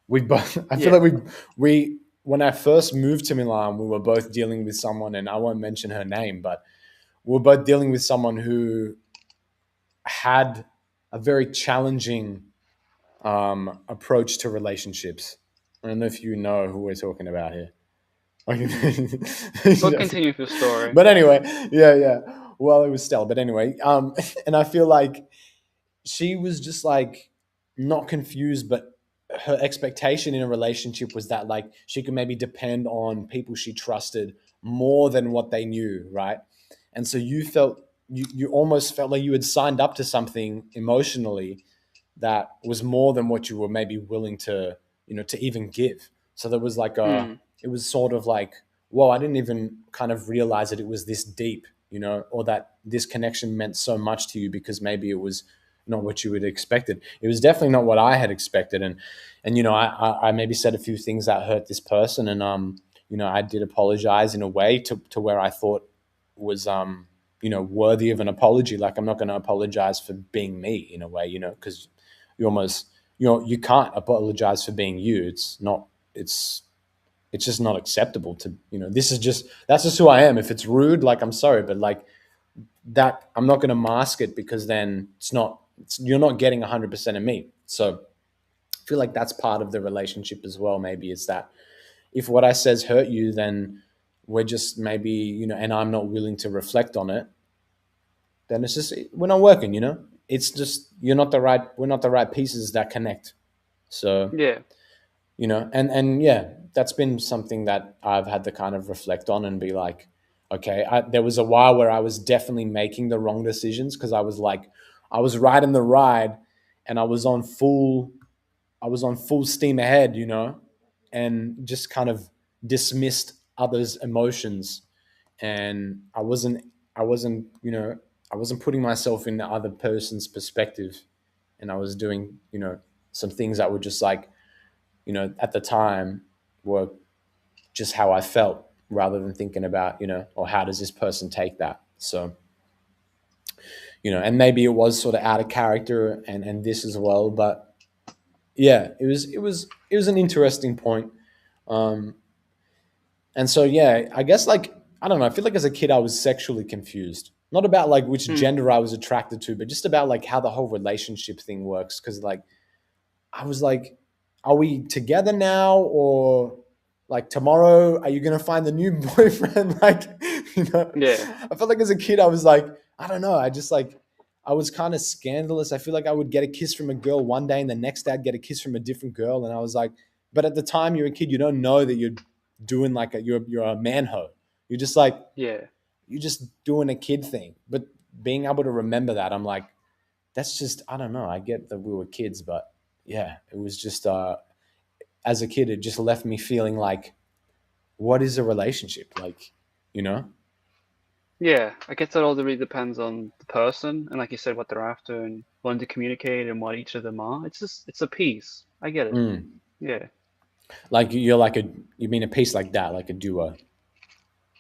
We both, I feel Yeah. like when I first moved to Milan, we were both dealing with someone, and I won't mention her name, but we were both dealing with someone who had a very challenging approach to relationships. I don't know if you know who we're talking about here. But continue with your story. But anyway, yeah, yeah. Well, it was Stella, but anyway, and I feel like she was just like not confused, but her expectation in a relationship was that like she could maybe depend on people she trusted more than what they knew, right? And so you almost felt like you had signed up to something emotionally that was more than what you were maybe willing to even give. So there was like Hmm. it was sort of like, whoa, I didn't even kind of realize that it was this deep, or that this connection meant so much to you, because maybe it was not what you had expected. It was definitely not what I had expected. And I maybe said a few things that hurt this person. And I did apologize in a way to where I thought was worthy of an apology. Like, I'm not going to apologize for being me in a way, because you almost you can't apologize for being you. It's not. It's just not acceptable to that's just who I am. If it's rude, like, I'm sorry, but like that, I'm not going to mask it, because then you're not getting 100% of me. So I feel like that's part of the relationship as well. Maybe it's that if what I says hurt you, then we're just maybe and I'm not willing to reflect on it, then it's just we're not working. It's just we're not the right pieces that connect. So Yeah. and yeah, that's been something that I've had to kind of reflect on and be like, okay, there was a while where I was definitely making the wrong decisions, because I was riding the ride, and I was on full steam ahead, and just kind of dismissed others' emotions, and I wasn't putting myself in the other person's perspective, and I was doing some things that were just like at the time were just how I felt, rather than thinking about, or how does this person take that? So, and maybe it was sort of out of character, and this as well. But yeah, it was an interesting point. Um, and so, yeah, I guess like, I don't know, I feel like as a kid, I was sexually confused. Not about like which Hmm. gender I was attracted to, but just about like how the whole relationship thing works. Cause like, I was like, are we together now, or like tomorrow are you gonna find a new boyfriend? Like, Yeah. I felt like as a kid I was like, I don't know. I just like I was kind of scandalous. I feel like I would get a kiss from a girl one day and the next day I'd get a kiss from a different girl. And I was like, but at the time you're a kid, you don't know that you're doing like you're a manho. You're just like, Yeah. you're just doing a kid thing. But being able to remember that, I'm like, that's just, I don't know. I get that we were kids, but yeah, it was just, as a kid, it just left me feeling like, what is a relationship? Like, you know? Yeah, I guess that all really depends on the person and, like you said, what they're after and wanting to communicate and what each of them are. It's just, it's a piece. I get it. Mm. Yeah. Like you're like you mean a piece like that, like a duo.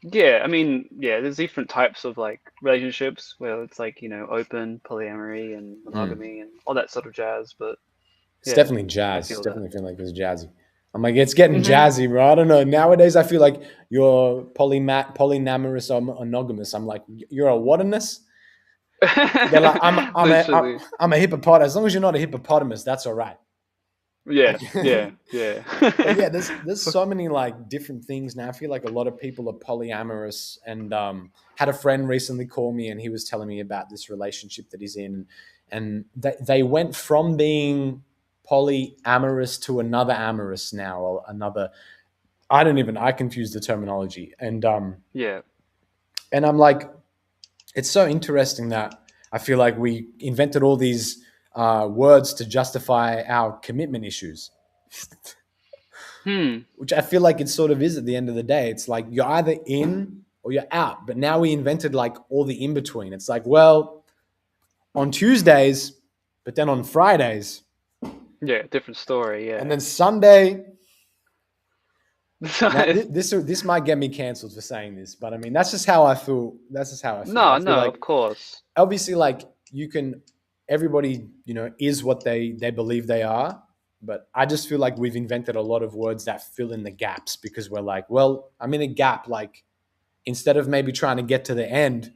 Yeah, I mean, yeah, there's different types of like relationships where it's like, open, polyamory and Mm. monogamy and all that sort of jazz. But It's yeah, definitely I jazz. It's feel that. definitely feeling like it's jazzy. I'm like, it's getting Hmm. jazzy, bro. I don't know. Nowadays, I feel like you're polynamorous or monogamous. I'm like, you're a whatiness. They're like, Literally. I'm a hippopotamus. As long as you're not a hippopotamus, that's all right. Yeah, Like, yeah, yeah. but yeah, there's so many like different things now. I feel like a lot of people are polyamorous, and had a friend recently call me, and he was telling me about this relationship that he's in, and they went from being polyamorous to another amorous now, or another. I confuse the terminology, Yeah. and I'm like, it's so interesting that I feel like we invented all these words to justify our commitment issues, Hmm. which I feel like it sort of is at the end of the day. It's like you're either in or you're out. But now we invented like all the in between. It's like, well, on Tuesdays, but then on Fridays, Yeah, different story, and yeah. then Sunday. Now this might get me cancelled for saying this, but I mean that's just how I feel. That's just how I feel. I No, feel no, like of course. obviously like you can everybody is what they believe they are, but I just feel like we've invented a lot of words that fill in the gaps because we're like, well, I'm in a gap. Like instead of maybe trying to get to the end,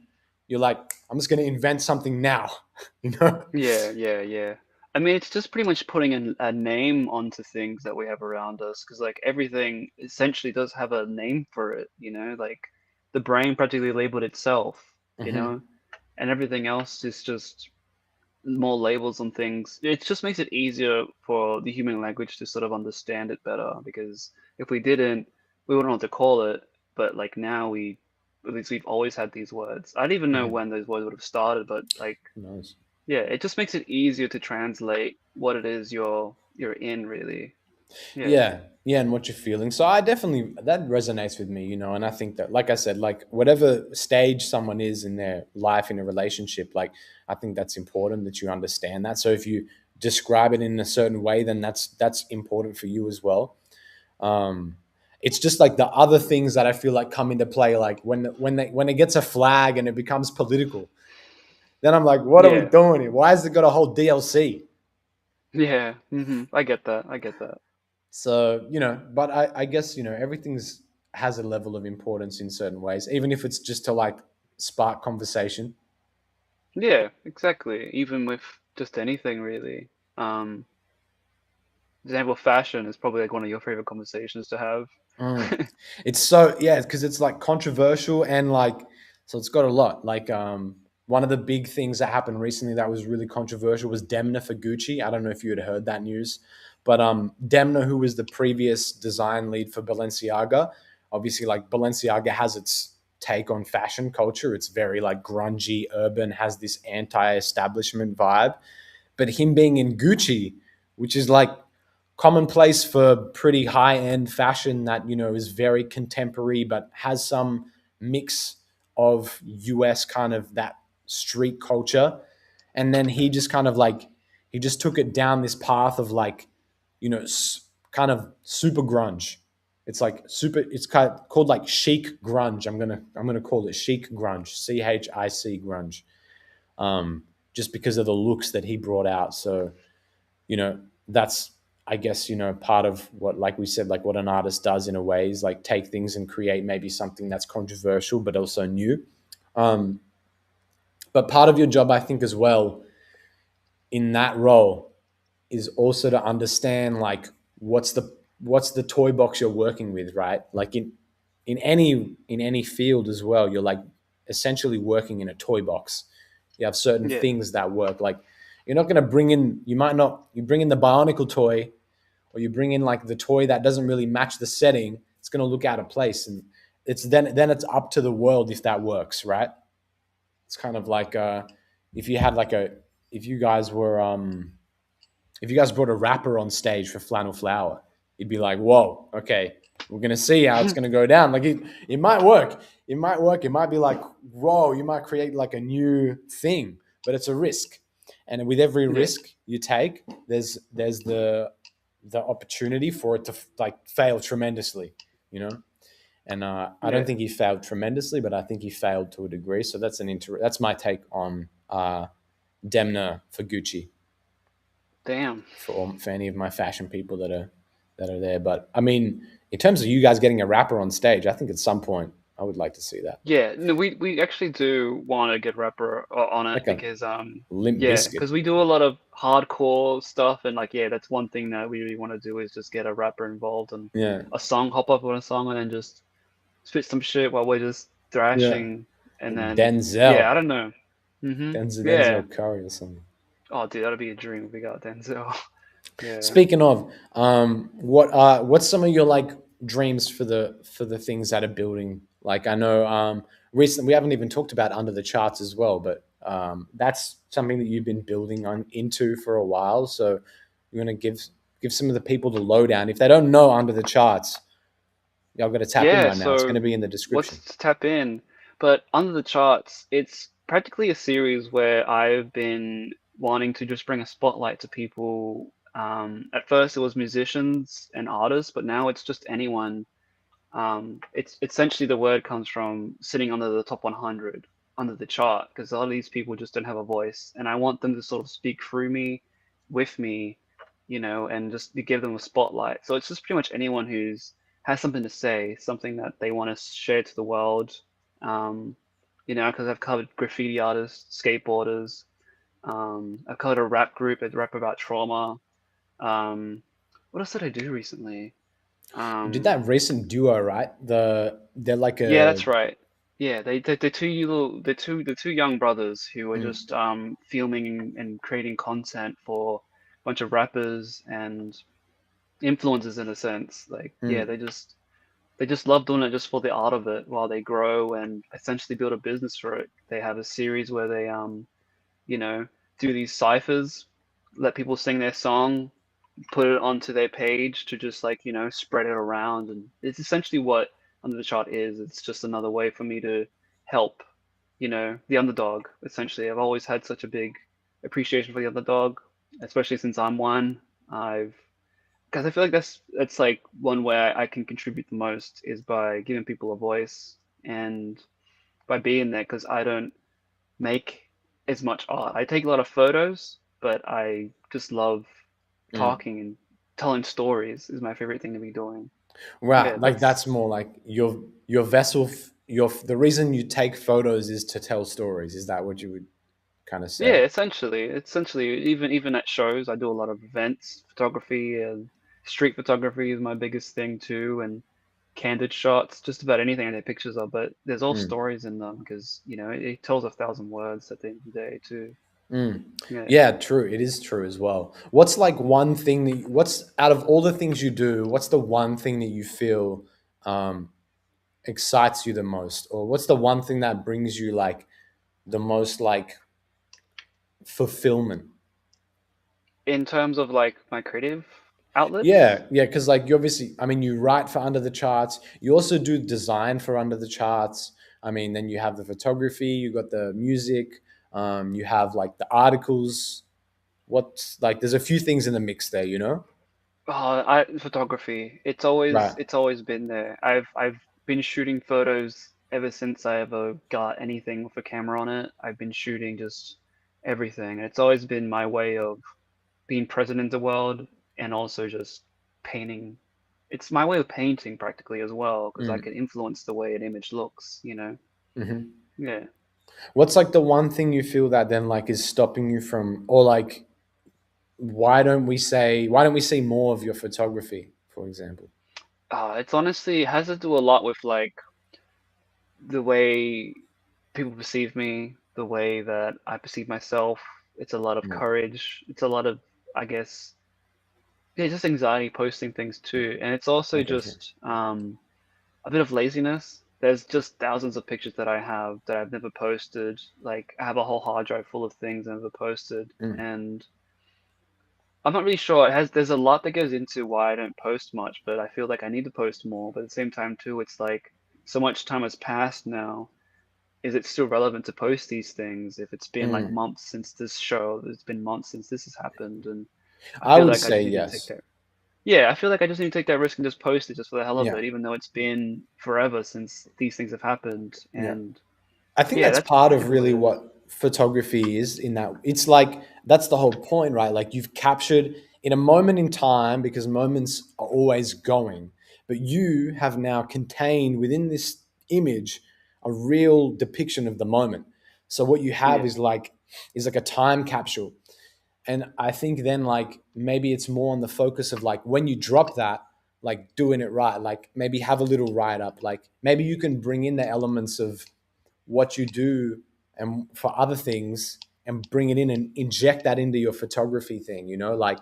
you're like, I'm just going to invent something now. you know Yeah, yeah, yeah. I mean, it's just pretty much putting a name onto things that we have around us, because like everything essentially does have a name for it, like the brain practically labeled itself, you hmm know, and everything else is just more labels on things. It just makes it easier for the human language to sort of understand it better, because if we didn't, we wouldn't know what to call it. But like now at least we've always had these words. I don't even know hmm when those words would have started, but like, Who knows? yeah, it just makes it easier to translate what it is you're in, really. Yeah. Yeah, yeah, and what you're feeling. So I definitely that resonates with me, and I think that, like I said, like whatever stage someone is in their life in a relationship, like I think that's important that you understand that. So if you describe it in a certain way, then that's important for you as well. Um, it's just like the other things that I feel like come into play, like when it gets a flag and it becomes political, then I'm like, what are we Yeah. doing here? Why has it got a whole DLC? Yeah. I get that. I get that. So, but I guess, everything's has a level of importance in certain ways, even if it's just to like spark conversation. Yeah, exactly. Even with just anything, really. Um, example, fashion is probably like one of your favorite conversations to have. Mm. It's so, yeah, because it's like controversial and like, so it's got a lot. Like, one of the big things that happened recently that was really controversial was Demna for Gucci. I don't know if you had heard that news, but Demna, who was the previous design lead for Balenciaga, obviously like Balenciaga has its take on fashion culture. It's very like grungy, urban, has this anti-establishment vibe. But him being in Gucci, which is like commonplace for pretty high end fashion that is very contemporary but has some mix of US kind of that street culture, and then he just kind of like he just took it down this path of like kind of super grunge. It's like super. It's called like chic grunge. I'm gonna call it chic grunge. CHIC grunge. Just because of the looks that he brought out. So that's I guess part of what, like we said, like what an artist does in a way is like take things and create maybe something that's controversial but also new. um, but part of your job, I think, as well, in that role is also to understand like what's the toy box you're working with, right? Like in any field as well, you're like essentially working in a toy box. You have certain Yeah. things that work. Like you're not going to bring in. You might not. You bring in the Bionicle toy, or you bring in like the toy that doesn't really match the setting. It's going to look out of place, and it's then it's up to the world if that works, right? It's kind of like if you had like a if you guys were if you guys brought a rapper on stage for Flannel Flower, you'd be like, whoa, okay, we're gonna see how it's gonna go down. Like it might work. It might work. It might be like, whoa, you might create like a new thing, but it's a risk. And with every Yeah. risk you take, there's the opportunity for it to like fail tremendously, you know. And I don't Yeah. think he failed tremendously, but I think he failed to a degree. So that's my take on Demna for Gucci Damn. for any of my fashion people that are there. But I mean, in terms of you guys getting a rapper on stage, I think at some point I would like to see that, Yeah, no, we actually do want to get rapper on it like a because Limp yeah, Biscuit. because we do a lot of hardcore stuff and like yeah, that's one thing that we really want to do is just get a rapper involved and Yeah, a song, hop up on a song and then just spit some shit while we're just yeah. thrashing and then yeah, I Denzel, don't know. Yeah. Denzel Curry or something. Oh, dude, that'd be a dream if we got Denzel. Yeah. Speaking of, what's some of your like dreams for the things that are building? Like I know recently we haven't even talked about Under the Charts as well, but that's something that you've been building on into for a while. So you're gonna give some of the people the lowdown. If they don't know Under the Charts, y'all got to tap in Yeah, right now. It's so gonna be in the description. let's tap in. But under the charts, it's practically a series where I've been wanting to just bring a spotlight to people. At first, it was musicians and artists, but now it's just anyone. It's essentially the word comes from sitting under the top 100 under the chart because a lot of these people just don't have a voice, and I want them to sort of speak through me, with me, and just to give them a spotlight. So it's just pretty much anyone who's has something to say, something that they want to share to the world. Um, because I've covered graffiti artists, skateboarders. I've covered a rap group that rap about trauma. Um, what else did I do recently? You did Um, that recent duo, right? They're like Yeah, a that's right. Yeah, they're two young brothers who are mm, just filming and creating content for a bunch of rappers and influencers in a sense. Like, yeah, mm, they just love doing it just for the art of it while they grow and essentially build a business for it. They have a series where they you know, do these ciphers, let people sing their song, put it onto their page to just like spread it around, and it's essentially what under the chart is. It's just another way for me to help the underdog. Essentially, I've always had such a big appreciation for the underdog, especially since I'm one. I've Because I feel like that's like one way I can contribute the most is by giving people a voice and by being there because I don't make as much art. I take a lot of photos, but I just love mm. talking and telling stories is my favorite thing to be doing. Right, Yeah, like that's more like your vessel. Your the reason you take photos is to tell stories. Is that what you would kind of say? yeah, essentially, even at shows, I do a lot of events, photography, and street photography is my biggest thing too, and candid shots, just about anything I take pictures of. But there's all Mm, stories in them because it tells 1,000 words at the end of the day too. mm. Yeah. Yeah, true. It is true as well. What's like one thing what's out of all the things you do? What's the one thing that you feel um, excites you the most, or what's the one thing that brings you like the most like fulfillment? In terms of like my creative outlets. Yeah, yeah, because like you obviously, I mean, you write for Under the Charts. You also do design for Under the Charts. I mean, then you have the photography. You got the music. You have like the articles. What's like? There's a few things in the mix there, you know. I photography. It's always Right. it's always been there. I've been shooting photos ever since I ever got anything with a camera on it. I've been shooting just everything. It's always been my way of being present in the world and also just painting. It's my way of painting practically as well because I Mm. can influence the way an image looks. Hmm. Yeah. What's like the one thing you feel that then like is stopping you from, or like, why don't we see more of your photography, for example? It's honestly it has to do a lot with like the way people perceive me. the way that I perceive myself. It's a lot of Yeah. courage. It's a lot of, I guess, yeah, just anxiety posting things too. And it's also Okay. Okay. just a bit of laziness. There's just thousands of pictures that I have that I've never posted. Like I have a whole hard drive full of things I never posted, Mm. and I'm not really sure. There's a lot that goes into why I don't post much, but I feel like I need to post more. But at the same time too, it's like so much time has passed now. Is it still relevant to post these things if it's been like Mm. months since this show? It's been months since this has happened, and I I feel would like I say just need to take yes. that. Yeah, I feel like I just need to take that risk and just post it just for the hell of Yeah. it, even though it's been forever since these things have happened. Yeah. And I think yeah, that's that's part of typically what really it is. what photography is in that it's like that's the whole point, right? Like you've captured in a moment in time because moments are always going, but you have now contained within this image a real depiction of the moment. So what you have Yeah. is like a time capsule. And I think then like maybe it's more on the focus of like when you drop that, like doing it right, like maybe have a little write up, like maybe you can bring in the elements of what you do and for other things and bring it in and inject that into your photography thing, like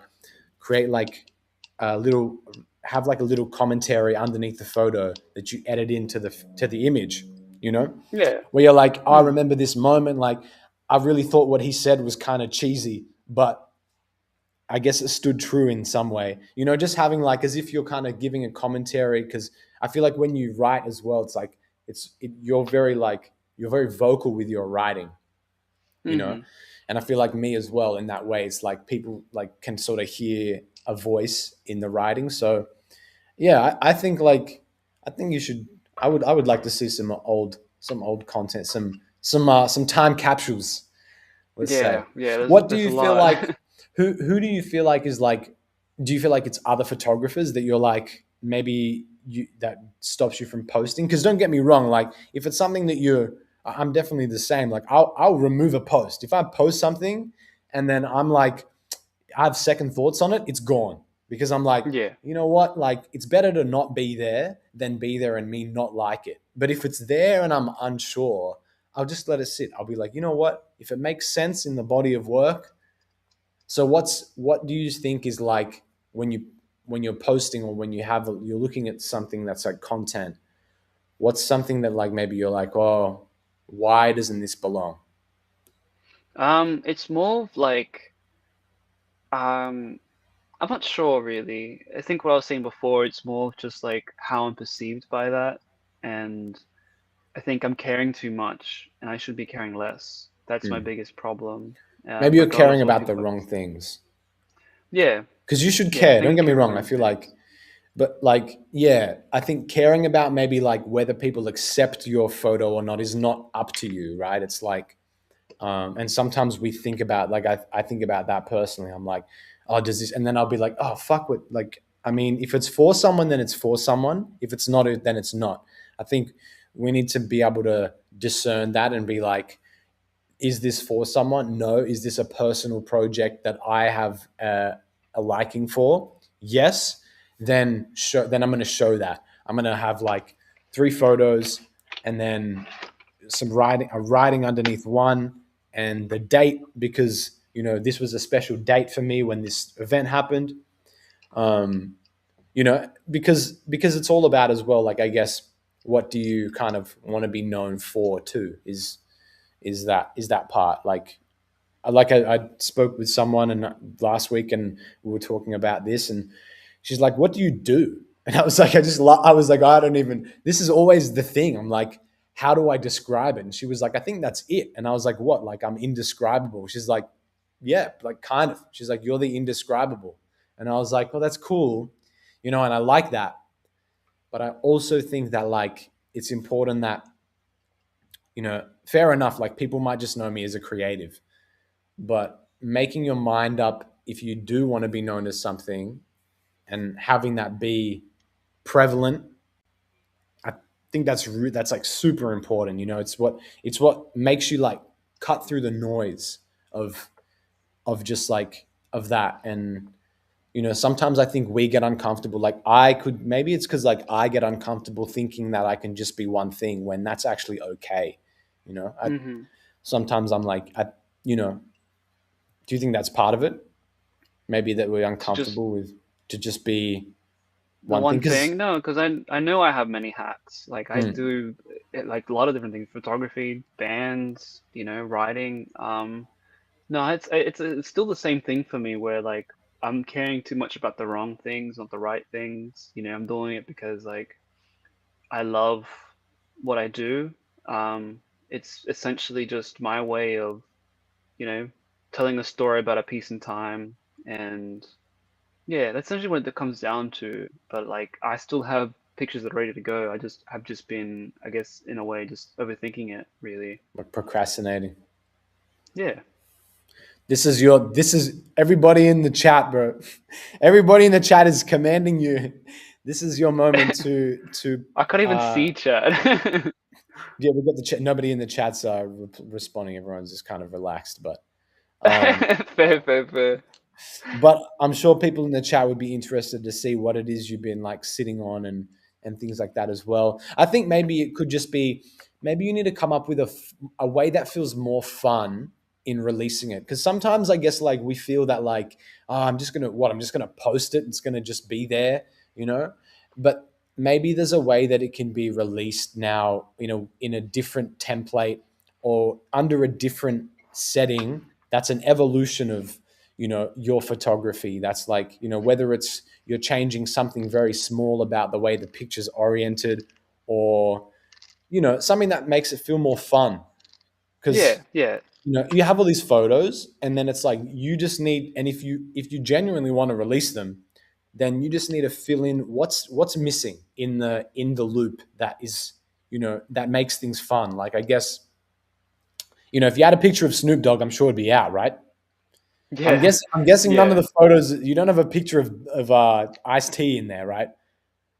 create like a little have like a little commentary underneath the photo that you edit into the image, you know, Yeah. where you're like, oh, I Hmm. remember this moment, like I really thought what he said was kind of cheesy, but I guess it stood true in some way. Just having like as if you're kind of giving a commentary because I feel like when you write as well, it's like you're very vocal with your writing, you know. Hmm. And I feel like me as well in that way. It's like people like can sort of hear a voice in the writing. So yeah, I think you should. I would like to see some old content, some time capsules, let's say. Yeah. Yeah. What do There's a you feel lot. like? Who do you feel like is like? Do you feel like it's other photographers that you're like maybe you that stops you from posting? Because don't get me wrong, like if it's something that I'm definitely the same. Like I'll remove a post if I post something, and then I'm like I have second thoughts on it. It's gone because I'm like, Yeah. you know what? Like it's better to not be there than be there and me not like it. But if it's there and I'm unsure, I'll just let it sit. I'll be like, you know what? If it makes sense in the body of work. So what do you think is like when you're posting or when you're looking at something that's like content? What's something that like maybe you're like, oh, why doesn't this belong? It's more of like um, I'm not sure really. I think what I was saying before, it's more of just like how I'm perceived by that, and I think I'm caring too much, and I should be caring less. That's my Hmm. biggest problem, Maybe you're caring regardless of what about the people wrong post. things Yeah. because you should Yeah. I care. think Don't I'm get me caring about wrong. the I wrong feel like things. But like, yeah, I think caring about maybe like whether people accept your photo or not is not up to you, right? It's like, and sometimes we think about like I think about that personally. I'm like, oh, does this? And then I'll be like, oh, fuck what? Like, I mean, if it's for someone, then it's for someone. If it's not, then it's not. I think we need to be able to discern that and be like, is this for someone? No. Is this a personal project that I have a liking for? Yes. Then I'm going to show that. I'm going to have like 3 photos and then a writing underneath one and the date because this was a special date for me when this event happened. Um, because it's all about as well. Like I guess what do you kind of want to be known for too? Is that part I spoke with someone and last week and we were talking about this and she's like, what do you do? And I was like, I was like, I don't even, this is always the thing. I'm like, how do I describe it? And she was like, I think that's it. And I was like, what? Like I'm indescribable. She's like, yeah, like kind of. She's like, you're the indescribable. And I was like, well, that's cool. And I like that. But I also think that like, it's important that, fair enough. Like people might just know me as a creative, but making your mind up if you do want to be known as something and having that be prevalent, I think that's like super important. It's what makes you like cut through the noise of just like of that. And sometimes I think we get uncomfortable. Like I could maybe it's because like I get uncomfortable thinking that I can just be one thing when that's actually okay. You know, I Hmm. sometimes I'm like, you know, do you think that's part of it? Maybe that we're To just uncomfortable with to just be the one thing one because thing, no, because I know I have many hats. Like I do like a lot of different things: photography, bands, writing. No, it's still the same thing for me where like I'm caring too much about the wrong things, not the right things. I'm doing it because like I love what I do. It's essentially just my way of, you know, telling a story about a piece in time. And yeah, that's essentially what it comes down to. But like I still have pictures that are ready to go. I just have just been, I guess, in a way, just overthinking it, really. we're procrastinating. Yeah. This is everybody in the chat, bro. Everybody in the chat is commanding you. This is your moment to I can't even see chat. yeah, we've got the chat. Nobody in the chat's responding. Everyone's just kind of relaxed, um, Fair, fair, fair. but I'm sure people in the chat would be interested to see what it is you've been like sitting on and things like that as well. I think maybe it could just be maybe you need to come up with a way that feels more fun in releasing it because sometimes I guess like we feel that like oh, I'm just gonna post it. It's gonna just be there, you know. But maybe there's a way that it can be released now, in a different template or under a different setting. That's an evolution of your photography. That's like whether it's you're changing something very small about the way the picture's oriented or something that makes it feel more fun because Yeah, yeah, you have all these photos and then it's like you just need, and if you genuinely want to release them, then you just need to fill in what's missing in the loop that is that makes things fun. Like I guess if you had a picture of Snoop Dogg, I'm sure it'd be out, right? yeah, I'm guessing none of yeah. the photos. You don't have a picture of iced tea in there, right?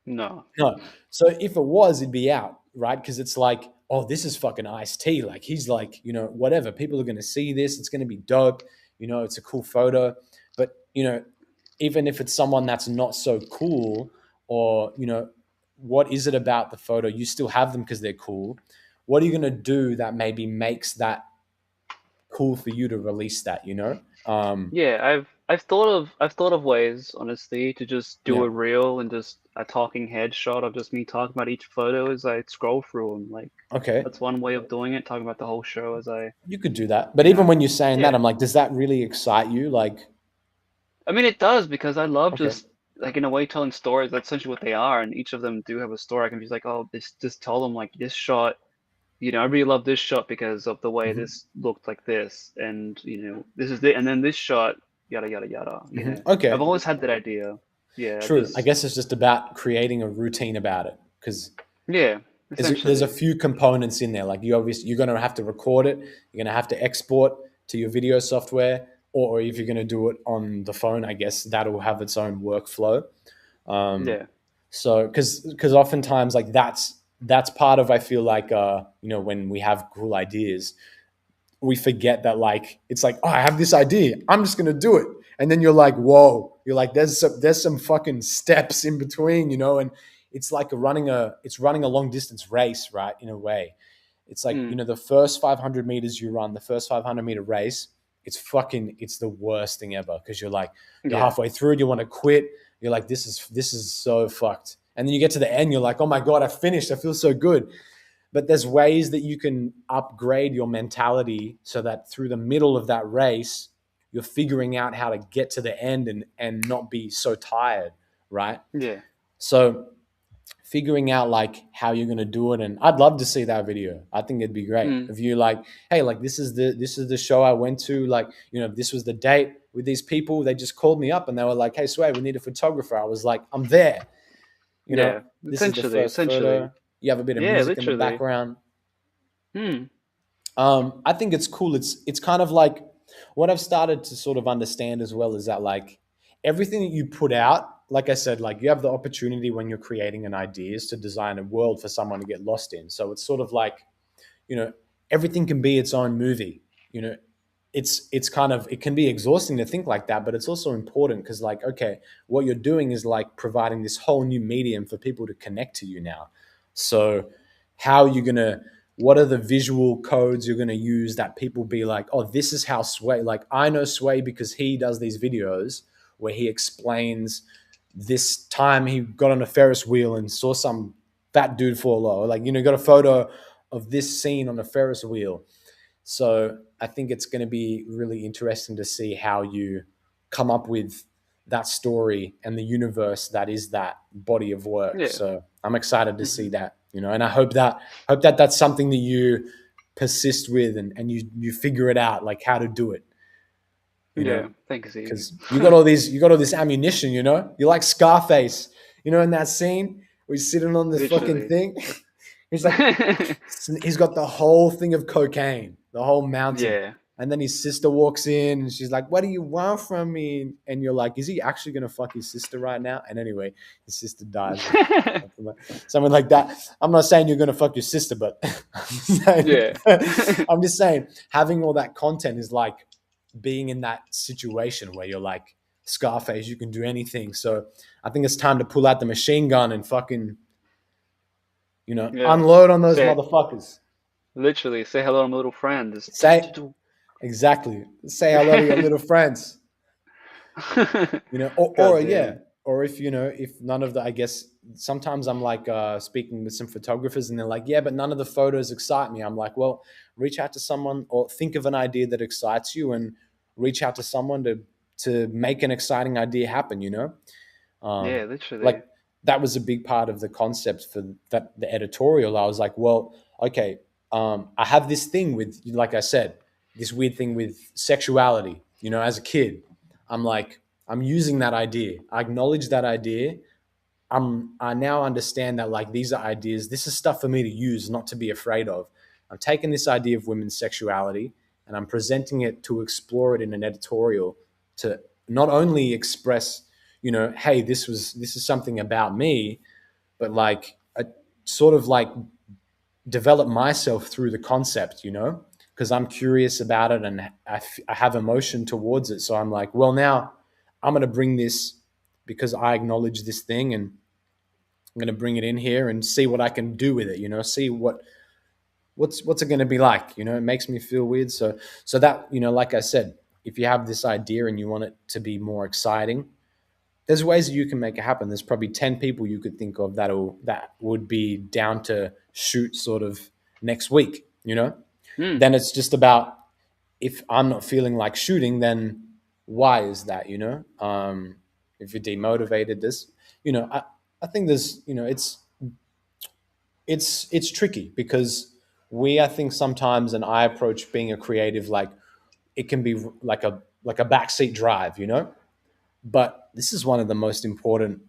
No. No. So if it was, it'd be out, right? Because it's like, oh, this is fucking iced tea. Like he's like, whatever. People are gonna see this. It's gonna be dope. It's a cool photo. But even if it's someone that's not so cool, or what is it about the photo? You still have them because they're cool. What are you gonna do that maybe makes that cool for you to release that? Yeah, I've thought of ways, honestly, to just do Yeah. a reel and just a talking head shot of just me talking about each photo as I scroll through them. Like Okay. that's one way of doing it, talking about the whole show as I, You could do that. But you even know, when you're saying that, yeah. I'm like, does that really excite you? Like, I mean, it does because I love okay. just like in a way telling stories. That's essentially what they are, and each of them do have a story. I can be like, oh, this just tell them like this shot. I really love this shot because of the way Hmm. this looked like this, and this is the, and then this shot, yada yada yada. Hmm. I've Okay. always had that idea. Yeah, I've True. I just guess it's just about creating a routine about it because yeah, there's a essentially, few components in there. Like you're going to have to record it. You're going to have to export to your video software, or if you're going to do it on the phone, I guess that'll have its own workflow. Um, yeah, so because oftentimes like that's part of I feel like when we have cool ideas we forget that like it's like, oh, I have this idea, I'm just gonna do it, and then you're like, whoa, you're like, there's some fucking steps in between, and it's like running a long distance race, right? In a way, it's like mm, the first 500 meters you run, the first 500-meter race, it's the worst thing ever because you're like you're yeah, halfway through, you want to quit, you're like this is so fucked, and then you get to the end, you're like, oh my god, I finished, I feel so good. But there's ways that you can upgrade your mentality so that through the middle of that race, you're figuring out how to get to the end and not be so tired, right? yeah, So figuring out like how you're going to do it, and I'd love to see that video. I think it'd be great mm, if you like, hey, like this is the show I went to, like this was the date with these people, they just called me up and they were like, hey Sway, we need a photographer. I was like, I'm there. you know yeah. this is the Essentially, first essentially, photo. You have a bit of yeah, music in the literally. background. Hmm. I think it's cool. It's kind of like what I've started to sort of understand as well is that like everything that you put out, like I said, like you have the opportunity when you're creating an idea is to design a world for someone to get lost in. So it's sort of like you know everything can be its own movie. You know, it's kind of it can be exhausting to think like that, but it's also important because like okay, what you're doing is like providing this whole new medium for people to connect to you now. So how are you gonna what are the visual codes you're going to use that people be like, oh, this is how Sway, like I know Sway because he does these videos where he explains this time he got on a Ferris wheel and saw some fat dude fall over. Like, got a photo of this scene on a Ferris wheel. So I think it's going to be really interesting to see how you come up with that story and the universe that is that body of work. Yeah. So I'm excited to see Hmm. that, and I hope that that's something that you persist with, and you figure it out, like how to do it, you know, Yeah. Thanks, Zeke. because you got all this ammunition, you're like Scarface, in that scene where he's sitting on the fucking Literally. thing. He's like, he's got the whole thing of cocaine, the whole mountain. Yeah. And then his sister walks in and she's like, what do you want from me? And you're like, is he actually going to fuck his sister right now? And anyway, his sister dies. Something like that. I'm not saying you're going to fuck your sister, but Yeah. I'm just saying having all that content is like being in that situation where you're like Scarface, you can do anything. So I think it's time to pull out the machine gun and fucking, Yeah. unload on those Say motherfuckers. literally say hello to my little friend. Say exactly. Say hello to your little friends. Or God yeah, damn. or if none of the, I guess sometimes I'm like speaking with some photographers and they're like, yeah, but none of the photos excite me. I'm like, well, reach out to someone or think of an idea that excites you and reach out to someone to make an exciting idea happen. Yeah, Like literally. that was a big part of the concept for the editorial. I was like, well, okay, I have this thing with, like I said, this weird thing with sexuality. As a kid, I'm like, I'm using that idea. I acknowledge that idea. I now understand that like these are ideas. This is stuff for me to use, not to be afraid of. I'm taking this idea of women's sexuality and I'm presenting it to explore it in an editorial to not only express, hey, this is something about me, but like a sort of like develop myself through the concept, because I'm curious about it and I have emotion towards it. So I'm like, well, now I'm going to bring this because I acknowledge this thing and I'm going to bring it in here and see what I can do with it, see what's it going to be like, it makes me feel weird. So that, like I said, if you have this idea and you want it to be more exciting, there's ways that you can make it happen. There's probably 10 people you could think of that would be down to shoot sort of next week, Hmm. then it's just about, if I'm not feeling like shooting, then why is that, if you're demotivated, I think there's, it's tricky because I think sometimes, and I approach being a creative, like it can be like a backseat drive, but this is one of the most important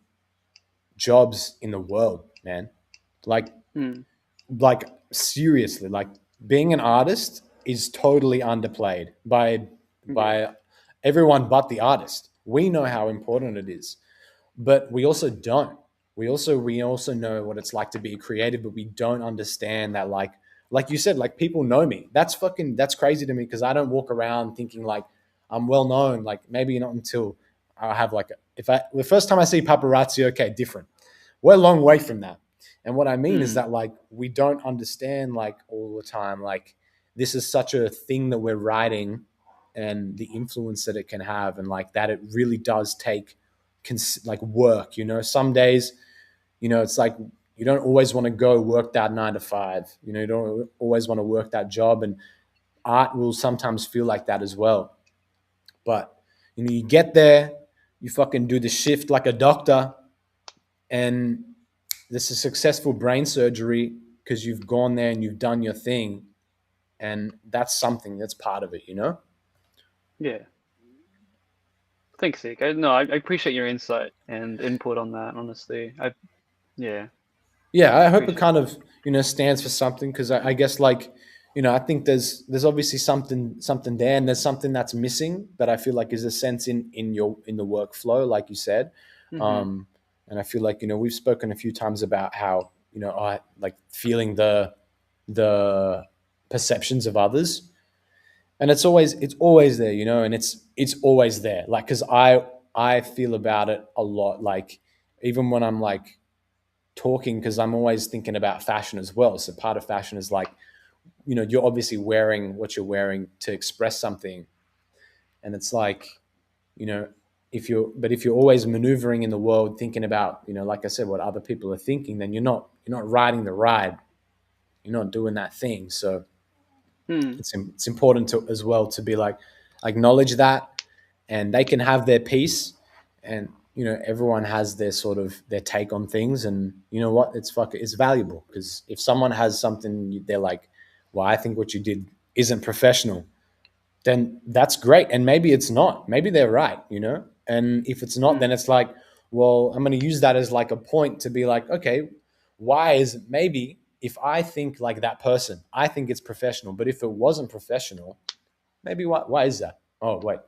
jobs in the world, man. Like, Hmm. like seriously, like being an artist is totally underplayed by Yeah. by everyone but the artist. We know how important it is, but we also don't. We also know what it's like to be creative, but we don't understand that, like you said, like people know me. That's crazy to me because I don't walk around thinking like I'm well known. Like maybe not until I have like if I the first time I see paparazzi, okay, different. We're a long way from that. And what I mean is Hmm. that like we don't understand like all the time like this is such a thing that we're writing and the influence that it can have, and like that it really does take like work. Some days, it's like you don't always want to go work that 9 to 5. You don't always want to work that job, and art will sometimes feel like that as well. But you get there, you fucking do the shift like a doctor, and this is successful brain surgery because you've gone there and you've done your thing, and that's something that's part of it. Yeah. Thanks, Zeke. I appreciate your insight and input on that, honestly. Yeah, Yeah, I hope it appreciate kind that. of stands for something, because I guess like I think there's obviously something there, and there's something that's missing that I feel like is a sense in the workflow, like you said. Hmm. um and I feel like we've spoken a few times about how I like feeling the perceptions of others, and it's always there, and it's always there, like because I feel about it a lot, like even when I'm like talking, because I'm always thinking about fashion as well. So part of fashion is like you're obviously wearing what you're wearing to express something, and it's like, you know, if you're always maneuvering in the world thinking about, like I said, what other people are thinking, then you're not riding the ride, you're not doing that thing. So Hmm. it's important to as well to be like, acknowledge that, and they can have their piece, and everyone has their sort of their take on things, and you know what, it's valuable, because if someone has something, they're like, well, I think what you did isn't professional, then that's great. And maybe it's not. Maybe they're right. And if it's not, Hmm. then it's like, well, I'm going to use that as like a point to be like, okay, why is it, maybe if I think like that person, I think it's professional, but if it wasn't professional, maybe why is that? Oh, wait,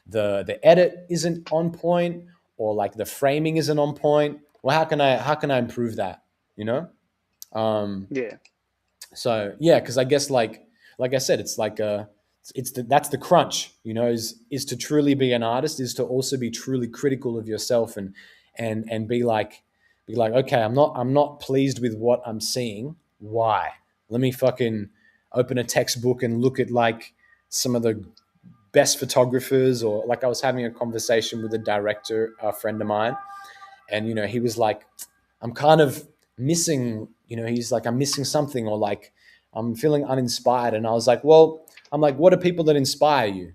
the edit isn't on point, or like the framing isn't on point. Well, how can I improve that? You know? Um, Yeah. so yeah, because I guess like I said, it's like that's the crunch, is to truly be an artist, is to also be truly critical of yourself, and be like, okay, I'm not pleased with what I'm seeing. Why? Let me fucking open a textbook and look at like some of the best photographers, or like I was having a conversation with a director, a friend of mine, and he was like, I'm kind of missing, he's like, I'm missing something, or like I'm feeling uninspired. And I was like, well, I'm like, what are people that inspire you?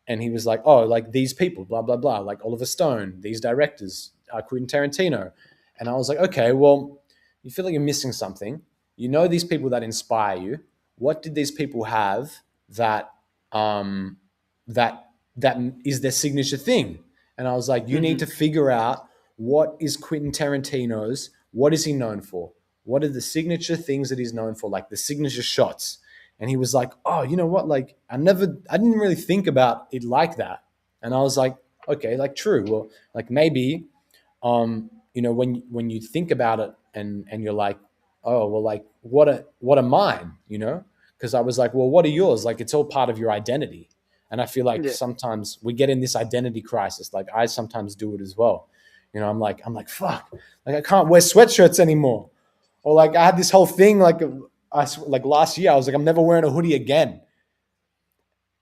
And he was like, oh, like these people, blah blah blah, like Oliver Stone, these directors, Quentin Tarantino. And I was like, okay, well, you feel like you're missing something. These people that inspire you. What did these people have that um, that is their signature thing? And I was like, you need Hmm. to figure out, what is Quentin Tarantino's, what is he known for? What are the signature things that he's known for, like the signature shots? And he was like, oh, you know what? Like, I didn't really think about it like that. And I was like, okay, like true. Well, like maybe, when you think about it, and you're like, oh, well, like what are mine? Because I was like, well, what are yours? Like, it's all part of your identity. And I feel like Yeah. sometimes we get in this identity crisis. Like I sometimes do it as well. I'm like, fuck, like I can't wear sweatshirts anymore. Or like I had this whole thing, like last year, I was like, I'm never wearing a hoodie again.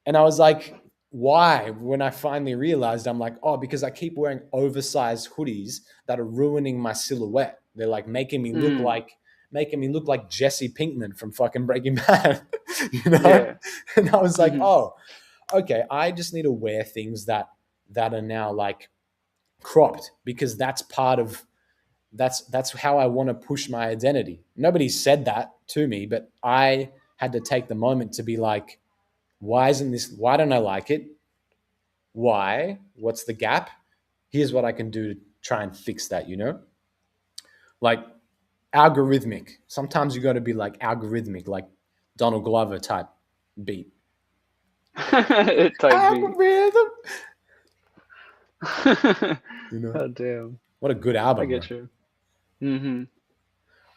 And I was like, why? When I finally realized, I'm like, oh, because I keep wearing oversized hoodies that are ruining my silhouette. They're like Hmm. making me look like Jesse Pinkman from fucking Breaking Bad, you know? Yeah. And I was like, Hmm. oh, okay, I just need to wear things that are now like cropped, because that's how I want to push my identity. Nobody said that to me, but I had to take the moment to be like, why don't I like it? Why? What's the gap? Here's what I can do to try and fix that. Like algorithmic. Sometimes you got to be like algorithmic, like Donald Glover type beat. Type beat. Algorithm. You know? God damn. What a good I album, bro. get you. Hmm.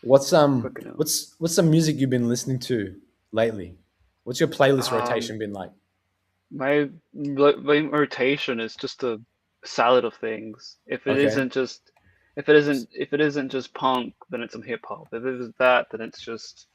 What's Fucking hell. what's some music you've been listening to lately? What's your playlist Um, rotation been like? my rotation is just a salad of things. Okay. If it isn't just punk, then it's some hip hop. If it is that, then it's just,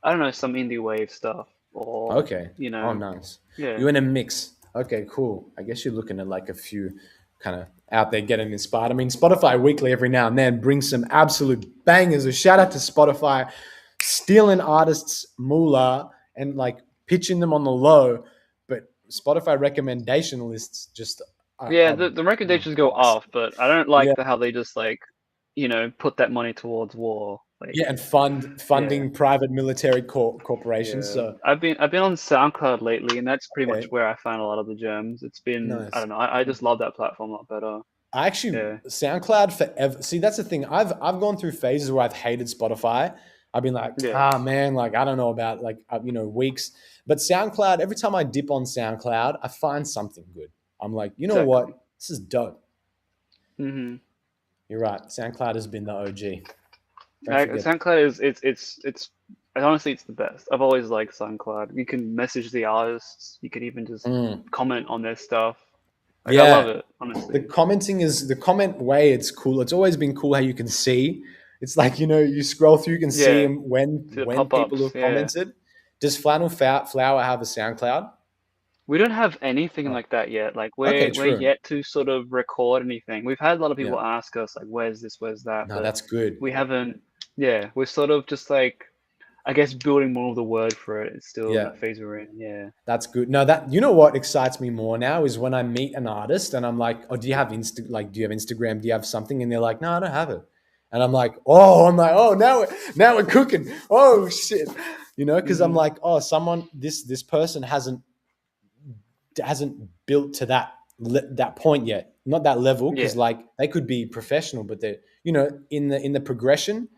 I don't know, some indie wave stuff, or Okay. Oh, nice. yeah. You're in a mix. Okay, cool. I guess you're looking at like a few kind of out there getting inspired. I mean, Spotify Weekly every now and then brings some absolute bangers. A shout out to Spotify stealing artists' moolah and like pitching them on the low. But Spotify recommendation lists just Yeah, are the recommendations go awesome. off, but I don't Yeah. like how they just like, put that money towards war. Like, Yeah. And yeah. funding private military corporations. Yeah, So, I've been on SoundCloud lately, and that's pretty much okay, where I find a lot of the gems. It's been, I nice. don't know, I just love that platform a lot better. I actually Yeah, SoundCloud forever. See, that's the thing. I've gone through phases where I've hated Spotify. I've been like, yeah, ah, man, like I don't know about like weeks. But SoundCloud, every time I dip on SoundCloud, I find something good. I'm like, you know exactly. what? This is dope. Mm-hmm. You're right. SoundCloud has been the OG. Don't forget. SoundCloud is it's honestly it's the best. I've always liked SoundCloud. You can message the artists. You can even just Mm. comment on their stuff. Like I love Yeah, it, the honestly. commenting is the comment way. It's cool. It's always been cool how you can see. It's like, you scroll through, you can see Yeah. them when See the people pop-ups. have Yeah. commented. Does Flower have a SoundCloud? We don't have anything Oh, like that yet. Like okay, we're true. yet to sort of record anything. We've had a lot of Yeah. people ask us like, "Where's this? Where's that?" No, But that's good. we haven't. Yeah, we're sort of just like, I guess, building more of the word for it. It's still in Yeah. that phase we're in. Yeah. That's good. No, that you know what excites me more now is when I meet an artist and I'm like, "Oh, do you have do you have Instagram? Do you have something?" And they're like, "No, I don't have it." And I'm like, "Oh, now we're cooking. Oh shit." Because I'm Hmm. like, "Oh, someone this person hasn't built to that point yet, not that level, because Yeah. like they could be professional, but they're in the progression,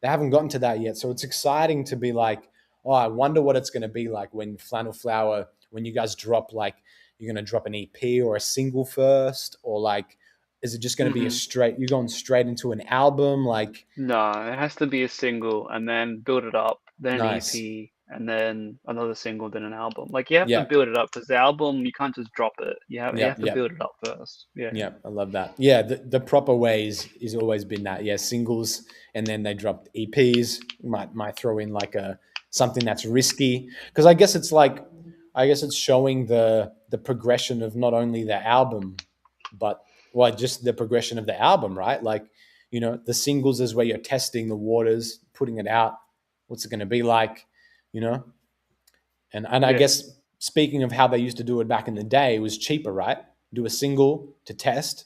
they haven't gotten to that yet. So it's exciting to be like, oh, I wonder what it's going to be like when Flannel Flower, when you guys drop, like, you're going to drop an EP or a single first, or like, is it just going to be Hmm. you're going straight into an album, like? No, it has to be a single and then build it up, then an Nice. EP, and then another single, then an album. Like you have to Yeah. build it up because the album you can't just drop it. You Yeah. have to Yeah. build it up first. Yeah. Yeah, I love that. Yeah, the proper ways is always been that. Yeah, singles, and then they dropped EPs. Might throw in like a something that's risky, because I guess it's showing the progression of not only the album, but well, just the progression of the album, right? Like, the singles is where you're testing the waters, putting it out. What's it going to be like, you know? And I Yeah. guess, speaking of how they used to do it back in the day, it was cheaper, right? Do a single to test,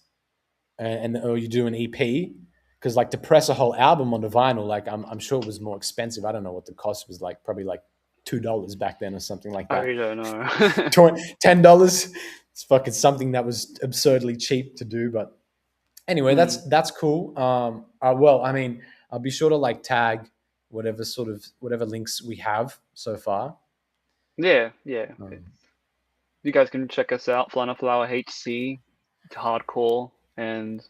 or you do an EP, because like to press a whole album onto vinyl, like I'm sure it was more expensive. I don't know what the cost was, like probably like $2 back then or something like I that. really don't know. $10. It's fucking something that was absurdly cheap to do. But anyway, Mm. that's cool. Well, I mean, I'll be sure to like tag whatever links we have so far. Yeah, yeah. Um, You guys can check us out, Flannel Flower HC, hardcore, and yeah,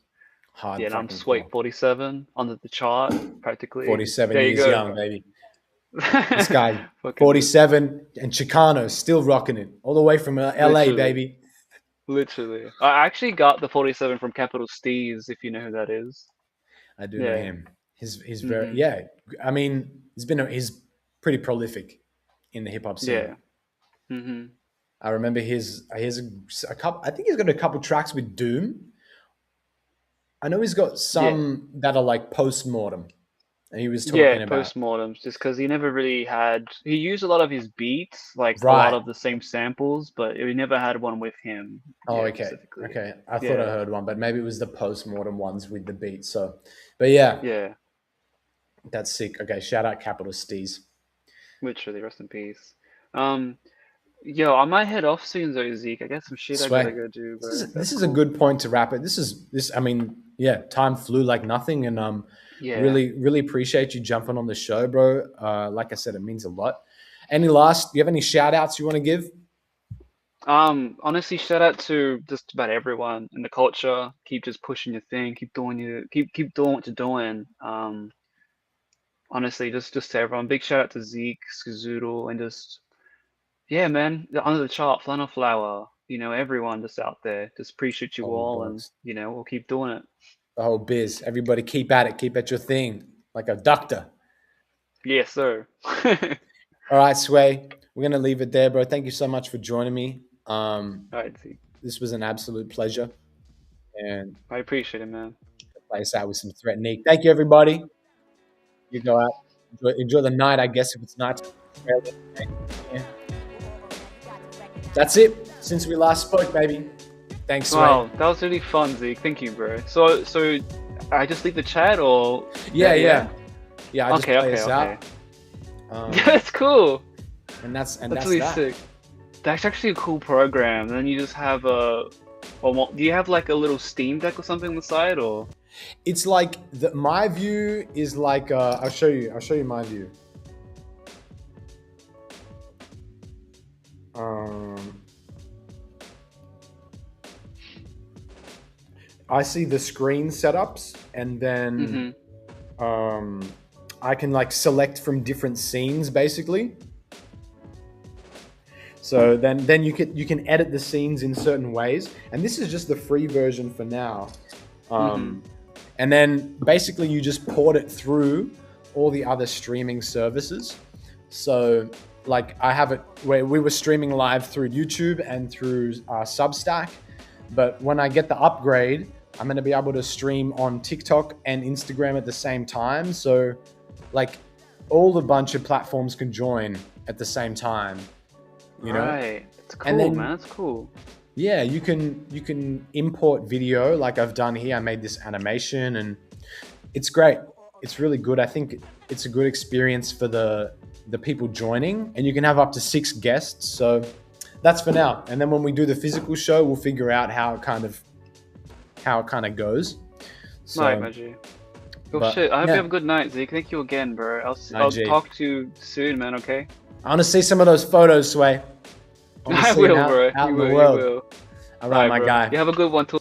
Hard and I'm fucking Swaet core. 47 under the chart, practically. 47 There you years go. young, baby. This guy, Fucking 47 and Chicano, still rocking it all the way from LA, literally, baby. literally. I actually got the 47 from Capital Steez, if you know who that is. I do know Yeah. him. He's very, Hmm. yeah. I mean, he's pretty prolific in the hip hop scene. Yeah. Hmm. I remember his a couple. I think he's got a couple tracks with Doom. I know he's got Yeah. some that are like post mortem, and he was Yeah, talking about, postmortems, just because he never really had. He used a lot of his beats, like a lot right. of the same samples, but he never had one with him. Oh, Yeah, okay, specifically. okay. I thought I Yeah. heard one, but maybe it was the post mortem ones with the beat. So, but yeah, Yeah. that's sick. Okay, shout out Capital Steez. Literally, rest in peace. Um, yo, I might head off soon though, Zeke. I got some shit I gotta Sway. go do, This bro. is this That's is a cool. good point to wrap it. This. I mean, yeah, time flew like nothing, and Yeah. really appreciate you jumping on the show, bro. Like I said, it means a lot. Do you have any shout outs you want to give? Honestly, shout out to just about everyone in the culture. Keep just pushing your thing. Keep doing what you're doing. Honestly, just to everyone. Big shout out to Zeke, Skazoodle, and just yeah, man. Under the chart, Flannel Flower. Everyone just out there. Just appreciate you Oh, all, and dogs. we'll keep doing it. The whole biz. Everybody keep at it. Keep at your thing, like a doctor. Yes, sir. All right, Sway. We're gonna leave it there, bro. Thank you so much for joining me. All right, Zeke. This was an absolute pleasure, and I appreciate it, man. play us out with some threatening. Thank you, everybody. You go out, enjoy the night. I guess if it's night in Australia. Yeah. That's it. Since we last spoke, baby. Thanks, Sway. Wow, that was really fun, Zeke. Thank you, bro. So I just leave the chat or Yeah, yeah? yeah, yeah. I just Okay, play okay, us okay. out, Yeah, um, that's cool. and That's that's really that. sick. That's actually a cool program. Then you just have do you have like a little Steam Deck or something on the side or? It's like my view is like I'll show you. I'll show you my view. Um, I see the screen setups, and then Mm-hmm. um, I can like select from different scenes, basically. So then you can edit the scenes in certain ways, and this is just the free version for now. Mm-hmm. Um, And then basically you just port it through all the other streaming services. So like I have it where we were streaming live through YouTube and through Substack. But when I get the upgrade, I'm going to be able to stream on TikTok and Instagram at the same time. So like all the bunch of platforms can join at the same time, you know? Right. It's cool, And then, man. It's cool. yeah, you can import video like I've done here. I made this animation and it's great. It's really good. I think it's a good experience for the people joining, and you can have up to 6 guests. So that's for now. And then when we do the physical show, we'll figure out how it kind of goes. So, Right, Maggie. Oh shit! I hope you have a good night, Zeke. Thank you again, bro. I'll talk to you soon, man. Okay. I want to see some of those photos, Sway. I will, bro. Out You in the will. world. You will. All right, my bro. guy. You have a good one too.